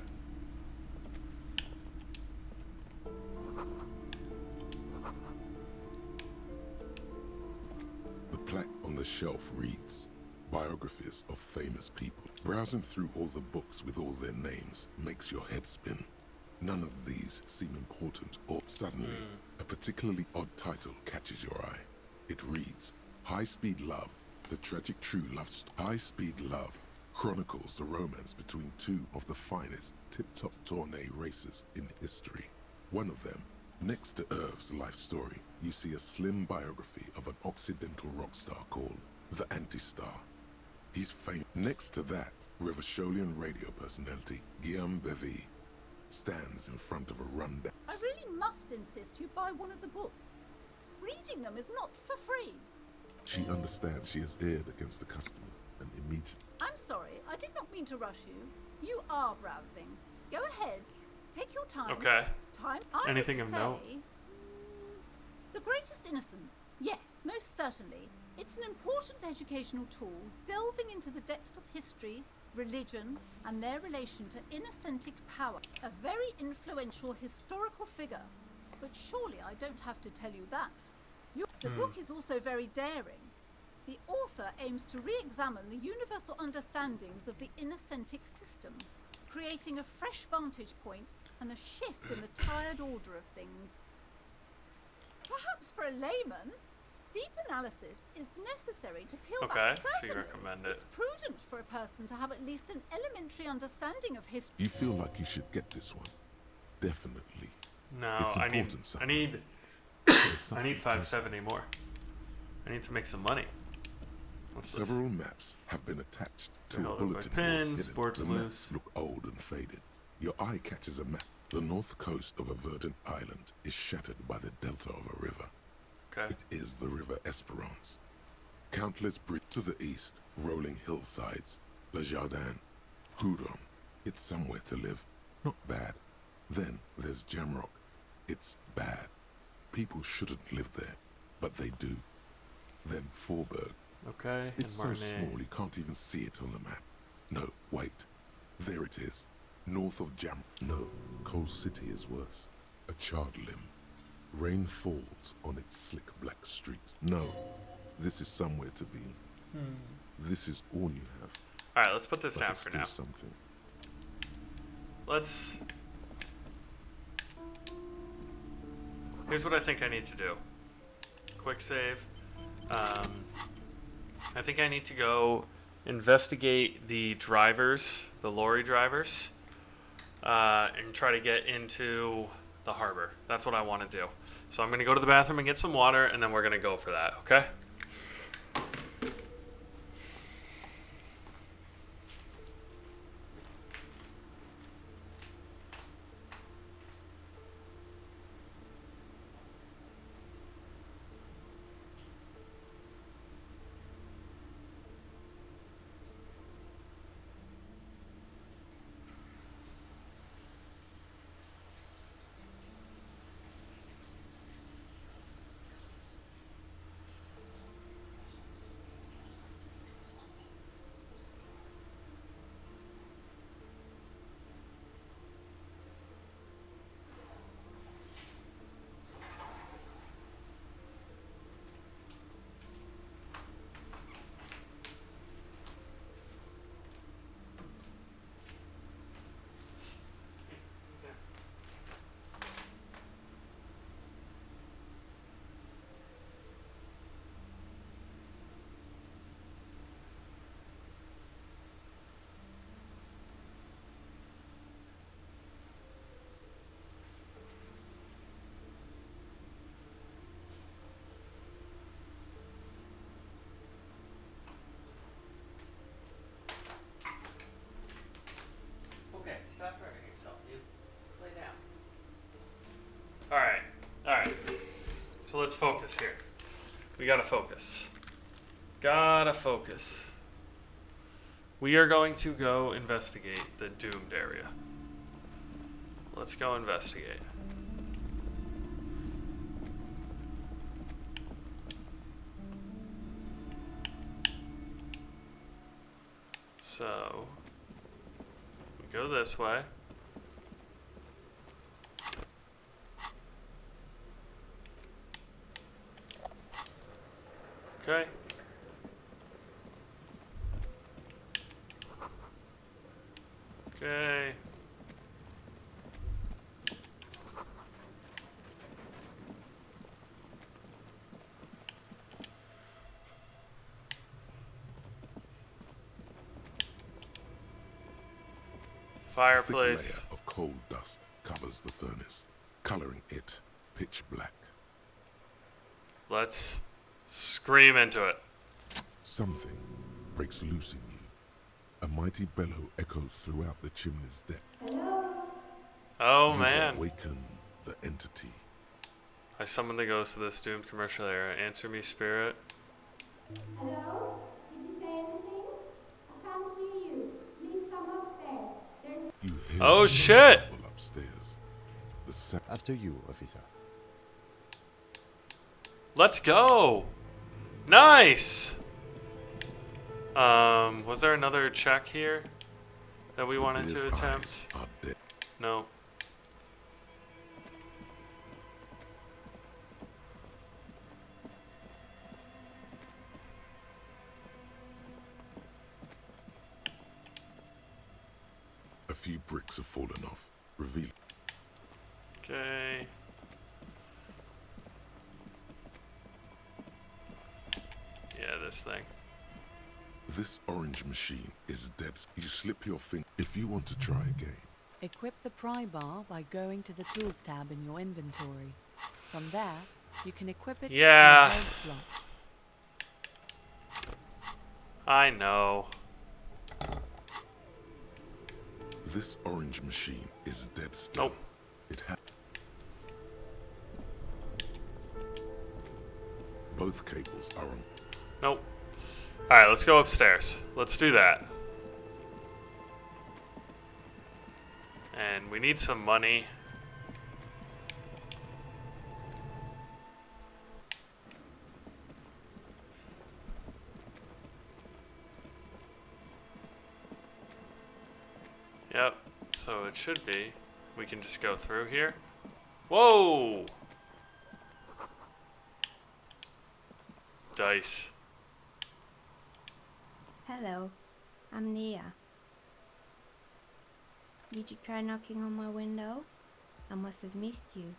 The plaque on the shelf reads, Biographies of Famous People. Browsing through all the books with all their names makes your head spin. None of these seem important, or suddenly, a particularly odd title catches your eye. It reads, High Speed Love, the tragic true love story. High Speed Love chronicles the romance between two of the finest tip-top tourney racers in history. One of them, next to Irv's life story, you see a slim biography of an Occidental rock star called the Anti-Star. He's famous. Next to that, Revacholian radio personality Guillaume Bevy stands in front of a rundown. I really must insist you buy one of the books. Reading them is not for free. She understands she has erred against the customer and immediately. I'm sorry, I did not mean to rush you. You are browsing. Go ahead. Take your time. Okay. Time. I Anything would of note? say, The Greatest Innocence. Yes, most certainly. It's an important educational tool, delving into the depths of history, religion, and their relation to innocentic power. A very influential historical figure. But surely I don't have to tell you that. The book is also very daring. The author aims to re-examine the universal understandings of the innocentic system, creating a fresh vantage point and a shift in the tired order of things. Perhaps for a layman, deep analysis is necessary to peel Okay, back. so you Certainly, recommend it. it's prudent for a person to have at least an elementary understanding of history. You feel like you should get this one. Definitely. No, It's I need. important, son. I need. There's I something need 570 more. I need to make some money. What's this? Several maps have been attached to a Held up by bulletin pins, board. boards The loose. maps look old and faded. Your eye catches a map. The north coast of a verdant island is shattered by the delta of a river. Okay. It is the River Esperance. Countless bridges to the east, rolling hillsides. Le Jardin, Hudon. It's somewhere to live. Not bad. Then there's Jamrock. It's bad. People shouldn't live there, but they do. Then Forberg. Okay. It's so and small you can't even see it on the map. No, wait. There it is. North of Jam. No, Coal City is worse. A charred limb. Rain falls on its slick black streets. No, this is somewhere to be. This is all you have. All right, let's put this But down it's for still now. something. Let's. Here's what I think I need to do. Quick save. I think I need to go investigate the drivers, the lorry drivers, and try to get into the harbor. That's what I want to do. So I'm going to go to the bathroom and get some water, and then we're going to go for that, okay? Okay, stop hurting yourself. You lay down. Alright. So let's focus here. We gotta focus. We are going to go investigate the doomed area. Let's go investigate. So, we go this way. Okay. Okay. Fireplace. Thick layer of coal dust covers the furnace, coloring it pitch black. Let's scream into it. Something breaks loose in you. A mighty bellow echoes throughout the chimney's depth. Oh You've man. awakened the entity. I summon the ghost of this doomed commercial area. Answer me, spirit. Hello? Did you say anything? I can't hear you. Please come upstairs. You hear Oh shit! rumble upstairs. The sound. After you, officer. Let's go! Nice! Was there another check here that we wanted to attempt? Are dead. No. A few bricks have fallen off, revealing. Okay. Yeah, this thing. This orange machine is dead. You slip your finger if you want to try again. Equip the pry bar by going to the tools tab in your inventory. From there, you can equip it Yeah. to the hold slot. I know. This orange machine is dead still. Nope. It ha Both cables are on. Nope. Alright, let's go upstairs. Let's do that. And we need some money. Yep, so it should be. We can just go through here. Whoa! Dice. Hello, I'm Nia. Did you try knocking on my window? I must have missed you.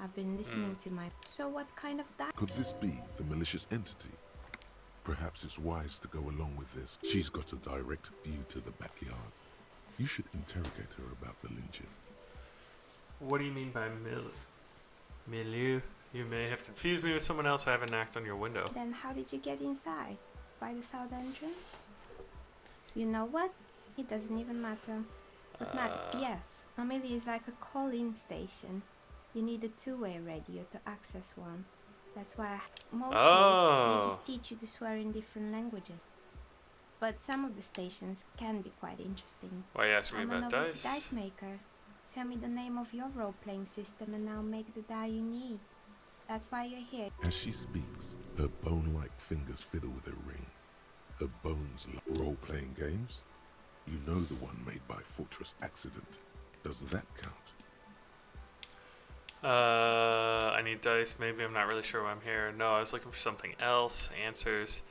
I've been listening to my... So what kind of that? Could this be the malicious entity? Perhaps it's wise to go along with this. She's got a direct view to the backyard. You should interrogate her about the lynching. What do you mean by milieu? You may have confused me with someone else. I haven't knocked on your window. Then how did you get inside? By the south entrance? You know what? It doesn't even matter. But yes, Amelie is like a call-in station. You need a two-way radio to access one. That's why mostly they just teach you to swear in different languages. But some of the stations can be quite interesting. Why are you asking me about I'm a dice? dice maker. Tell me the name of your role-playing system and I'll make the die you need. That's why you're here. As she speaks, her bone-like fingers fiddle with her ring. Her bones like role-playing games? You know the one made by Fortress Accident. Does that count? I need dice. Maybe I'm not really sure why I'm here. No, I was looking for something else. Answers.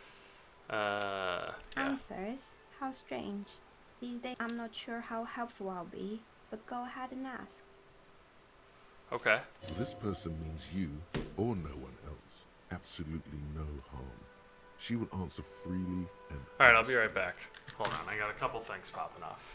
Yeah. Answers? How strange. These days I'm not sure how helpful I'll be, but go ahead and ask. Okay. This person means you or no one else. Absolutely no harm. She will answer freely and... Alright, I'll be right back. Hold on, I got a couple things popping off.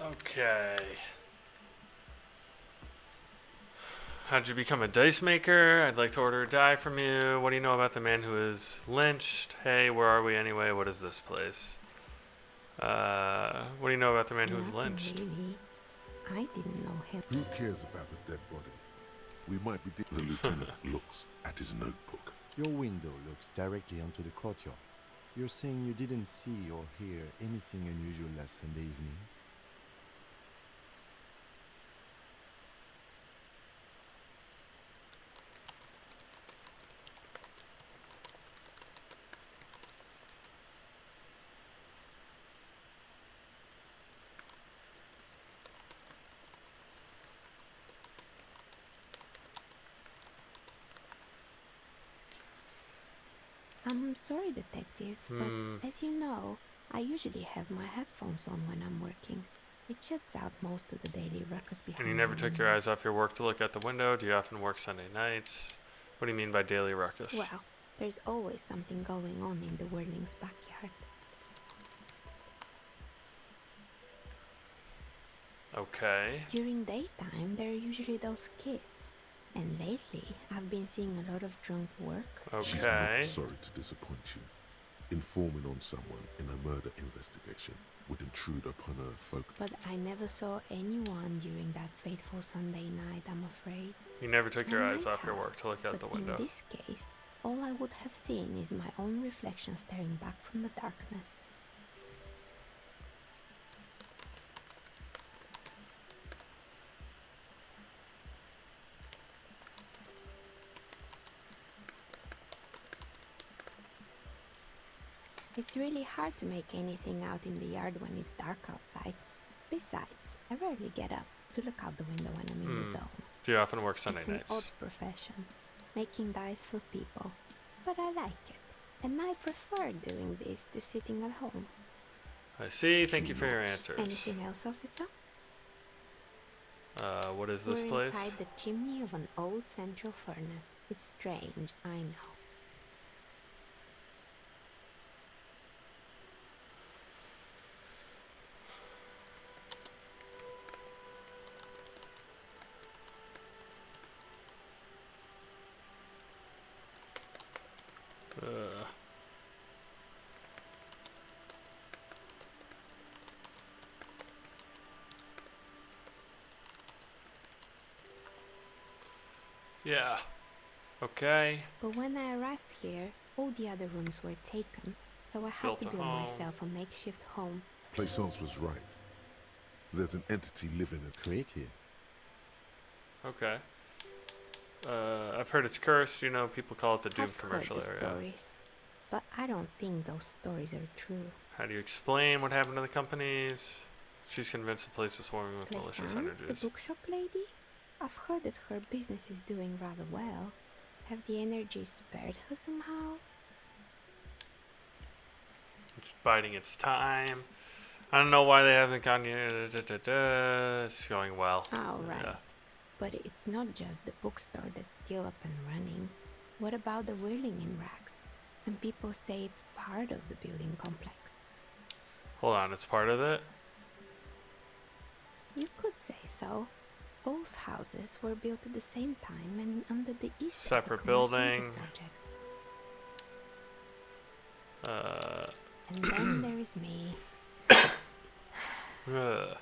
Okay. How'd you become a dice maker? I'd like to order a die from you. What do you know about the man who is lynched? Hey, where are we anyway? What is this place? What do you know about the man who was lynched? Really? I didn't know him. Who cares about the dead body? We might be... The lieutenant looks at his notebook. Your window looks directly onto the courtyard. You're saying you didn't see or hear anything unusual last Sunday evening? I'm sorry, detective, but as you know, I usually have my headphones on when I'm working. It shuts out most of the daily ruckus behind. And you never took your eyes off your work to look out the window? Do you often work Sunday nights? What do you mean by daily ruckus? Well, there's always something going on in the Whirling's backyard. Okay. During daytime, there are usually those kids. And lately, I've been seeing a lot of drunk workers. She's not sorry to disappoint you. Informing on someone in a murder investigation would intrude upon her focus. But I never saw anyone during that fateful Sunday night, I'm afraid. You never took your eyes off your work to look out the window. In this case, all I would have seen is my own reflection staring back from the darkness. It's really hard to make anything out in the yard when it's dark outside. Besides, I rarely get up to look out the window when I'm in the zone. Do you often work Sunday It's an nights? odd profession, making dice for people, but I like it, and I prefer doing this to sitting at home. I see. Thank you for your answers. Anything else, officer? What is this We're place? inside the chimney of an old central furnace. It's strange, I know. Yeah. Okay. But when I arrived here, all the other rooms were taken, so I had Built to a build home. myself a makeshift home. Plaisance was right. There's an entity living in Create here. Okay. I've heard it's cursed. You know, people call it the Doom I've commercial heard the area. stories, but I don't think those stories are true. How do you explain what happened to the companies? She's convinced the place is swarming with malicious Plaisance, the energies. bookshop lady? I've heard that her business is doing rather well. Have the energies spared her somehow? It's biding its time. I don't know why they haven't gone yet. It's going well. Oh, right. Yeah. But it's not just the bookstore that's still up and running. What about the whirling in rags? Some people say it's part of the building complex. Hold on, it's part of it? You could say so. Both houses were built at the same time and under the east Separate Tacoma Center building. project. And then there is me. Ugh.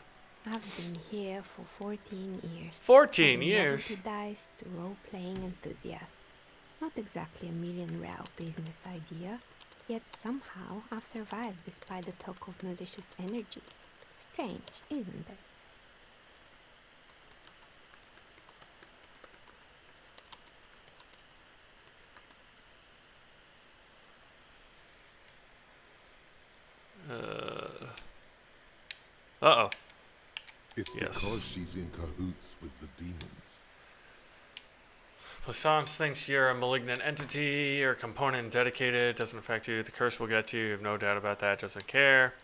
I've been here for 14 years. 14 from years? novelty dice to role-playing enthusiast. Not exactly a million-real business idea, yet somehow I've survived despite the talk of malicious energies. Strange, isn't it? Uh-oh. It's Yes. because she's in cahoots with the demons. Plaisance thinks you're a malignant entity or component dedicated. Doesn't affect you. The curse will get you. You have no doubt about that. Doesn't care.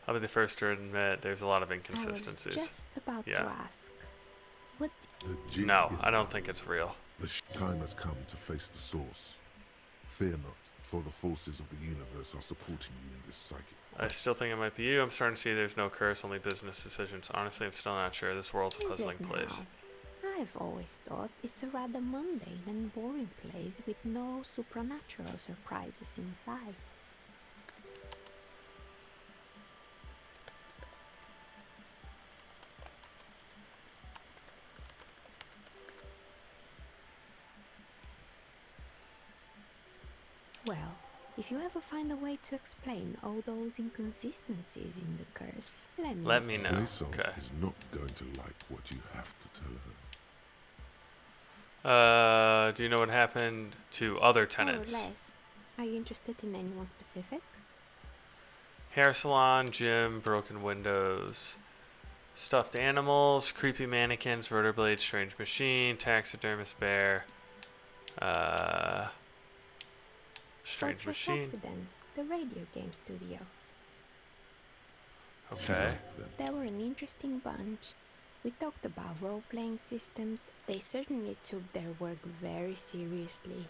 I'll be the first to admit there's a lot of inconsistencies. I was just about to ask. What? The jig No, is I don't up. think it's real. The time has come to face the source. Fear not, for the forces of the universe are supporting you in this psychic. I still think it might be you. I'm starting to see there's no curse, only business decisions. Honestly, I'm still not sure. This world's a Is puzzling it place. now? I've always thought it's a rather mundane and boring place with no supernatural surprises inside. Well, if you ever find a way to explain all those inconsistencies in the curse, Let me know. Plaisance Okay. is not going to like what you have to tell her. Do you know what happened to other More or tenants? less. Are you interested in anyone specific? Hair salon, gym, broken windows, stuffed animals, creepy mannequins, rotor blade, strange machine, taxidermist bear, strange Fortress machine. Resident, the radio game studio. Okay. They were an interesting bunch. We talked about role-playing systems. They certainly took their work very seriously.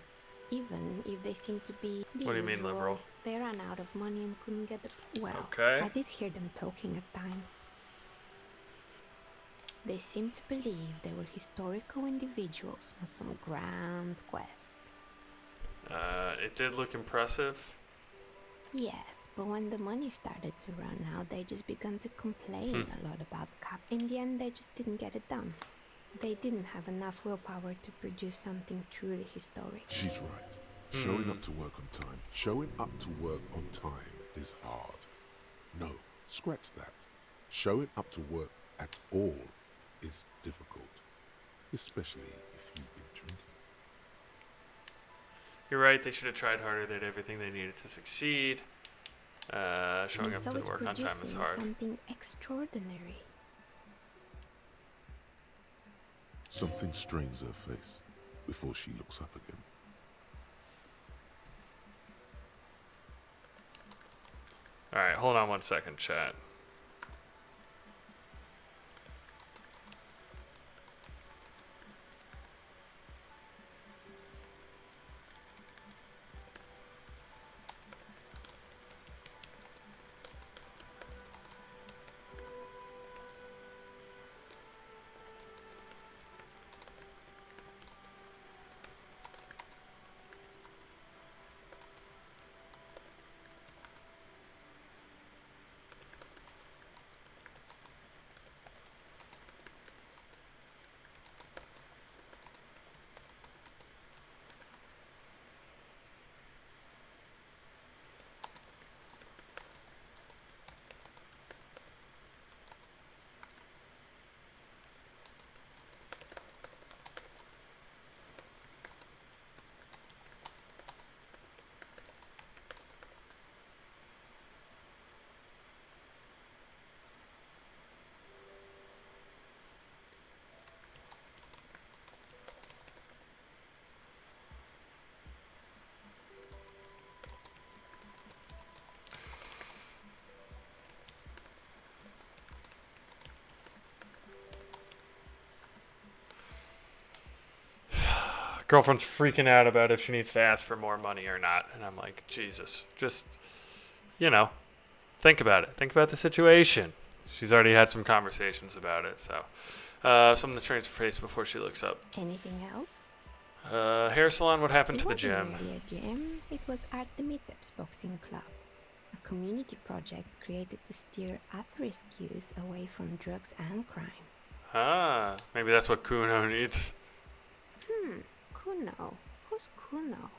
Even if they seemed to be the What do you mean, usual, liberal? They ran out of money and couldn't get the... Well, Okay. I did hear them talking at times. They seemed to believe they were historical individuals on some grand quest. It did look impressive. Yes, but when the money started to run out, they just began to complain a lot about cap. In the end, they just didn't get it done. They didn't have enough willpower to produce something truly historic. She's right. Showing up to work on time. Showing up to work on time is hard. No, scratch that. Showing up to work at all is difficult, especially if you've been drinking. You're right, they should have tried harder. They had everything they needed to succeed. Showing And up so to is work on time is producing hard. something extraordinary. Something strains her face before she looks up again. Alright, hold on 1 second, chat. Girlfriend's freaking out about if she needs to ask for more money or not. And I'm like, Jesus, just, you know, think about it. Think about the situation. She's already had some conversations about it. So, something that trains her face before she looks up. Anything else? Hair salon, what happened to the It gym? wasn't really a gym. It was Art the Meetups Boxing Club. A community project created to steer at-risk youth away from drugs and crime. Ah, maybe that's what Kuno needs. Kuno? Who's Kuno?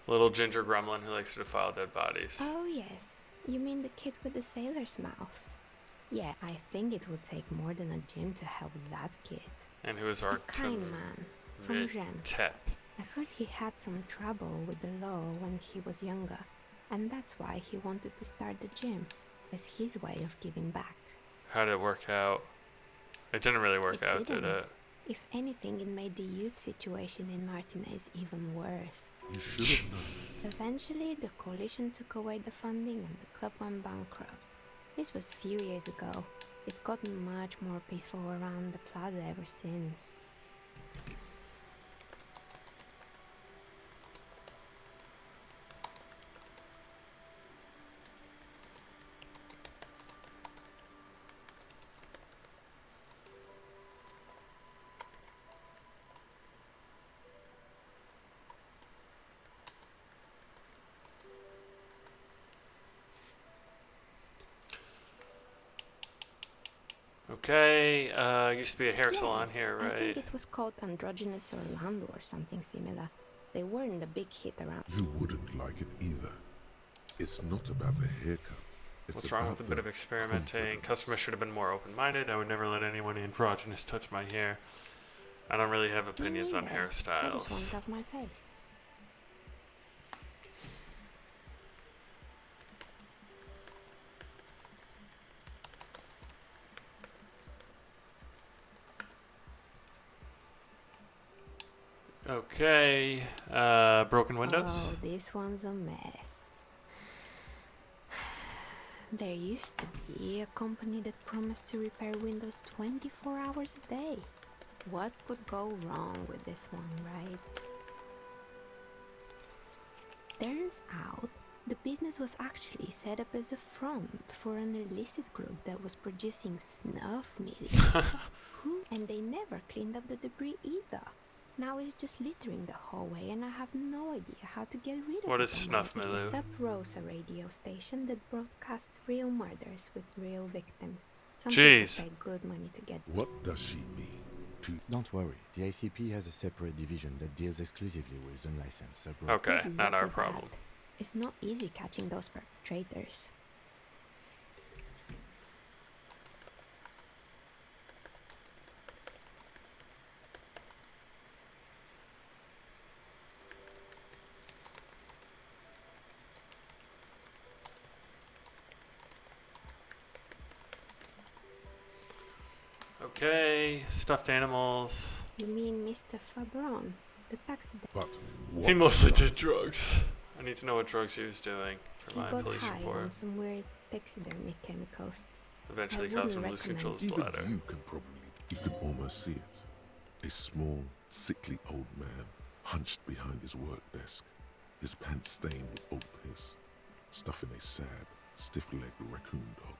Little ginger gremlin who likes to defile dead bodies. Oh yes, you mean the kid with the sailor's mouth. Yeah, I think it would take more than a gym to help that kid. And who is our A kind man from Jen. Tep. I heard he had some trouble with the law when he was younger, and that's why he wanted to start the gym, as his way of giving back. How did it work out? It didn't really work out, did it? If anything, it made the youth situation in Martinez even worse. You should have known. Eventually, the coalition took away the funding and the club went bankrupt. This was a few years ago. It's gotten much more peaceful around the plaza ever since. Okay, used to be a hair salon here, I right? think it was called Androgynous Orlando or something similar. They weren't a big hit around. You wouldn't like it either. It's not about the haircut. It's What's wrong about with a bit the of experimenting? confidence. Customers should have been more open-minded. I would never let anyone androgynous touch my hair. I don't really have opinions on Me neither. I just want hairstyles. it off my face. Okay, broken windows? Oh, this one's a mess. There used to be a company that promised to repair windows 24 hours a day. What could go wrong with this one, right? Turns out, the business was actually set up as a front for an illicit group that was producing snuff millies. And they never cleaned up the debris either. Now it's just littering the hallway and I have no idea how to get rid of it. What is anymore. Snuff It's Milieu? a Sub Rosa radio station that broadcasts real murders with real victims. Some people Jeez. pay good money to get. What does she mean? Don't worry, the ICP has a separate division that deals exclusively with unlicensed abroad. Okay, Good not luck our with problem. that. It's not easy catching those perpetrators. Okay, stuffed animals. You mean Mr. Fabron, the taxi driver? But He mostly did drugs. I need to know what drugs he was doing for He my got police high report. on some weird taxidermy chemicals. Eventually I caused him wouldn't to lose control of his even bladder. you can almost see it. A small, sickly old man, hunched behind his work desk, his pants stained with old piss, stuffing a sad, stiff-legged raccoon dog.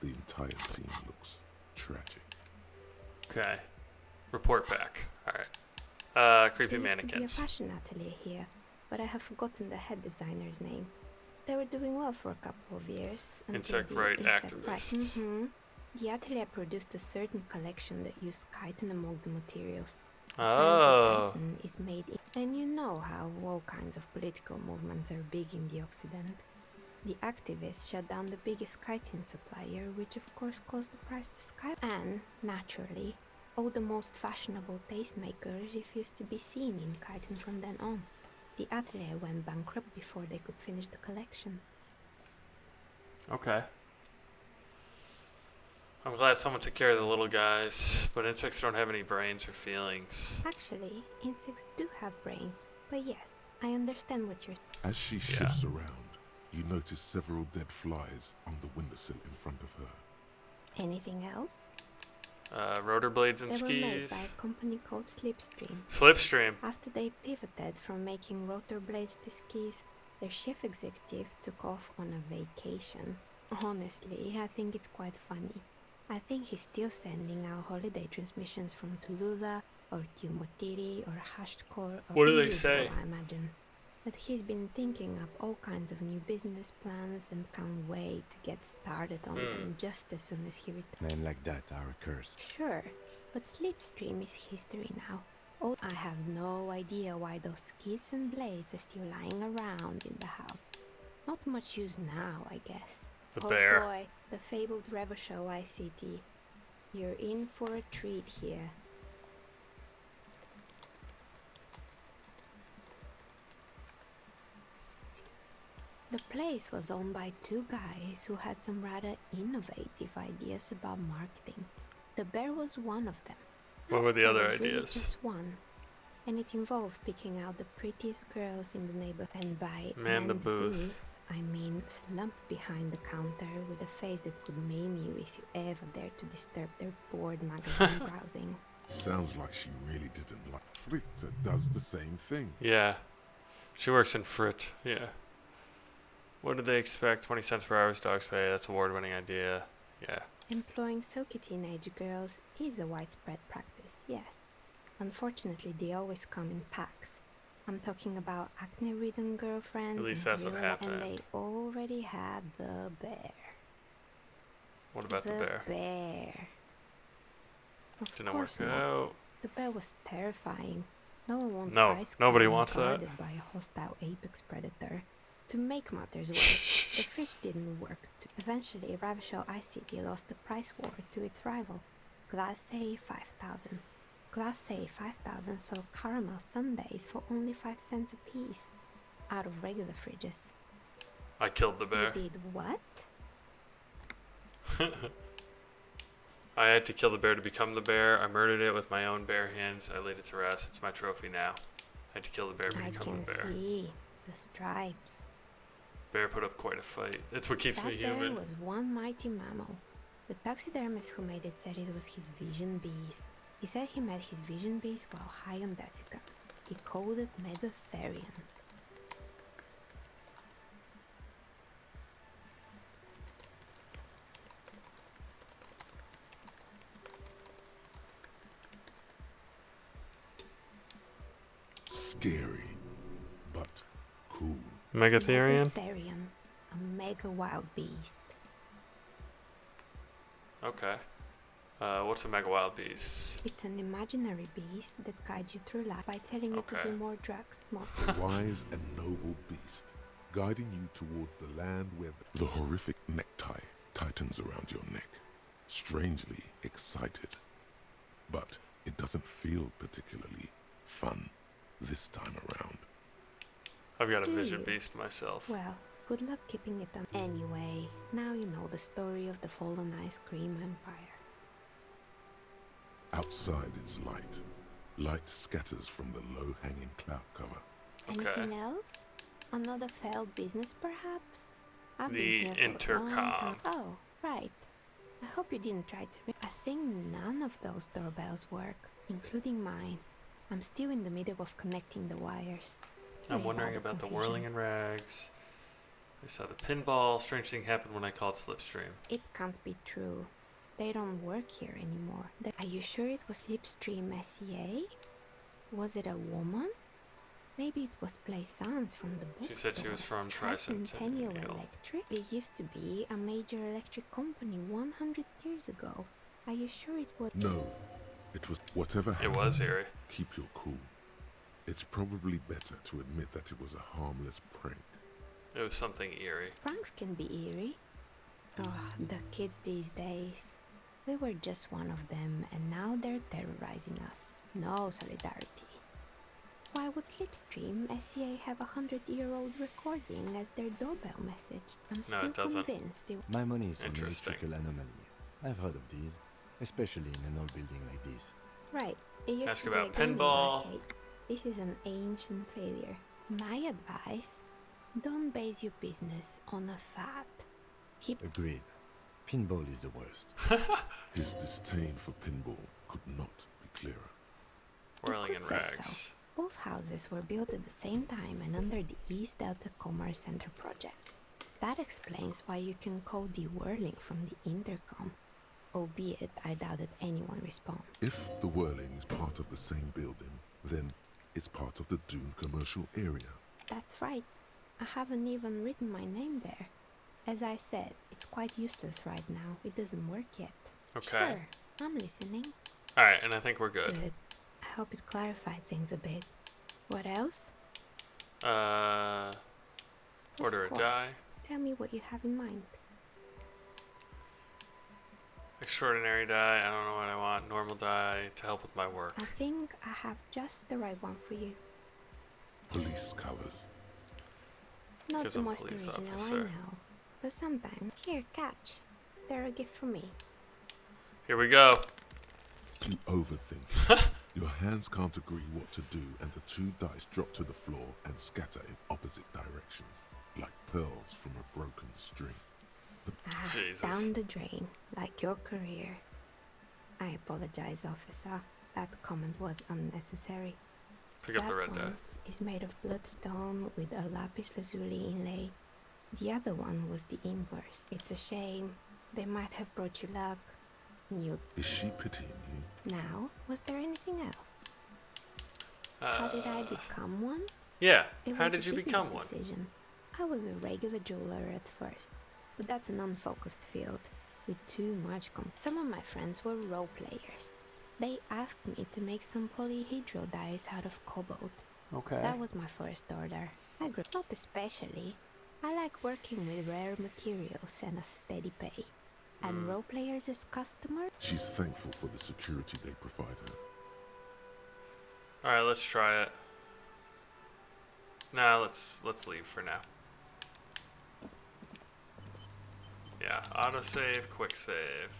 The entire scene looks tragic. Okay. Report back. Alright. Creepy There used to be a mannequins. fashion atelier here, but I have forgotten the head designer's name. They were doing well for a couple of years. until Insect the right insect activists. The atelier produced a certain collection that used chitin among the materials. Oh. Chitin is made in, and you know how all kinds of political movements are big in the Occident. The activists shut down the biggest chitin supplier, which of course caused the price to skyrocket. And, naturally, all the most fashionable tastemakers refused to be seen in chitin from then on. The atelier went bankrupt before they could finish the collection. Okay. I'm glad someone took care of the little guys, but insects don't have any brains or feelings. Actually, insects do have brains, but yes, I understand what you're As she shifts around, you notice several dead flies on the windowsill in front of her. Anything else? Rotor blades and They were made by skis. a company called Slipstream. Slipstream. After they pivoted from making rotor blades to skis, their chief executive took off on a vacation. Honestly, I think it's quite funny. I think he's still sending out holiday transmissions from Tulula or Tiumotiri or Hashtkor or What do they Usual, say? I imagine. But he's been thinking up all kinds of new business plans and can't wait to get started on them just as soon as he returns. Men like that are a curse. Sure, but Slipstream is history now. Oh, I have no idea why those skis and blades are still lying around in the house. Not much use now, I guess. The Oh bear. boy, the fabled Revo Show ICT. You're in for a treat here. The place was owned by two guys who had some rather innovative ideas about marketing. The bear was one of them. What were the There other was really ideas? just one, and it involved picking out the prettiest girls in the neighborhood. And by Man the booth. I mean slumped behind the counter with a face that could maim you if you ever dared to disturb their bored magazine browsing. Sounds like she really didn't like Fritta does the same thing. Yeah. She works in Frit. Yeah. What did they expect? 20 cents per hour is dog's pay. That's award-winning idea. Yeah. Employing silky teenage girls is a widespread practice, yes. Unfortunately, they always come in packs. I'm talking about acne-ridden girlfriends. At least and that's what happened. And they already had the bear. What about the bear? Bear. Of Didn't work course not. out. The bear was terrifying. No one wants No, ice nobody cream wants that. guarded by a hostile apex predator. To make matters worse, the fridge didn't work. Eventually, Ravishal ICT lost the price war to its rival, Class A 5000. Class A 5000 sold caramel sundaes for only 5 cents a piece, out of regular fridges. I killed the bear. You did what? I had to kill the bear to become the bear. I murdered it with my own bare hands. I laid it to rest. It's my trophy now. I had to kill the bear to I become can the bear. see the stripes. Bear put up quite a fight. It's what keeps That me bear human. was one mighty mammal. The taxidermist who made it said it was his vision beast. He said he met his vision beast while high on desiccants. He called it Megatherian. Scary, but cool. Megatherian? Megatherian, a mega wild beast. Okay. What's a mega wild beast? It's an imaginary beast that guides you through life by telling you to do more drugs, mostly. A wise and noble beast, guiding you toward the land where the horrific necktie tightens around your neck. Strangely excited. But it doesn't feel particularly fun this time around. I've got a Do vision you? beast myself. Well, good luck keeping it on. Anyway, now you know the story of the fallen ice cream empire. Outside it's light. Light scatters from the low-hanging cloud cover. Anything else? Another failed business, perhaps? I've The been here for a long intercom. time. Oh, right. I hope you didn't try to. I think none of those doorbells work, including mine. I'm still in the middle of connecting the wires. Sorry I'm wondering about the confusion. whirling in rags. I saw the pinball. Strange thing happened when I called Slipstream. It can't be true. They don't work here anymore. Are you sure it was Slipstream SEA? Was it a woman? Maybe it was Plaisance from the bookstore. She said she was from Tricentennial Tricentennial. Electric? It used to be a major electric company 100 years ago. Are you sure it was? No, it was whatever It happened. was eerie. Keep your cool. It's probably better to admit that it was a harmless prank. It was something eerie. Pranks can be eerie. Oh, the kids these days. We were just one of them, and now they're terrorizing us. No solidarity. Why would Slipstream SEA have a 100-year-old recording as their doorbell message? I'm No, still it doesn't. convinced it. My money is on Interesting. electrical anomaly. I've heard of these, especially in an old building like this. Right. It used Ask to about be a gaming pinball. arcade. This is an ancient failure. My advice: don't base your business on a fad. Keep Agreed. Pinball is the worst. His disdain for pinball could not be clearer. Whirling in could say rags. so. Both houses were built at the same time and under the East Delta Commerce Center project. That explains why you can call the whirling from the intercom, albeit I doubt that anyone responds. If the whirling is part of the same building, then it's part of the Dune commercial area. That's right. I haven't even written my name there. As I said, it's quite useless right now. It doesn't work yet. Okay. Sure, I'm listening. Alright, and I think we're good. Good. I hope it clarified things a bit. What else? Order a course. die. Tell me what you have in mind. Extraordinary die. I don't know what I want. Normal die to help with my work. I think I have just the right one for you. Police colors. Not Because the I'm a most police original, officer. I know. But sometimes. Here, catch. They're a gift for me. Here we go. You overthink. Your hands can't agree what to do, and the two dice drop to the floor and scatter in opposite directions, like pearls from a broken string. Jesus. Down the drain, like your career. I apologize, officer. That comment was unnecessary. Pick up the That red die. one is made of bloodstone with a lapis lazuli inlay. The other one was the inverse. It's a shame. They might have brought you luck. You. Is she pitying you? Now, was there anything else? How did I become one? Yeah. It How was did a you business become one? decision. I was a regular jeweler at first, but that's an unfocused field with too much Some of my friends were role players. They asked me to make some polyhedral dies out of cobalt. Okay. That was my first order. I grew not especially. I like working with rare materials and a steady pay. And role players as customers? She's thankful for the security they provide her. Alright, let's try it. Nah, let's leave for now. Yeah, autosave, quick save.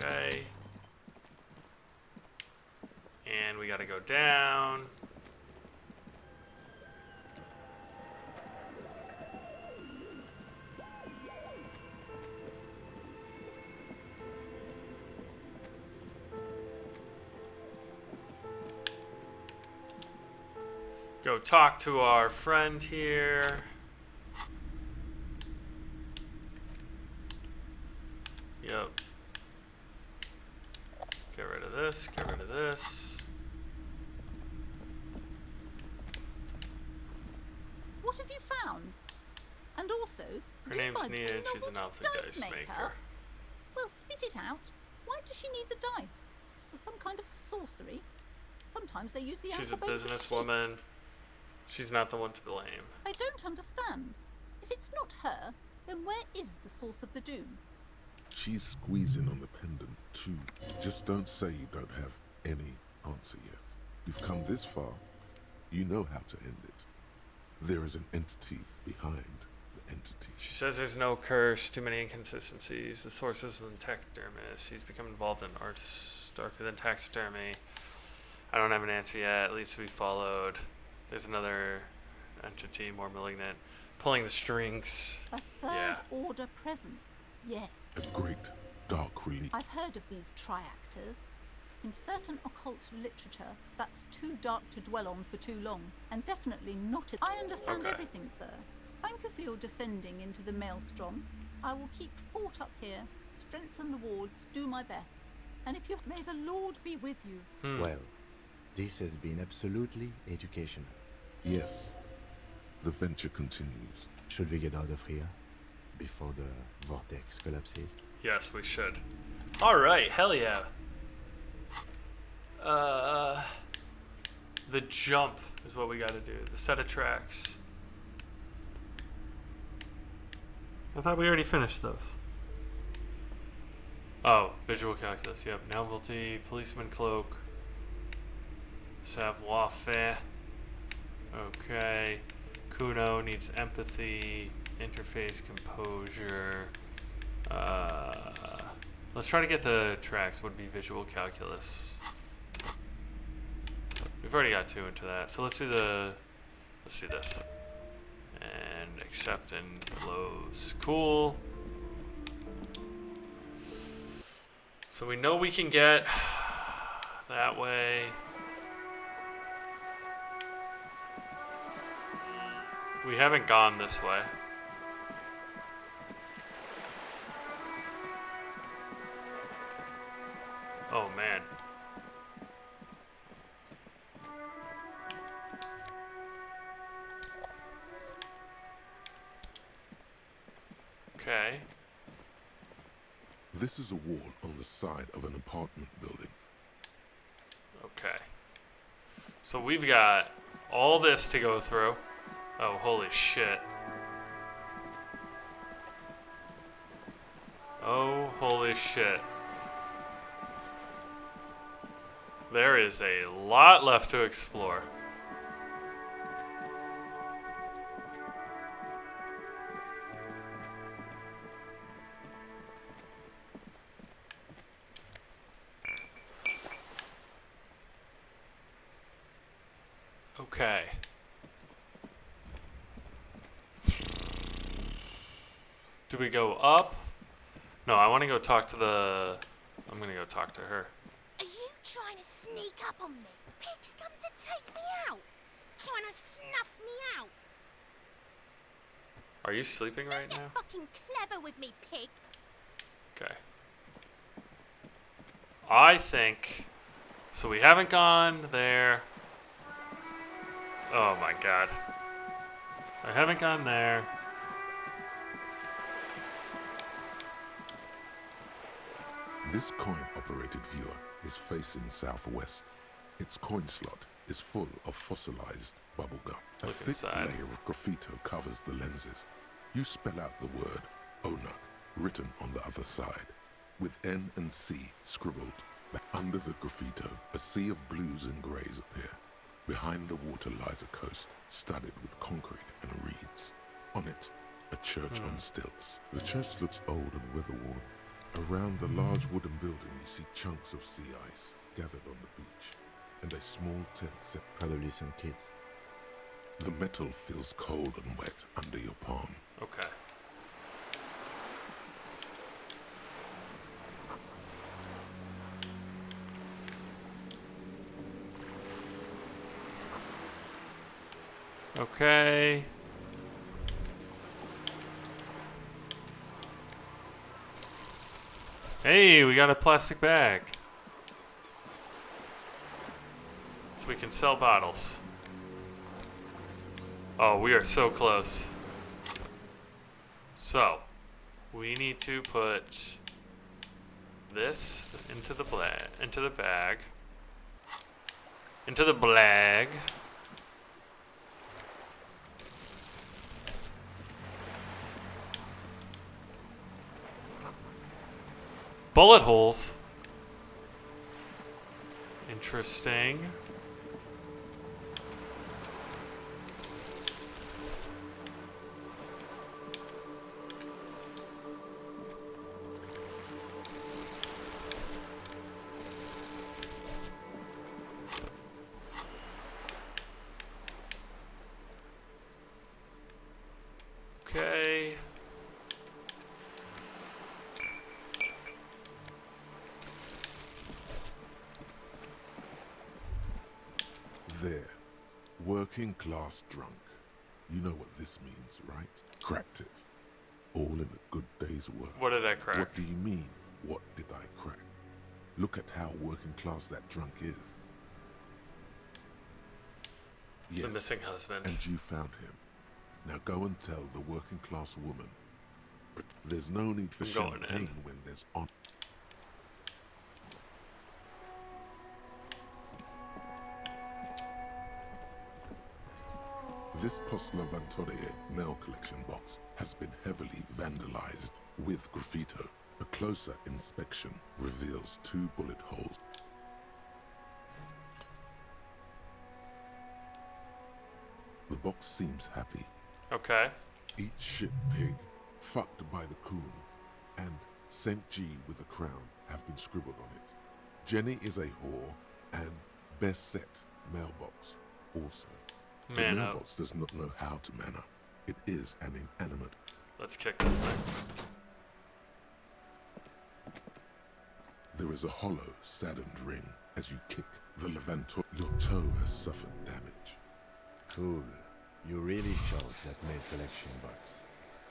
Okay. And we gotta go down. Go talk to our friend here. Yep. Get rid of this, get rid of this. What have you found? And also, Her do you name's by the way Nia and know she's an what a alpha dice maker. Well, spit it out. Why does she need the dice? For some kind of sorcery? Sometimes they use the She's a alphabet as businesswoman. She's not the one to blame. I don't understand. If it's not her, then where is the source of the doom? She's squeezing on the pendant too. Just don't say you don't have any answer yet. You've come this far. You know how to end it. There is an entity behind the entity. She says there's no curse, too many inconsistencies. The source is the taxidermist. She's become involved in arts darker than taxidermy. I don't have an answer yet. At least we followed. There's another entity, more malignant, pulling the strings. A third order presence. Yes. A great dark relief. I've heard of these triactors. In certain occult literature, that's too dark to dwell on for too long, and definitely not it. I understand everything, sir. Thank you for your descending into the maelstrom. I will keep fort up here, strengthen the wards, do my best. And if you may the Lord be with you. Well, this has been absolutely educational. Yes. The venture continues. Should we get out of here before the vortex collapses? Yes, we should. Alright, hell yeah. The jump is what we gotta do. The set of tracks. I thought we already finished those. Oh, visual calculus, yep. Novelty, policeman cloak. Savoir faire. Okay. Kuno needs empathy, interface composure. Let's try to get the tracks. Would be visual calculus. We've already got 2 into that, so let's do this. And accept and close. Cool. So we know we can get that way. We haven't gone this way. Oh man. Okay. This is a wall on the side of an apartment building. Okay. So we've got all this to go through. Oh, holy shit. Oh, holy shit. There is a lot left to explore. Okay. Do we go up? No, I want to go talk to the... I'm going to go talk to her. Are you trying to sneak up on me? Pig's come to take me out. Trying to snuff me out. Are you sleeping right Don't now? get fucking clever with me, pig. Okay. I think... So we haven't gone there. Oh my god. I haven't gone there. This coin-operated viewer is facing southwest. Its coin slot is full of fossilized bubblegum. A Look thick inside. layer of graffito covers the lenses. You spell out the word Onuk written on the other side, with N and C scribbled. Under the graffito, a sea of blues and greys appear. Behind the water lies a coast studded with concrete and reeds. On it, a church on stilts. The church looks old and weather-worn. Around the large wooden building, you see chunks of sea ice gathered on the beach, and a small tent set. Probably some kids. The metal feels cold and wet under your palm. Okay. Okay. Hey, we got a plastic bag. So we can sell bottles. Oh, we are so close. So, we need to put this into the bag. Into the blag. Bullet holes. Interesting. Okay. There. Working class drunk. You know what this means, right? Cracked it. All in a good day's work. What did I crack? What do you mean, what did I crack? Look at how working class that drunk is. Yes, The missing husband. and you found him. Now go and tell the working class woman. But there's no need for I'm going champagne when there's on. This Post Levantorie mail collection box has been heavily vandalized with graffito. A closer inspection reveals 2 bullet holes. The box seems happy. Okay. Eat shit pig, fucked by the coon, and St. G with a crown have been scribbled on it. Jenny is a whore, and best set mailbox also. The Man up. mailbox does not know how to man up. It is an inanimate. Let's kick this thing. There is a hollow, saddened ring as you kick the Levanto. Your toe has suffered damage. Cool. You really chose that mail collection box.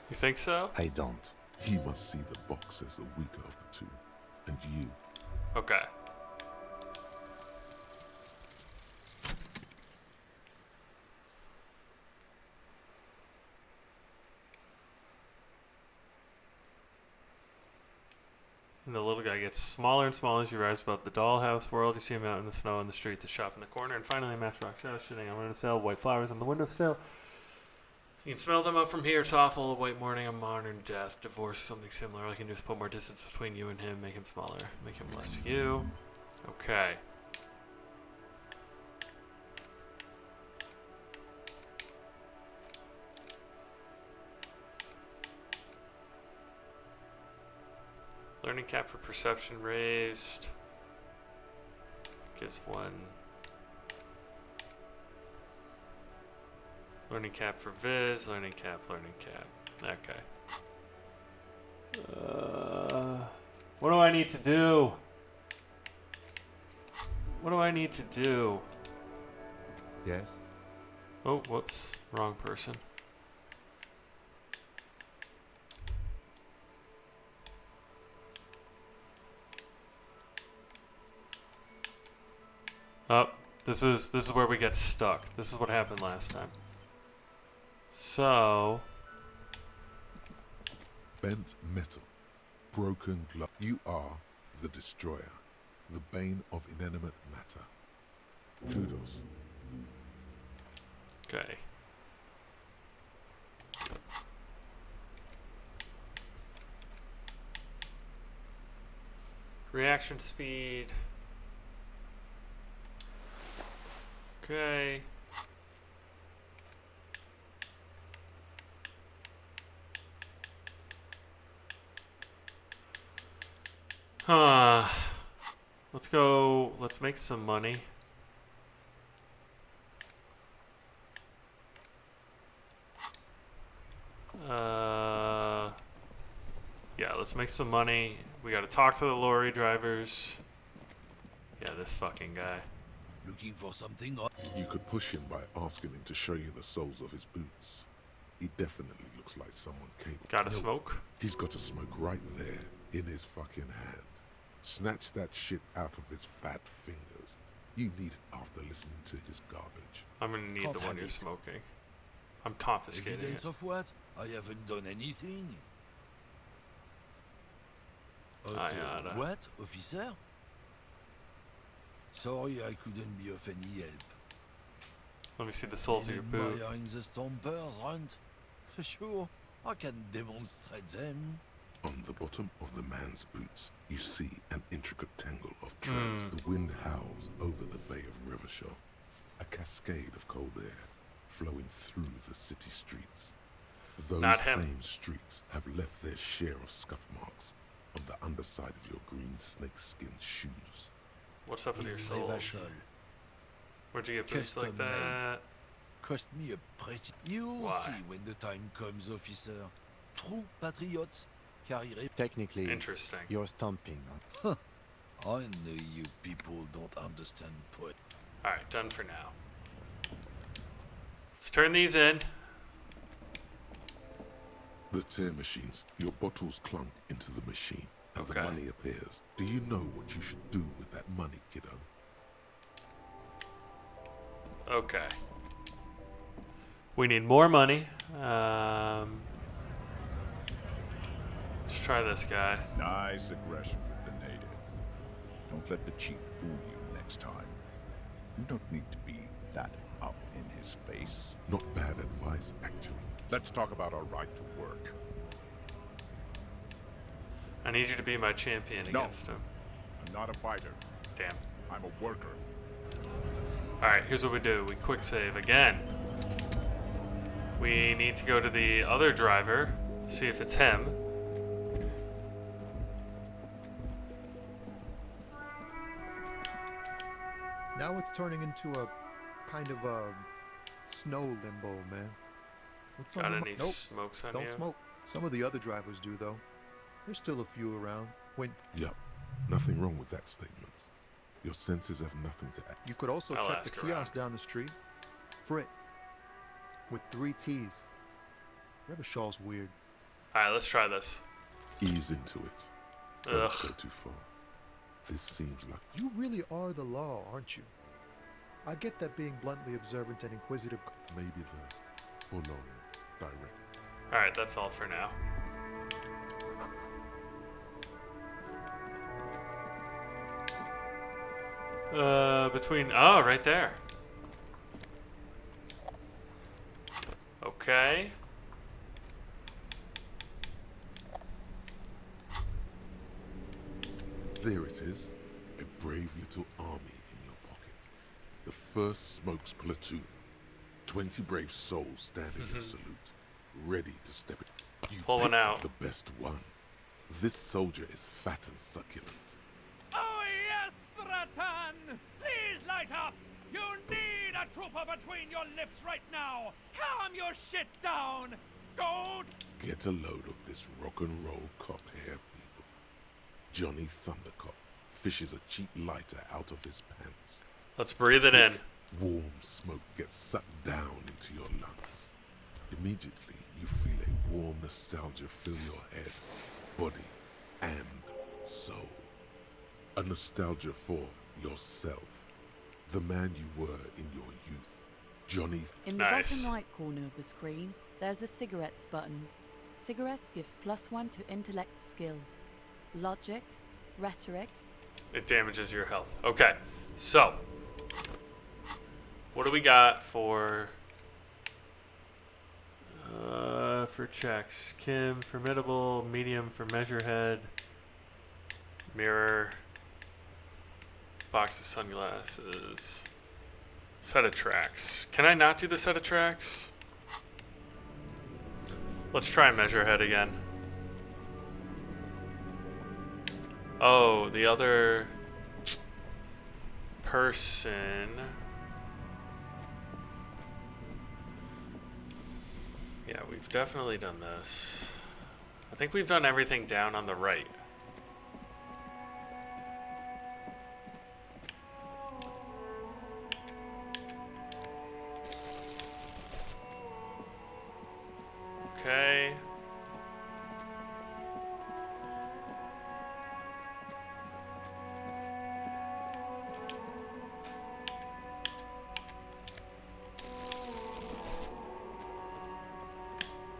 You think so? I don't. He must see the box as the weaker of the two. And you. Okay. And the little guy gets smaller and smaller as you rise above the dollhouse world. You see him out in the snow in the street, the shop in the corner, and finally a Matchbox house sitting on a cell, white flowers on the windowsill. You can smell them up from here. It's awful. A white morning, a modern death, divorce, something similar. All you can do is put more distance between you and him, make him smaller, make him less you. Okay. Learning cap for perception raised. Gives 1. Learning cap for Viz, learning cap. Okay. What do I need to do? Yes? Oh, whoops. Wrong person. Oh, this is where we get stuck. This is what happened last time. So, Bent metal. Broken glass. You are the destroyer. The bane of inanimate matter. Kudos. okay. Reaction speed. Okay. Let's go. Let's make some money. Yeah, let's make some money. We gotta talk to the lorry drivers. Yeah, this fucking guy. Looking for something? You could push him by asking him to show you the soles of his boots. He definitely looks like someone capable. Got a smoke? He's got a smoke right there in his fucking hand. Snatch that shit out of his fat fingers. You need it after listening to his garbage. I'm gonna need the one you're smoking. I'm confiscating Evidence it. of what? I haven't done anything. Ayada. What, officer? Sorry I couldn't be of any help. Let me see the soles of your boot. Admiring the stompers, aren't? For sure, I can demonstrate them. On the bottom of the man's boots, you see an intricate tangle of treads. The wind howls over the Bay of Rivershaw, a cascade of cold air flowing through the city streets. Those same streets have left their share of scuff marks on the underside of your green snakeskin shoes. What's up with your soles? Where'd you get boots like that? Cost me a pretty... You'll see when the time comes, officer. True patriots carry... Technically, interesting. You're stomping. Huh. I know you people don't understand poetry. Alright, done for now. Let's turn these in. The tear machines, your bottles clunk into the machine, and the money appears. Do you know what you should do with that money, kiddo? Okay. We need more money. Let's try this guy. Nice aggression with the native. Don't let the chief fool you next time. You don't need to be that up in his face. Not bad advice, actually. Let's talk about our right to work. I need you to be my champion against him. I'm not a fighter. Damn. I'm a worker. Alright, here's what we do. We quick save again. We need to go to the other driver, see if it's him. Now it's turning into a kind of a snow limbo, man. What's Got on your any Nope. smokes on Don't you? smoke. Some of the other drivers do, though. There's still a few around. When Yup. Nothing wrong with that statement. Your senses have nothing to add. you could also I'll check the ask kiosk down the street. Frit. With 3 T's. Revishaw's weird. Alright, let's try this. Ease into it. Don't go too far. This seems like... You really are the law, aren't you? I get that being bluntly observant and inquisitive... Maybe the full-on direct. Alright, that's all for now. Right there. Okay. There it is. A brave little army in your pocket. The first Smokes platoon. 20 brave souls standing in salute. Ready to step it. You Pull one picked out. the best one. This soldier is fat and succulent. Oh yes, Bratan! Please light up! You need a trooper between your lips right now! Calm your shit down! Goat! Get a load of this rock and roll cop here, people. Johnny Thundercop fishes a cheap lighter out of his pants. Let's breathe it in. Warm smoke gets sucked down into your lungs. Immediately, you feel a warm nostalgia fill your head, body, and soul. A nostalgia for yourself, the man you were in your youth. Johnny. In the bottom right corner of the screen, there's a cigarettes button. Cigarettes gives +1 to intellect skills. Logic, rhetoric. It damages your health. Okay, so what do we got for checks? Kim, formidable, medium for measurehead, mirror, box of sunglasses, set of tracks. Can I not do the set of tracks? Let's try measurehead again. Oh, the other person. Yeah, we've definitely done this. I think we've done everything down on the right. Okay.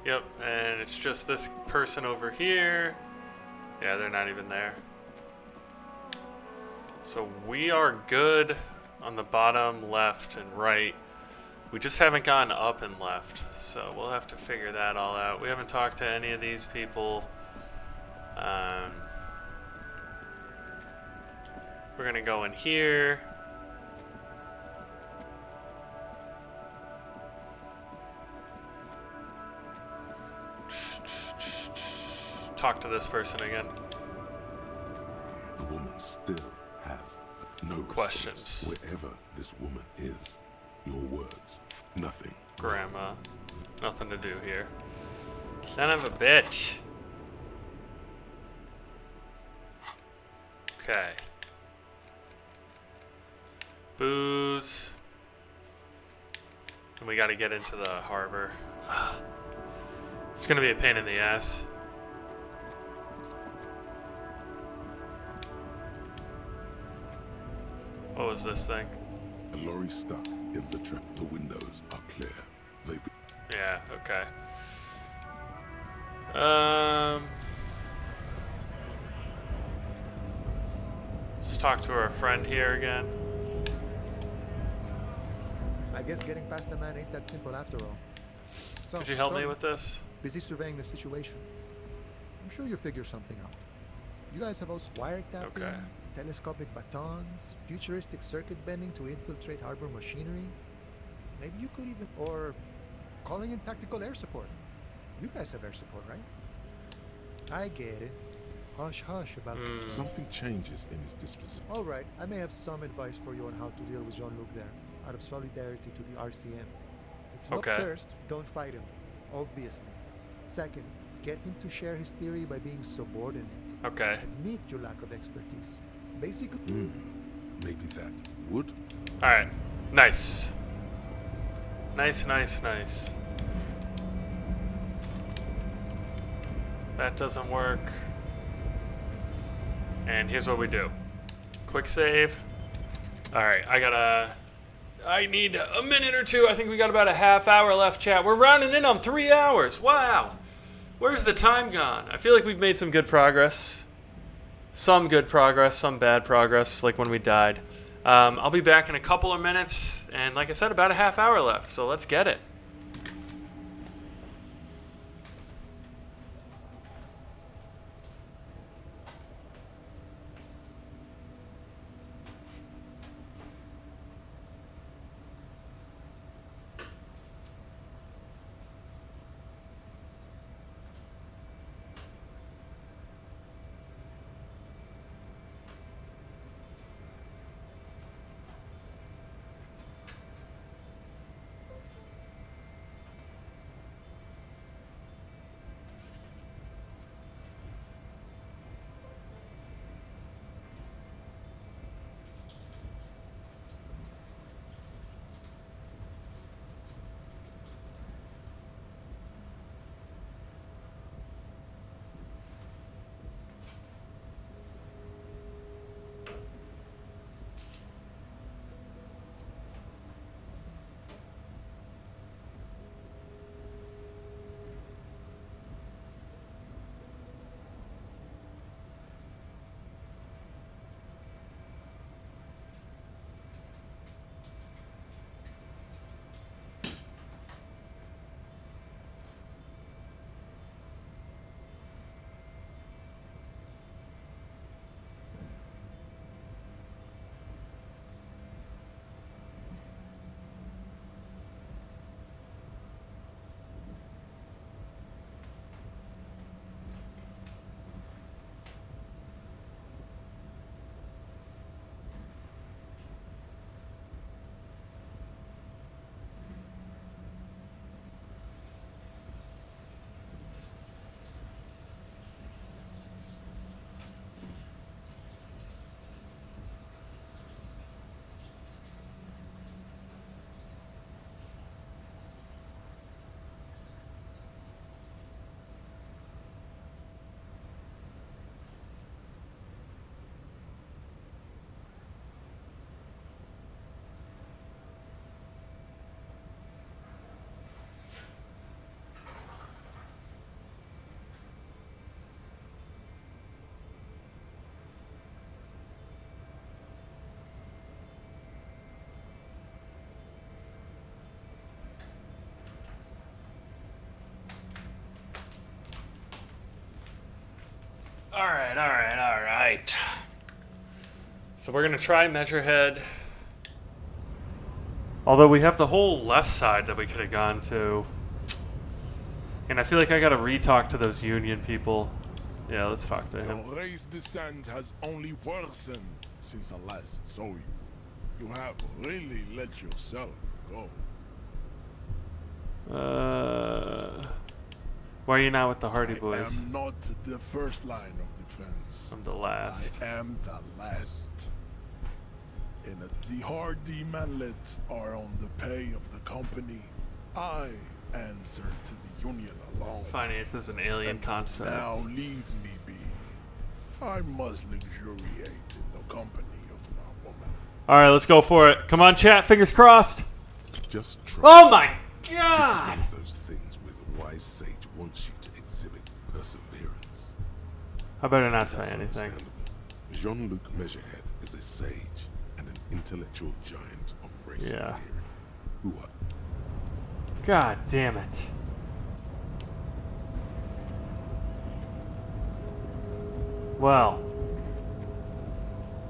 Yep, and it's just this person over here. Yeah, they're not even there. So we are good on the bottom left and right. We just haven't gone up and left, so we'll have to figure that all out. We haven't talked to any of these people. We're gonna go in here. Talk to this person again. The woman still has no questions. response. Wherever this woman is, your words, nothing. Grandma, nothing to do here. Son of a bitch. Okay. Booze. And we gotta get into the harbor. It's gonna be a pain in the ass. What was this thing? A lorry stuck in the trap. The windows are clear. Yeah, okay. Let's talk to our friend here again. I guess getting past the man ain't that simple after all. So, Could you help me Tony, with this? busy surveying the situation. I'm sure you'll figure something out. You guys have also wiretapping, Okay. telescopic batons, futuristic circuit bending to infiltrate harbor machinery. Maybe you could even... Or calling in tactical air support. You guys have air support, right? I get it. Hush, hush about that. Something changes in his disposition. All right, I may have some advice for you on how to deal with Jean-Luc there, out of solidarity to the RCM. It's not Okay. first, don't fight him, obviously. Second, get him to share his theory by being subordinate. Okay. Admit your lack of expertise. Basically... Maybe that would. Alright. Nice. Nice, nice, nice. That doesn't work. And here's what we do. Quick save. Alright, I need a minute or two. I think we got about a half hour left, chat. We're rounding in on 3 hours. Wow. Where's the time gone? I feel like we've made some good progress. Some good progress, some bad progress, like when we died. I'll be back in a couple of minutes, and like I said, about a half hour left, so let's get it. Alright. So we're gonna try Measurehead. Although we have the whole left side that we could have gone to. And I feel like I gotta re-talk to those union people. Yeah, let's talk to him. Your race descent has only worsened since I last saw you. You have really let yourself go. Why are you not with the Hardy Boys? I am not the first line of defense. I'm the last. I am the last. And the Hardy Manlets are on the pay of the company. I answer to the Union alone. Finance is an alien concept. Now leave me be. I must luxuriate in the company of my woman. Alright, let's go for it. Come on, chat. Fingers crossed. Just try. Oh my This is god! one of those things where the wise sage wants you to exhibit perseverance. I better not That's say anything. understandable. Jean-Luc Measurehead is a sage and an intellectual giant of race Yeah. theory. Who are God damn it. Well.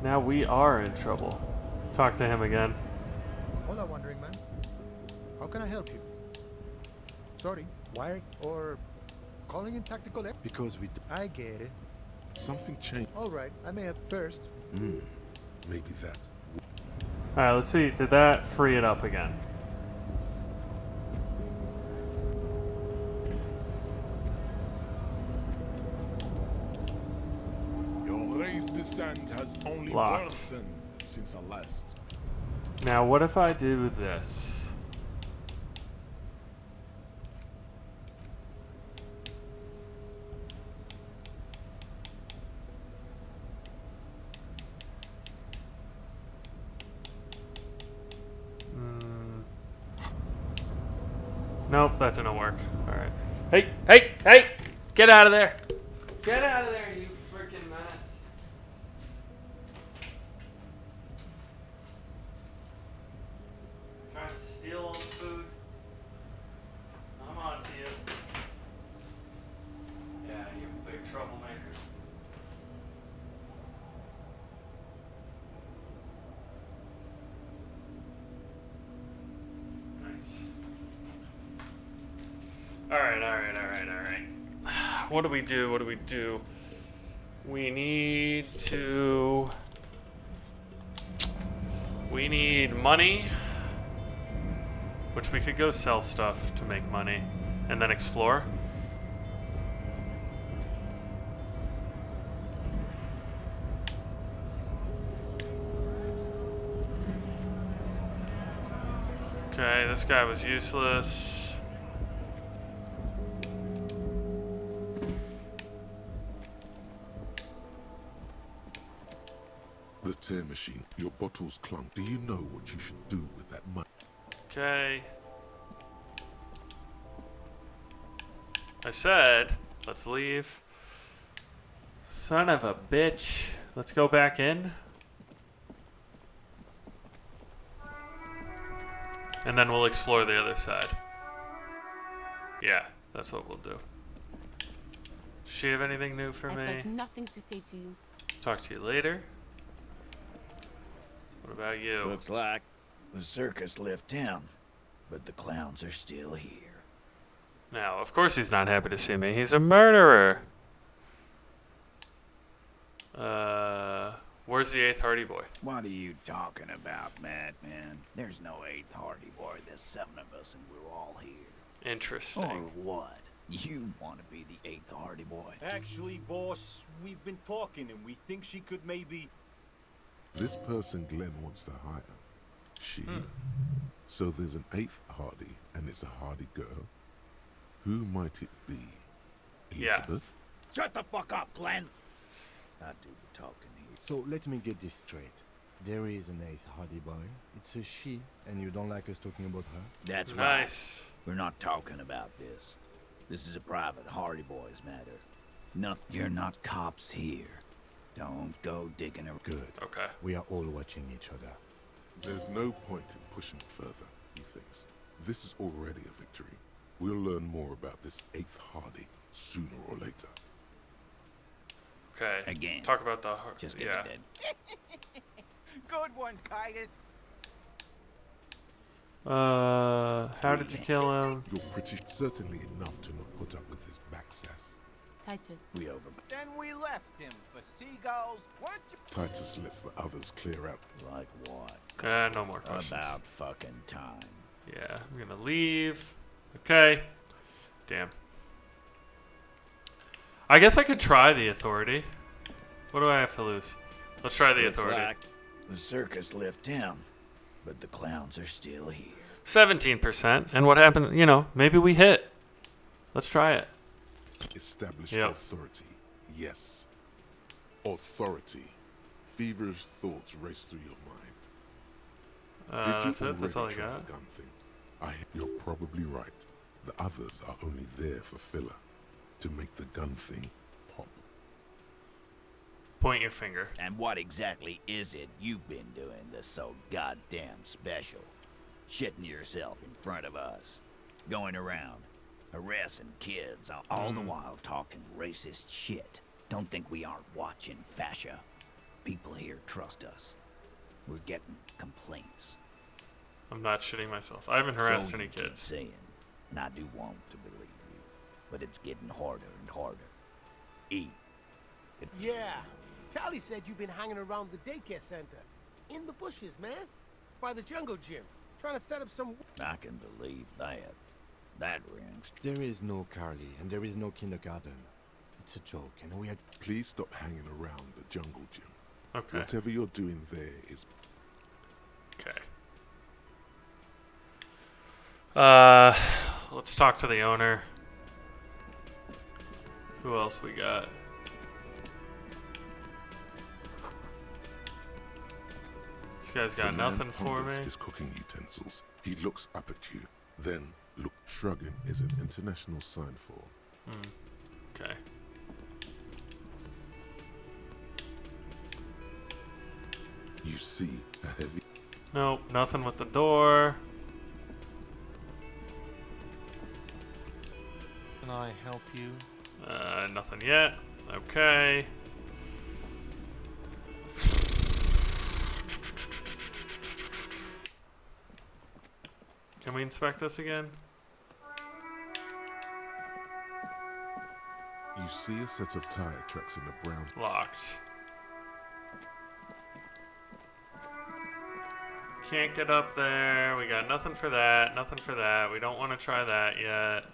Now we are in trouble. Talk to him again. Hola, Wandering Man. How can I help you? Sorry, wiring or calling in tactical air? Because we... I get it. something changed? Alright, I may have first. Maybe that. Alright, let's see. Did that free it up again? Your race descent has only Locked. worsened since I last. Now, what if I do this? Nope, that didn't work. Alright. Hey! Get out of there! Get out of there, you freaking menace. Trying to steal all the food. I'm on to you. Yeah, you're a big troublemaker. Nice. Alright. What do we do? We need money, which we could go sell stuff to make money, and then explore. Okay, this guy was useless. The tear machine. Your bottles clunk. Do you know what you should do with that money? Okay. I said, let's leave. Son of a bitch. Let's go back in. And then we'll explore the other side. Yeah, that's what we'll do. Does she have anything new for I've me? got nothing to say to you. Talk to you later. What about you? Looks like the circus left town, but the clowns are still here. Now, of course he's not happy to see me. He's a murderer. Where's the 8th Hardy Boy? What are you talking about, madman? There's no 8th Hardy Boy. There's 7 of us and we're all here. Interesting. Or what? You want to be the 8th Hardy Boy? Actually, boss, we've been talking and we think she could maybe... This person Glenn wants to hire. She? So there's an 8th Hardy, and it's a Hardy girl. Who might it be? Elizabeth? Shut the fuck up, Glenn! I do the talking here. So let me get this straight. There is an 8th Hardy Boy. It's a she, and you don't like us talking about her? That's nice. Right. We're not talking about this. This is a private Hardy Boys matter. You're not cops here. Don't go digging her. Good. Okay. We are all watching each other. There's no point in pushing further, he thinks. This is already a victory. We'll learn more about this 8th Hardy sooner or later. Okay. Again. Talk about the Just get yeah. it dead. Good one, Titus. How did you kill him? You're pretty certainly enough to not put up with this back sass. Titus. We over. Then we left him for seagulls. Weren't you? Titus lets the others clear out. Like what? No more questions. About fucking time. Yeah, I'm gonna leave. Okay. Damn. I guess I could try the authority. What do I have to lose? Let's try the Looks authority. like the circus left town, but the clowns are still here. 17%. And what happened? You know, maybe we hit. Let's try it. Establish Yep. authority. Yes. Authority. Feverish thoughts race through your mind. Did you That's it? That's all I already try got? the gun thing? You're probably right. The others are only there for filler. To make the gun thing pop. Point your finger. And what exactly is it you've been doing that's so goddamn special? Shitting yourself in front of us. Going around, harassing kids, all the while talking racist shit. Don't think we aren't watching, fascia. People here trust us. We're getting complaints. I'm not shitting myself. I haven't harassed So any you keep kids. saying, and I do want to believe you, but it's getting harder and harder. Yeah. Callie said you've been hanging around the daycare center. In the bushes, man. By the jungle gym. Trying to set up some... I can believe that. That rings. There is no Carly, and there is no kindergarten. It's a joke, and we are... Please stop hanging around the jungle gym. Okay. Whatever you're doing there is... Okay. Let's talk to the owner. Who else we got? This guy's got The man nothing for ponders me. his cooking utensils. He looks up at you, then look. Shrugging is an international sign for. Okay. You see a heavy. Nope, nothing with the door. Can I help you? Nothing yet. Okay. Can we inspect this again? You see a set of tire tracks in the brown. Locked. Can't get up there. We got nothing for that. Nothing for that. We don't want to try that yet.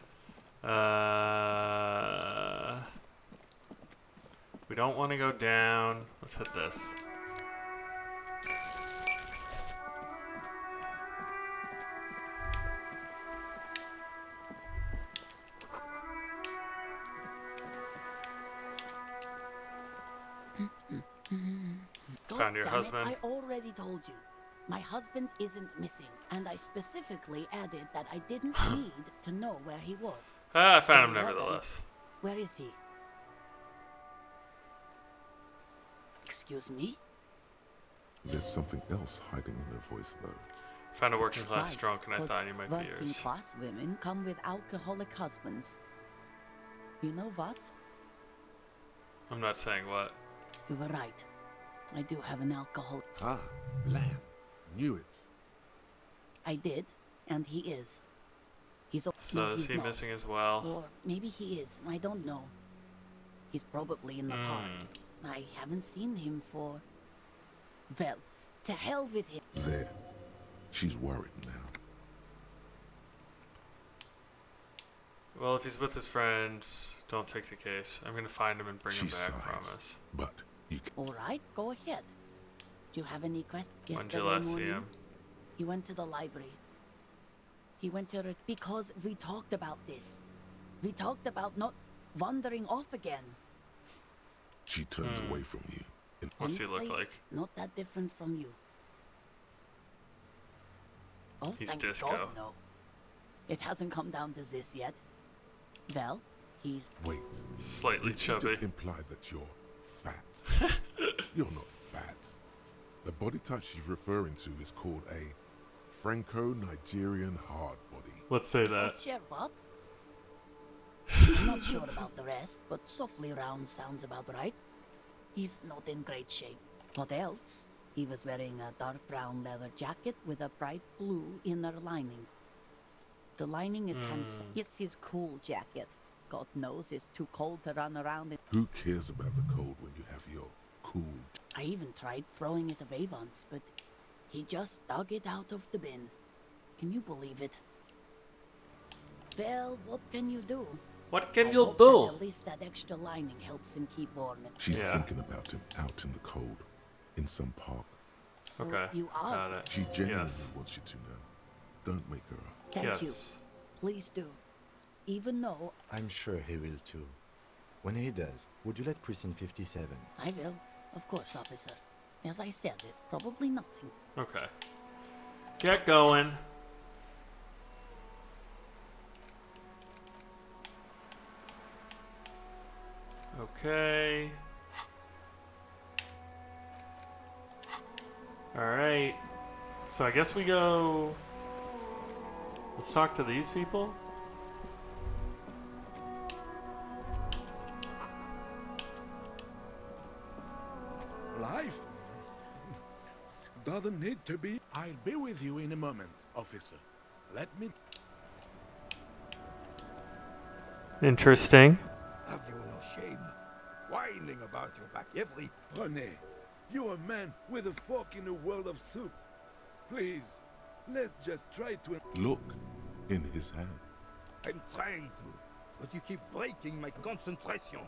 We don't want to go down. Let's hit this. Found your Damn it, husband. I already told you. My husband isn't missing, and I specifically added that I didn't need to know where he was. I found him Very well nevertheless. then. Where is he? Excuse me? There's something else hiding in her voice, though. Found a working class Right, drunk, and I 'cause thought you might be working yours. class women come with alcoholic husbands. You know what? I'm not saying what. You were right. I do have an alcohol. Ah, Lamb. Knew it. I did, and he is. He's So is he's he not. missing as well? Or maybe he is. I don't know. He's probably in the park. I haven't seen him for... Well, to hell with him. There. She's worried now. Well, if he's with his friends, don't take the case. I'm gonna find him and bring him She back, sighs. promise. But you All right, go ahead. Do you have any questions? When did you last see him? He went to the library. He went to it because we talked about this. We talked about not wandering off again. She turns away from you. And What's he look Honestly, like? Not that different from you. Oh, He's thank disco. God, no. It hasn't come down to this yet. Well, he's... Wait. Slightly Did chubby. You just imply that you're fat. You're not fat. The body type she's referring to is called a Franco-Nigerian hard body. Let's say that. Sure, what? I'm not sure about the rest, but softly round sounds about right. He's not in great shape. What else? He was wearing a dark brown leather jacket with a bright blue inner lining. The lining is handsome. It's his cool jacket. God knows it's too cold to run around in. Who cares about the cold when you have your cool... I even tried throwing it away once, but he just dug it out of the bin. Can you believe it? Well, what can you do? What can I you hope do? that at least that extra lining helps him keep warm. She's thinking about him out in the cold, in some park. So Okay, you are. got it. She genuinely Yes. wants you to know. Don't make her up. Thank you. Please do. Even though I'm sure he will too. When he does, would you let Precinct 57? I will, of course, officer. As I said, it's probably nothing. Okay. Get going. Okay. Alright. So I guess we go... Let's talk to these people. Life doesn't need to be. I'll be with you in a moment, officer. Let me. Interesting. Have you no shame? Whining about your back every... René, you're a man with a fork in a world of soup. Please, let's just try to... Look, in his hand. I'm trying to, but you keep breaking my concentration.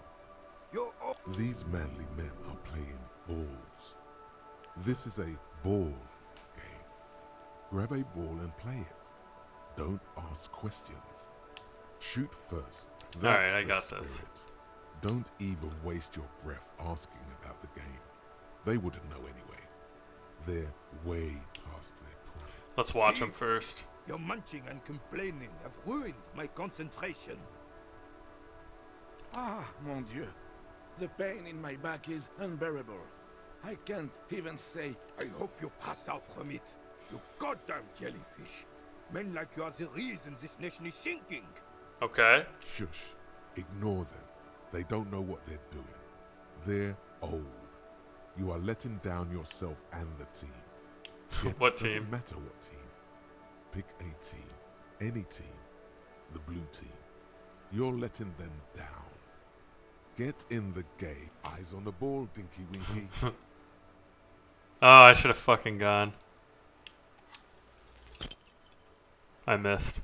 You're all... These manly men are playing balls. This is a ball game. Grab a ball and play it. Don't ask questions. Shoot first. That's Alright, I the got spirit. this. Don't even waste your breath asking about the game. They wouldn't know anyway. They're way past their prime. Let's watch them first. Your munching and complaining have ruined my concentration. Ah, mon Dieu. The pain in my back is unbearable. I can't even say... I hope you pass out from it. You goddamn jellyfish. Men like you are the reason this nation is sinking. Okay. Shush. Ignore them. They don't know what they're doing. They're old. You are letting down yourself and the team. Yet What it doesn't team? matter what team. Pick a team. Any team. The blue team. You're letting them down. Get in the game. Eyes on the ball, Dinky Winky. Oh, I should have fucking gone. I missed.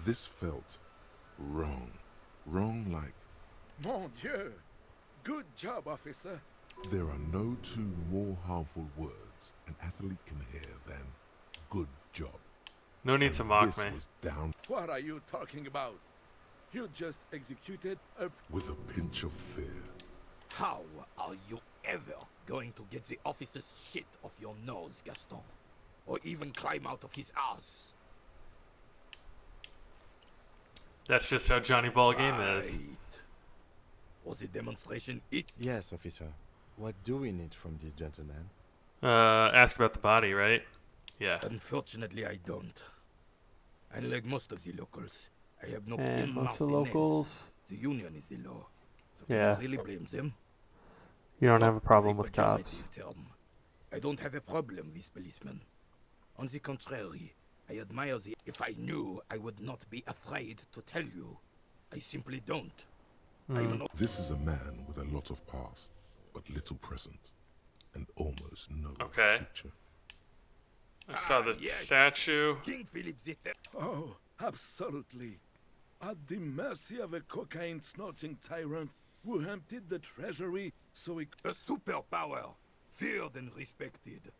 This felt wrong. Wrong like Mon Dieu. Good job, officer. there are no two more harmful words an athlete can hear than good job. No need And to mock this me. was down What are you talking about? You just executed a... with a pinch of fear. How are you ever going to get the officer's shit off your nose, Gaston? Or even climb out of his ass? That's just how Johnny Ball game is. Right. Was the demonstration it? Yes, officer. What do we need from this gentleman? Ask about the body, right? Yeah. Unfortunately, I don't. Unlike most of the locals, I have no And in most of the Martinez. locals. The union is the law. So Yeah. can you really blame them? You don't have a Top problem is with pejorative cops. term. I don't have a problem with policemen. On the contrary, I admire the... If I knew, I would not be afraid to tell you. I simply don't. I'm not... This is a man with a lot of past, but little present, and almost no future. I saw the yes. statue. King Philip the Third. Oh, absolutely. At the mercy of a cocaine-snorting tyrant who emptied the treasury so he... A superpower, feared and respected.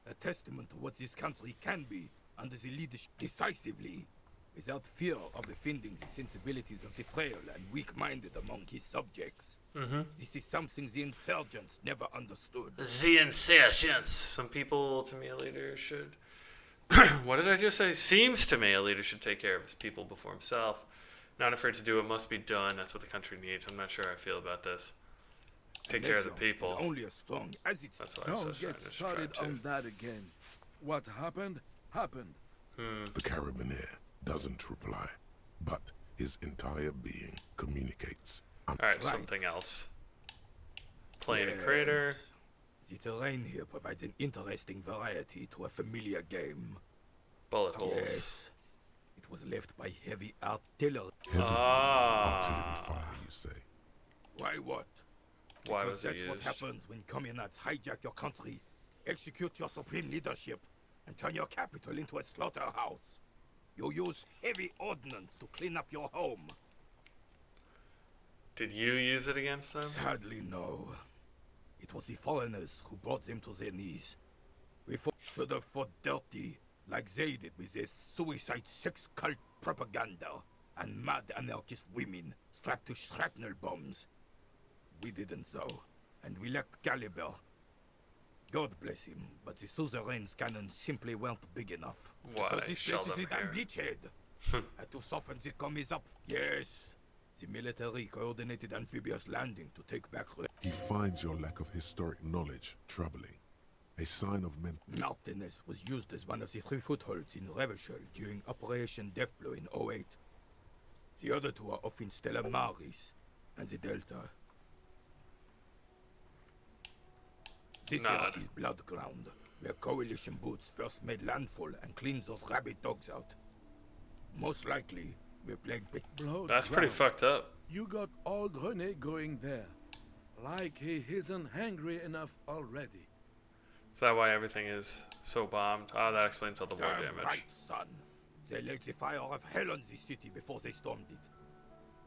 A testament to what this country can be under the leadership decisively, without fear of offending the sensibilities of the frail and weak-minded among his subjects. This is something the insurgents never understood. The insurgents. Some people, to me, a leader should... What did I just say? Seems to me a leader should take care of his people before himself. Not afraid to do what must be done. That's what the country needs. I'm not sure how I feel about this. Take care of the Elysium is people. only as strong as its... That's why I'm so Don't trying get to try started to. on that again. What happened, happened. The Carabiner doesn't reply, but his entire being communicates. Alright, something else. Playing a crater. The terrain here provides an interesting variety to a familiar game. Bullet holes. Yes. It was left by heavy artillery. Artillery fire, you say? Why what? Why Because was it that's what used? happens when communards hijack your country, execute your supreme leadership, and turn your capital into a slaughterhouse. You use heavy ordnance to clean up your home. Did you use it against them? Sadly, no. It was the foreigners who brought them to their knees. We should have fought dirty, like they did with their suicide sex cult propaganda and mad anarchist women strapped to shrapnel bombs. We didn't though, and we lacked caliber. God bless him, but the suzerain's cannons simply weren't big enough. Why? Because this Shell place is them a damn here. beachhead. Had to soften the commies up. Yes, the military coordinated amphibious landing to take back. He finds your lack of historic knowledge troubling. A sign of men. Martinez was used as one of the 3 footholds in Revachol during Operation Deathblow in 08. The other 2 are off in Stella Maris and the Delta. This area is blood ground, where coalition boots first made landfall and cleaned those rabid dogs out. Most likely, we're playing Blood That's pretty ground. fucked up. You got old René going there. Like he isn't hungry enough already. Is that why everything is so bombed? Oh, that explains all the war Damn damage. right, son. They laid the fire of hell on the city before they stormed it.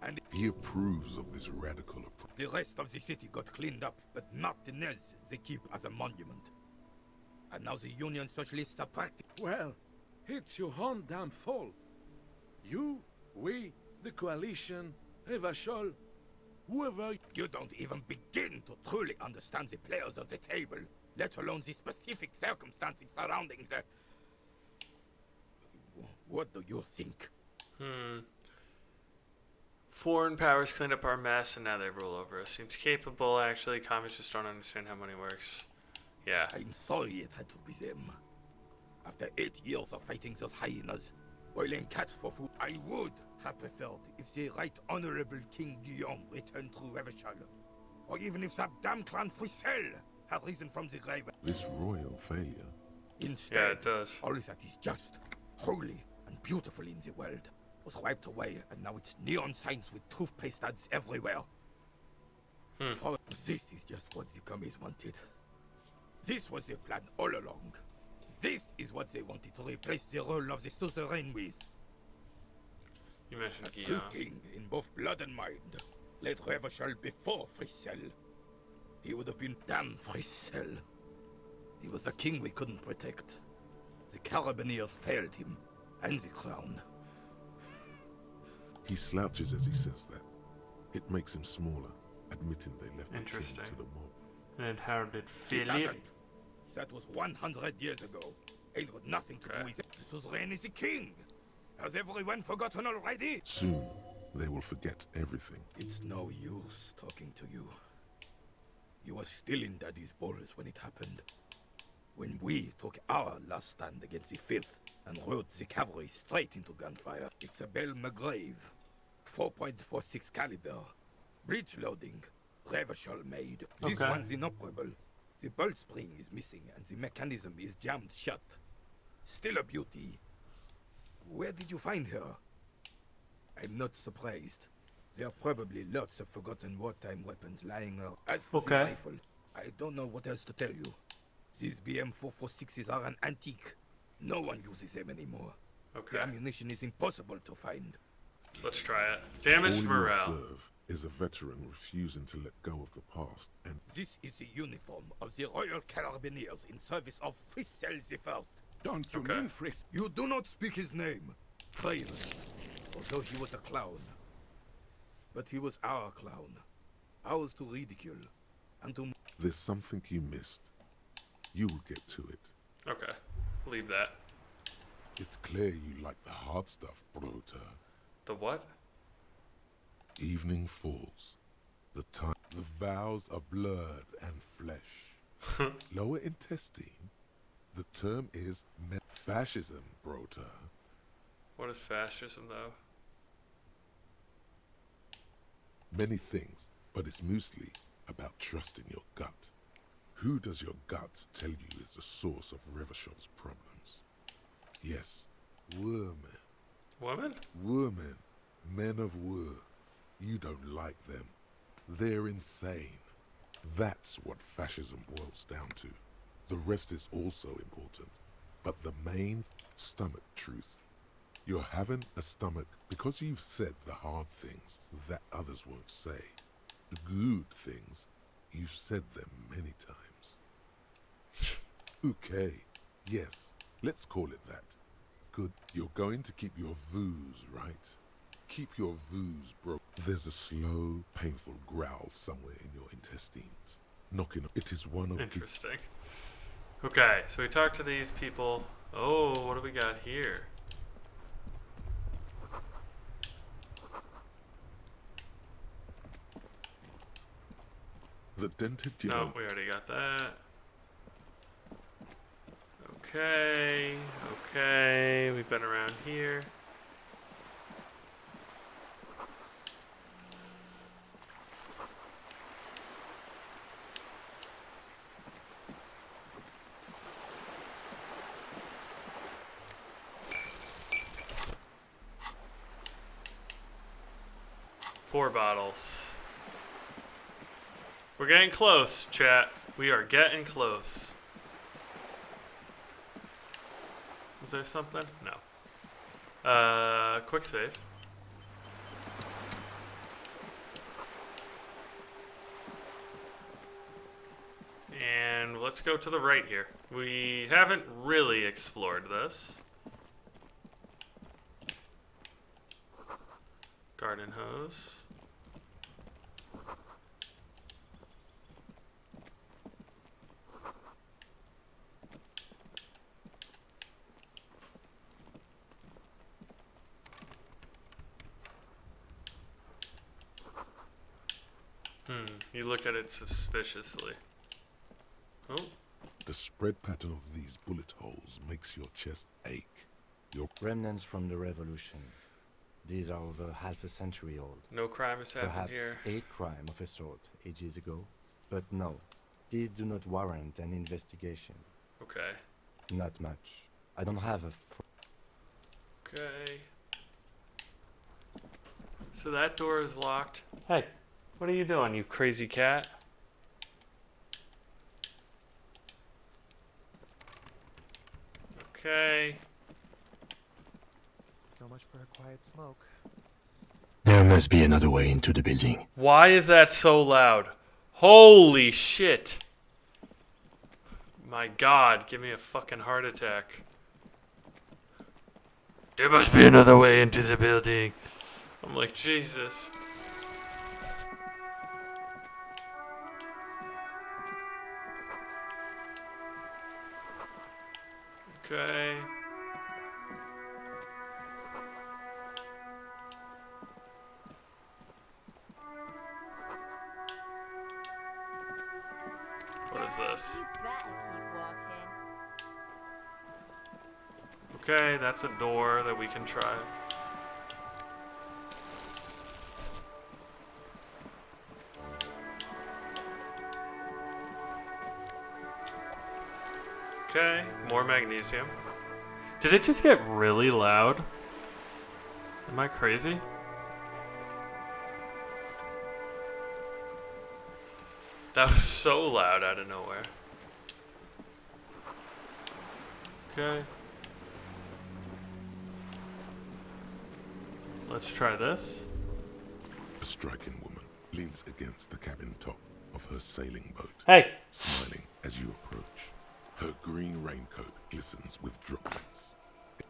And He approves of this radical approach. the rest of the city got cleaned up, but Martinez they keep as a monument. And now the Union Socialists are practicing. Well, it's your own damn fault. You, we, the coalition, Revachol, whoever. You don't even begin to truly understand the players on the table, let alone the specific circumstances surrounding the... What do you think? Foreign powers cleaned up our mess and now they rule over us. Seems capable, actually. Communists just don't understand how money works. Yeah. I'm sorry it had to be them. After 8 years of fighting those hyenas, boiling cats for food, I would have preferred if the Right Honorable King Guillaume returned through Revachol. Or even if that damn clan Frisell had risen from the grave. This royal failure. Instead, Yeah, it does. all that is just, holy, and beautiful in the world was wiped away, and now it's neon signs with toothpaste ads everywhere. For this is just what the commies wanted. This was their plan all along. This is what they wanted to replace the role of the suzerain with. You mentioned A true Guillaume. king in both blood and mind led Revachol before Frisell. He would have been damn Frisell. He was the king we couldn't protect. The Carabineers failed him, and the crown. He slouches as he says that. It makes him smaller, admitting they left the king Interesting. to the mob. And how did He Philip? doesn't. That was 100 years ago. Ain't got nothing to do with it. The suzerain is the king. Has everyone forgotten already? Soon, they will forget everything. It's no use talking to you. You were still in Daddy's balls when it happened. When we took our last stand against the filth and rode the cavalry straight into gunfire. It's a Belle McGrave, 4.46 caliber, breech loading, Revachol made. This Okay. one's inoperable. The bolt spring is missing and the mechanism is jammed shut. Still a beauty. Where did you find her? I'm not surprised. There are probably lots of forgotten wartime weapons lying around. As for the Okay. rifle, I don't know what else to tell you. These BM-446s are an antique. No one uses them anymore. Okay. The ammunition is impossible to find. Let's try it. Damaged All you morale. observe is a veteran refusing to let go of the past, and This is the uniform of the Royal Carabineers in service of Frisell the First. Don't you mean Fris? You do not speak his name, Craven, although he was a clown. But he was our clown, ours to ridicule, and to... there's something you missed. You will get to it. Okay. Leave that. It's clear you like the hard stuff, Brota. The what? Evening falls. The time. The vows are blurred and flesh. Lower intestine. The term is fascism, Brota. What is fascism, though? Many things, but it's mostly about trusting your gut. Who does your gut tell you is the source of Revachol's problems? Yes, women. Women? Women. Men of war. You don't like them. They're insane. That's what fascism boils down to. The rest is also important. But the main stomach truth. You're having a stomach because you've said the hard things that others won't say. The good things, you've said them many times. Okay, yes, let's call it that. Good. You're going to keep your vooz, right? Keep your vooz, bro. There's a slow, painful growl somewhere in your intestines. Knocking. It is one of. Interesting. Okay, so we talked to these people. Oh, what do we got here? The dented. No, we already got that. Okay, okay, we've been around here. Four bottles. We're getting close, chat. We are getting close. Was there something? No. Quick save. And let's go to the right here. We haven't really explored this. Garden hose. You look at it suspiciously. Oh. The spread pattern of these bullet holes makes your chest ache. Your remnants from the revolution. These are over half a century old. No crime has happened Perhaps here. a crime of a sort ages ago. But no, these do not warrant an investigation. Okay. Not much. I don't have a... Okay. So that door is locked. Hey, what are you doing, you crazy cat? Okay. So much for a quiet smoke. There must be another way into the building. Why is that so loud? Holy shit. My god, give me a fucking heart attack. There must be another way into the building. I'm like, Jesus. Okay. What is this? Okay, that's a door that we can try. Okay, more magnesium. Did it just get really loud? Am I crazy? That was so loud out of nowhere. Okay. Let's try this. A striking woman leans against the cabin top of her sailing boat. Hey! Smiling as you approach. Her green raincoat glistens with droplets.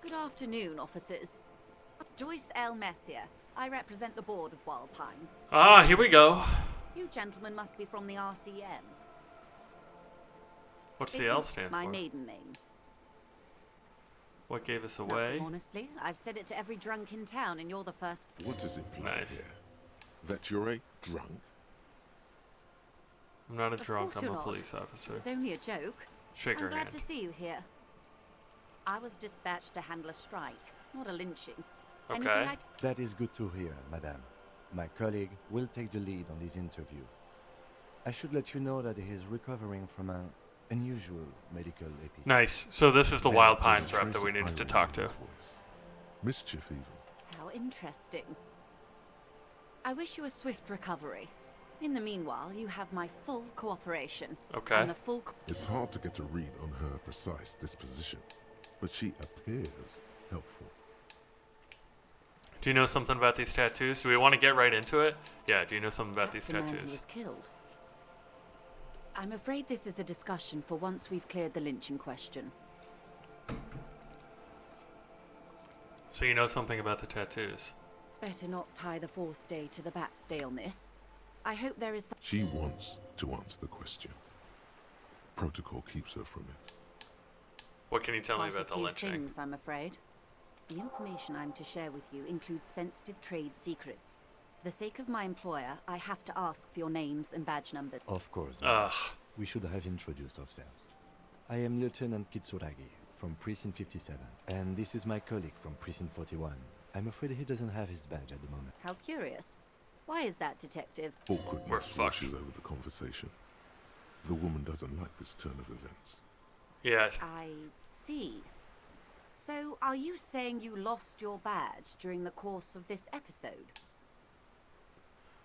Good afternoon, officers. Joyce L. Messier. I represent the board of Wild Pines. Ah, here we go. You gentlemen must be from the RCM. What's the L stand my for? maiden name. What gave us away? Nothing, honestly, I've said it to every drunk in town, and you're the first. What is implied here? That you're a drunk? I'm not a Of drunk, course I'm you're a not. police officer. It was only a joke. Shake I'm her glad hand. to see you here. I was dispatched to handle a strike, not a lynching. Okay. Anything I That is good to hear, madame. My colleague will take the lead on this interview. I should let you know that he is recovering from an unusual medical episode. Nice. So this is the Very Wild pleasant Pines rep that Trace we of needed to irony talk in to. his voice. Mischief even. How interesting. I wish you a swift recovery. In the meanwhile, you have my full cooperation. Okay. And the full It's hard to get a read on her precise disposition, but she appears helpful. Do you know something about these tattoos? Do we want to get right into it? Yeah, do you know something about That's these the man who tattoos? was killed. I'm afraid this is a discussion for once we've cleared the lynching question. So you know something about the tattoos? Better not tie the fourth day to the bat's day on this. I hope there is some... She wants to answer the question. Protocol keeps her from it. What can you tell me Quite a about the few lynching? things, I'm afraid. The information I'm to share with you includes sensitive trade secrets. For the sake of my employer, I have to ask for your names and badge numbers. Of course. Ugh. We should have introduced ourselves. I am Lieutenant Kitsuragi from Precinct 57, and this is my colleague from Precinct 41. I'm afraid he doesn't have his badge at the moment. How curious. Why is that, Detective? Awkwardness washes over the conversation. The woman doesn't like this turn of events. Yeah. I see. So, are you saying you lost your badge during the course of this episode?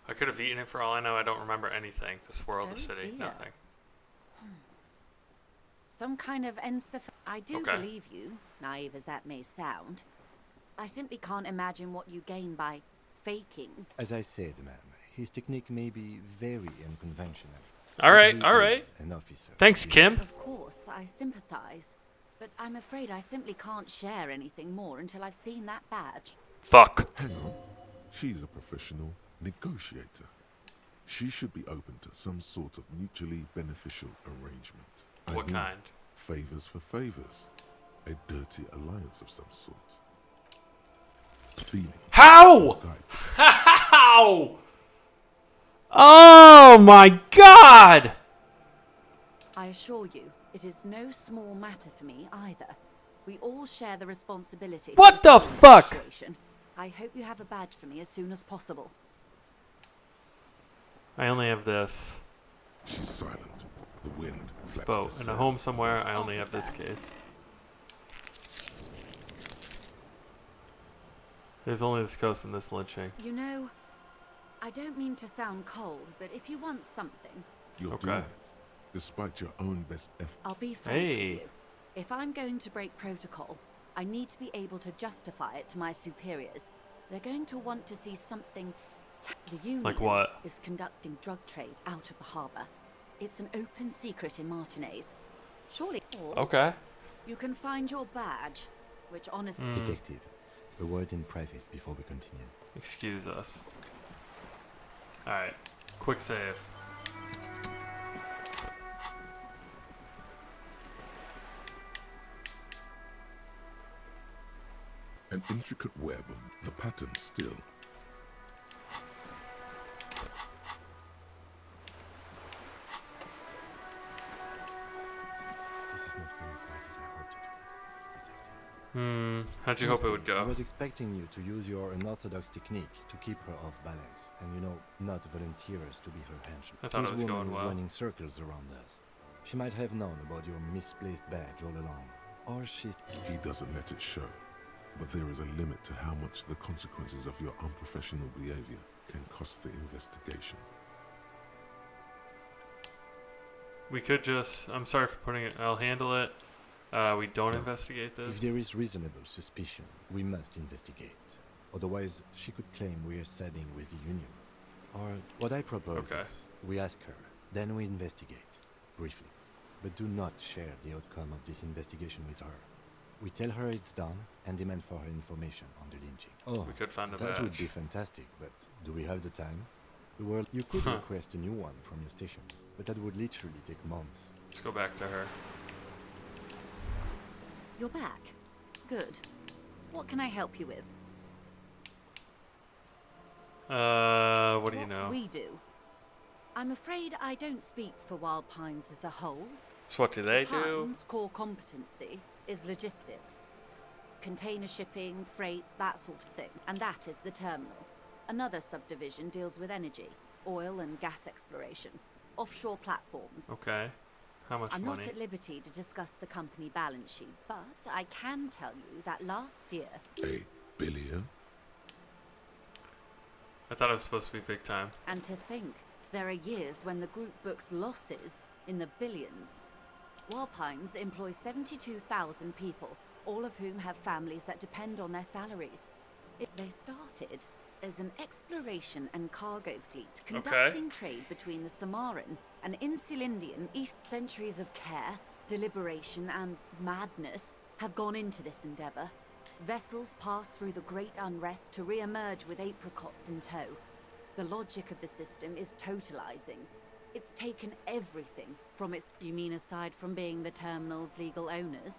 I could have eaten it for all I know. I don't remember anything. This world, the city, dear. nothing. Some kind of I do Okay. believe you, naive as that may sound. I simply can't imagine what you gain by faking. As I said, ma'am, his technique may be very unconventional. All right, He all is right. An officer. Thanks, Kim. Of course, I sympathize. But I'm afraid I simply can't share anything more until I've seen that badge. Fuck. Hang on. She's a professional negotiator. She should be open to some sort of mutually beneficial arrangement. What kind? Favors for favors. A dirty alliance of some sort. Feeling. How? How? Oh my god! I assure you, it is no small matter for me either. We all share the responsibility. for What the this fuck? situation. I hope you have a badge for me as soon as possible. I only have this. She's silent. The wind flaps Boat. the In a sail. home somewhere, I only have this case. There's only this ghost in this lynching. You know, I don't mean to sound cold, but if you want something, You're Okay. doing it, despite your own best effort. I'll be frank Hey. with you. If I'm going to break protocol, I need to be able to justify it to my superiors. They're going to want to see something. The union Like what? is conducting drug trade out of the harbour. It's an open secret in Martinez. Surely. Or Okay. you can find your badge, which honestly. Detective, a word in private before we continue. Excuse us. Alright. Quick save. An intricate web of the pattern still. This is not going quite as I hoped it would, Detective. How'd you hope it would Honestly, I go? was expecting you to use your unorthodox technique to keep her off balance, and not volunteer us to be her henchman. I thought it This was woman going was well. running circles around us. She might have known about your misplaced badge all along, or she's... He doesn't let it show, but there is a limit to how much the consequences of your unprofessional behavior can cost the investigation. We could just... I'm sorry for putting it... I'll handle it. We don't investigate this. If there is reasonable suspicion, we must investigate. Otherwise, she could claim we are siding with the Union. Or what I propose Okay. is, we ask her, then we investigate, briefly. But do not share the outcome of this investigation with her. We tell her it's done and demand for her information on the lynching. Oh, We could find a that would badge. be fantastic, but do we have the time? The world, you could Huh. request a new one from your station, but that would literally take months. Let's go back to her. You're back. Good. What can I help you with? What do you know? We do. I'm afraid I don't speak for Wild Pines as a whole. So what do they do? Pines' core competency is logistics. Container shipping, freight, that sort of thing. And that is the terminal. Another subdivision deals with energy, oil and gas exploration, offshore platforms. Okay. How much I'm money? not at liberty to discuss the company balance sheet, but I can tell you that last year... $1 billion? I thought it was supposed to be big time. And to think, there are years when the group books losses in the billions. Walpines employs 72,000 people, all of whom have families that depend on their salaries. They started as an exploration and cargo fleet conducting trade between the Samaran and Insulindian East. Centuries of care, deliberation and madness have gone into this endeavor. Vessels pass through the great unrest to re-emerge with apricots in tow. The logic of the system is totalizing. It's taken everything from its... You mean aside from being the terminal's legal owners?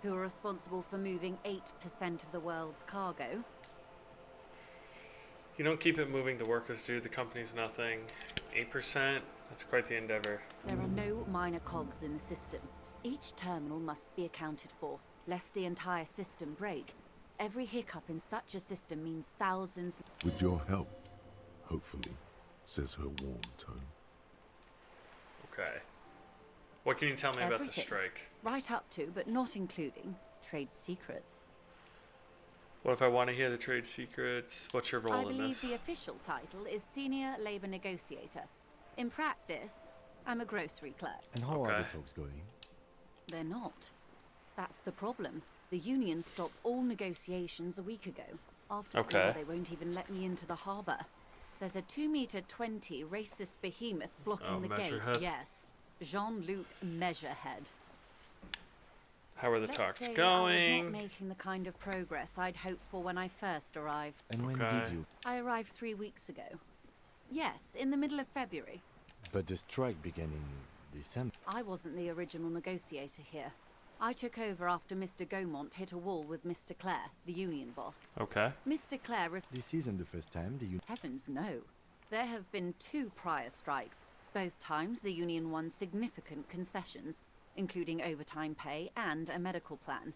Who are responsible for moving 8% of the world's cargo? You don't keep it moving, the workers do. The company's nothing. 8%? That's quite the endeavor. There are no minor cogs in the system. Each terminal must be accounted for, lest the entire system break. Every hiccup in such a system means thousands... With your help, hopefully, says her warm tone. Okay. What can you tell me about the Everything. strike? Right up to, but not including, trade secrets. What if I want to hear the trade secrets? What's your role I in believe this? the official title is Senior Labor Negotiator. In practice, I'm a grocery clerk. And how are the talks going? They're not. That's the problem. The union stopped all negotiations a week ago. After all, they won't even let me into the harbour. There's a 2-meter-20 racist behemoth blocking the gate. Measurehead? Yes, Jean-Luc Measurehead. How are the Let's talks say I was going? not making the kind of progress I'd hoped for when I first arrived. And when did you? I arrived 3 weeks ago. Yes, in the middle of February. But the strike began in December. I wasn't the original negotiator here. I took over after Mr. Gaumont hit a wall with Mr. Clare, the union boss. Okay. Mr. Clare... This isn't the first time the union... Heavens, no. There have been 2 prior strikes. Both times the union won significant concessions, including overtime pay and a medical plan.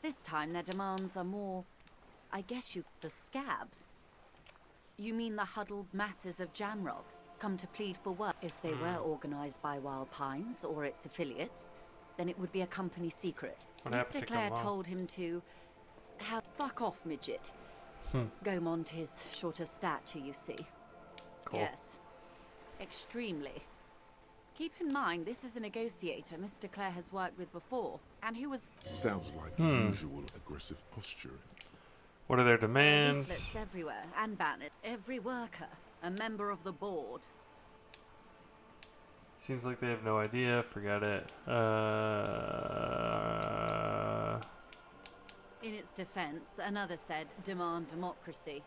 This time their demands are more... I guess the scabs. You mean the huddled masses of Jamrock, come to plead for work? If they were organized by Wild Pines or its affiliates, then it would be a company secret. Mr. Clare told him to... Fuck off, midget. Gaumont is short of stature, you see. Cool. Yes. Extremely. Keep in mind, this is a negotiator Mr. Clare has worked with before, and who was... Sounds like usual aggressive posturing. What are their demands? Leaflets everywhere, and banners. Every worker, a member of the board. Seems like they have no idea. Forget it. In its defense, another said, demand democracy.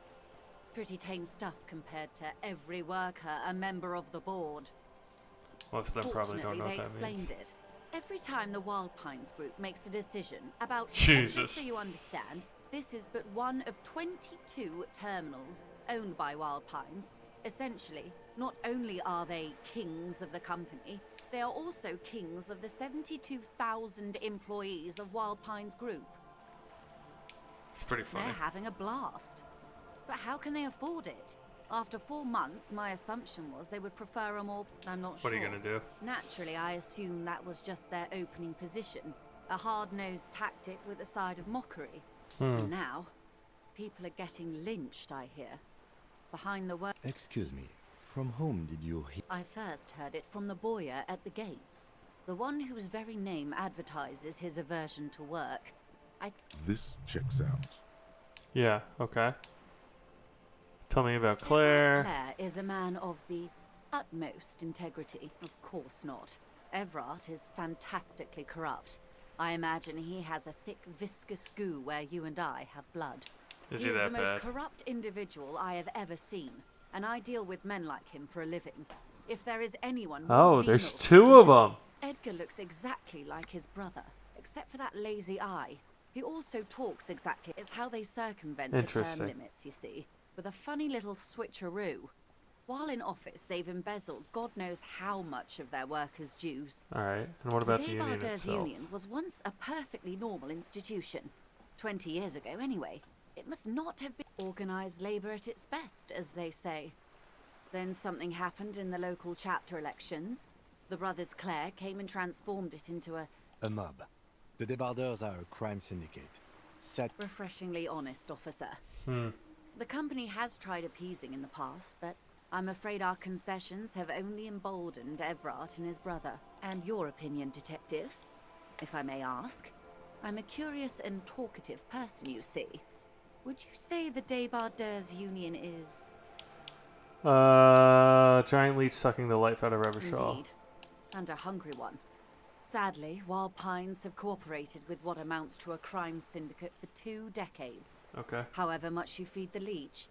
Pretty tame stuff compared to every worker, a member of the board. Most of them probably don't know what they that explained means. it. Every time the Wild Pines group makes a decision about... Jesus. Just so you understand, this is but one of 22 terminals owned by Wild Pines. Essentially, not only are they kings of the company, they are also kings of the 72,000 employees of Wild Pines Group. It's pretty funny. They're having a blast. But how can they afford it? After 4 months, my assumption was they would prefer a more... I'm not sure. What are you gonna do? Naturally, I assumed that was just their opening position. A hard-nosed tactic with a side of mockery. And now, people are getting lynched, I hear. Behind the work... Excuse me. From whom did you hear? I first heard it from the boyer at the gates. The one whose very name advertises his aversion to work. This checks out. Yeah, okay. Tell me about Claire. Claire is a man of the utmost integrity. Of course not. Everard is fantastically corrupt. I imagine he has a thick, viscous goo where you and I have blood. Is he he is that the most bad? corrupt individual I have ever seen, and I deal with men like him for a living. If there is anyone... Oh, more there's venal 2 of them. Edgar looks exactly like his brother, except for that lazy eye. He also talks exactly. It's how they circumvent the term Interesting. limits, you see, with a funny little switcheroo. While in office, they've embezzled God knows how much of their workers' dues. All right. And what about the union Debardeurs itself? Union was once a perfectly normal institution. 20 years ago, anyway. It must not have been organized labor at its best, as they say. Then something happened in the local chapter elections. The brothers Clare came and transformed it into a mob. The Debardeurs are a crime syndicate. refreshingly honest officer. Hmm. The company has tried appeasing in the past, but I'm afraid our concessions have only emboldened Everard and his brother. And your opinion, detective, if I may ask? I'm a curious and talkative person, you see. Would you say the Debardeurs Union is... Giant leech sucking the life out of Revershaw. Indeed. And a hungry one. Sadly, Wild Pines have cooperated with what amounts to a crime syndicate for 2 decades. Okay. However much you feed the leech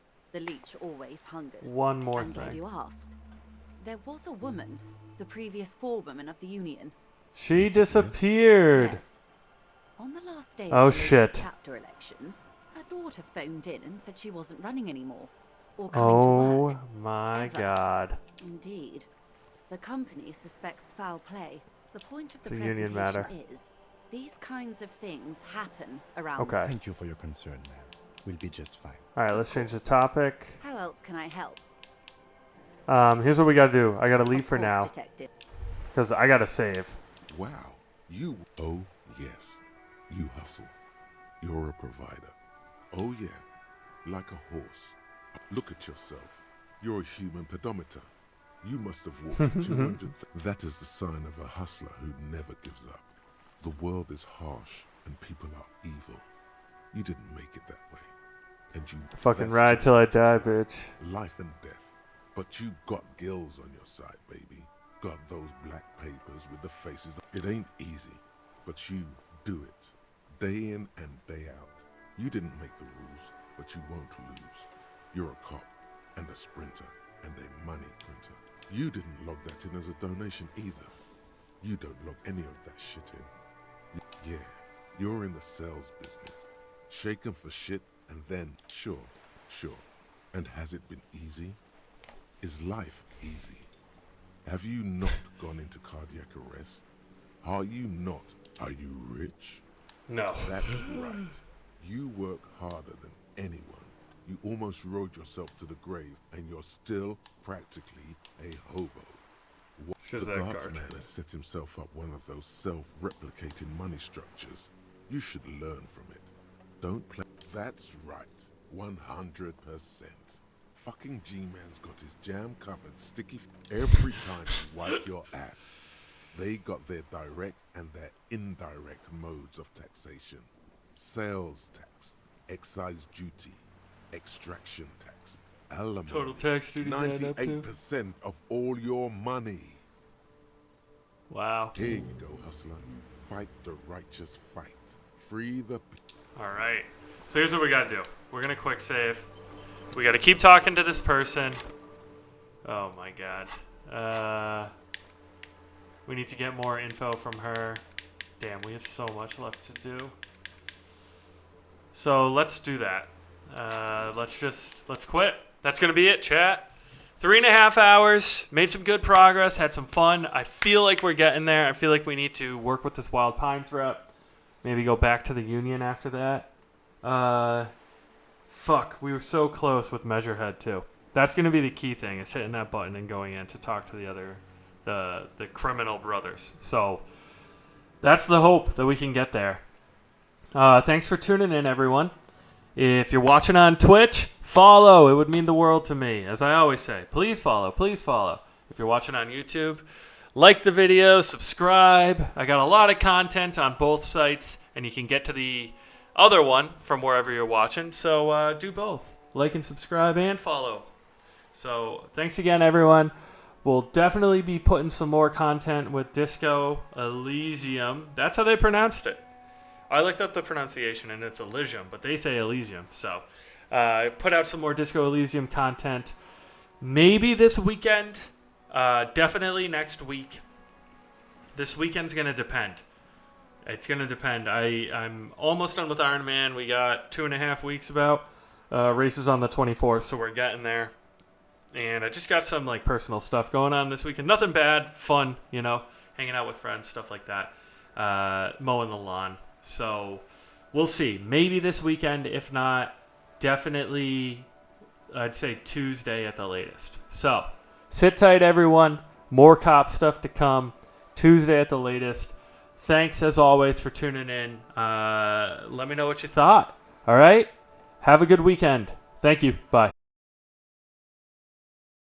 always hungers. One more I'm glad thing. you asked. There was a woman, the previous forewoman of the union. She disappeared. Yes. On the last day Oh, of the local shit. chapter elections, her daughter phoned in and said she wasn't running anymore. Or coming to work. Oh my Ever. god. Indeed. The company suspects foul play. The point of the It's a union matter. presentation is, these kinds of things happen around. Okay. Thank you for your concern, ma'am. We'll be just fine. All right, let's change the topic. How else can I help? Here's what we gotta do. I gotta leave for course, now detective. because I gotta save. Wow, you. Oh, yes. You hustle. You're a provider. Oh, yeah. Like a horse. Look at yourself. You're a human pedometer. You must have walked 200. That is the sign of a hustler who never gives up. The world is harsh and people are evil. You didn't make it that way. And you Fucking that's ride just till I what die, it's like. bitch. Life and death. But you got gills on your side, baby. Got those black papers with the faces. It ain't easy, but you do it. Day in and day out. You didn't make the rules, but you won't lose. You're a cop and a sprinter and a money printer. You didn't log that in as a donation either. You don't log any of that shit in. Yeah, you're in the sales business. Shaken for shit and then, sure. And has it been easy? Is life easy? Have you not gone into cardiac arrest? Are you not? Are you rich? No. That's right. You work harder than anyone. You almost rode yourself to the grave, and you're still practically a hobo. What Just the that guardsman cartoon. has set himself up one of those self-replicating money structures. You should learn from it. Don't play. That's right. 100%. Fucking G-Man's got his jam covered sticky every time you wipe your ass. They got their direct and their indirect modes of taxation. Sales tax, excise duty, extraction tax, alimony. Total tax duties add up to? 98% of all your money. Wow. Here you go, hustler. Fight the righteous fight. Free the... All right. So here's what we gotta do. We're gonna quick save. We gotta keep talking to this person. Oh my god. We need to get more info from her. Damn, we have so much left to do. So let's do that. Let's quit. That's gonna be it, chat. 3.5 hours. Made some good progress. Had some fun. I feel like we're getting there. I feel like we need to work with this Wild Pines rep. Maybe go back to the Union after that. Fuck, we were so close with Measurehead too. That's gonna be the key thing, is hitting that button and going in to talk to the other, the criminal brothers. So that's the hope that we can get there. Thanks for tuning in, everyone. If you're watching on Twitch, follow. It would mean the world to me. As I always say, please follow. Please follow. If you're watching on YouTube, like the video, subscribe. I got a lot of content on both sites, and you can get to the other one from wherever you're watching. So do both. Like and subscribe and follow. So thanks again, everyone. We'll definitely be putting some more content with Disco Elysium. That's how they pronounced it. I looked up the pronunciation, and it's Elysium, but they say Elysium. So put out some more Disco Elysium content. Maybe this weekend. Definitely next week. This weekend's going to depend. It's going to depend. I'm almost done with Iron Man. We got 2.5 weeks about. Races on the 24th, so we're getting there. And I just got some like personal stuff going on this weekend. Nothing bad, fun, you know, hanging out with friends, stuff like that. Mowing the lawn. So we'll see. Maybe this weekend. If not, definitely, I'd say Tuesday at the latest. So sit tight, everyone. More cop stuff to come. Tuesday at the latest. Thanks, as always, for tuning in. Let me know what you thought. All right? Have a good weekend. Thank you. Bye.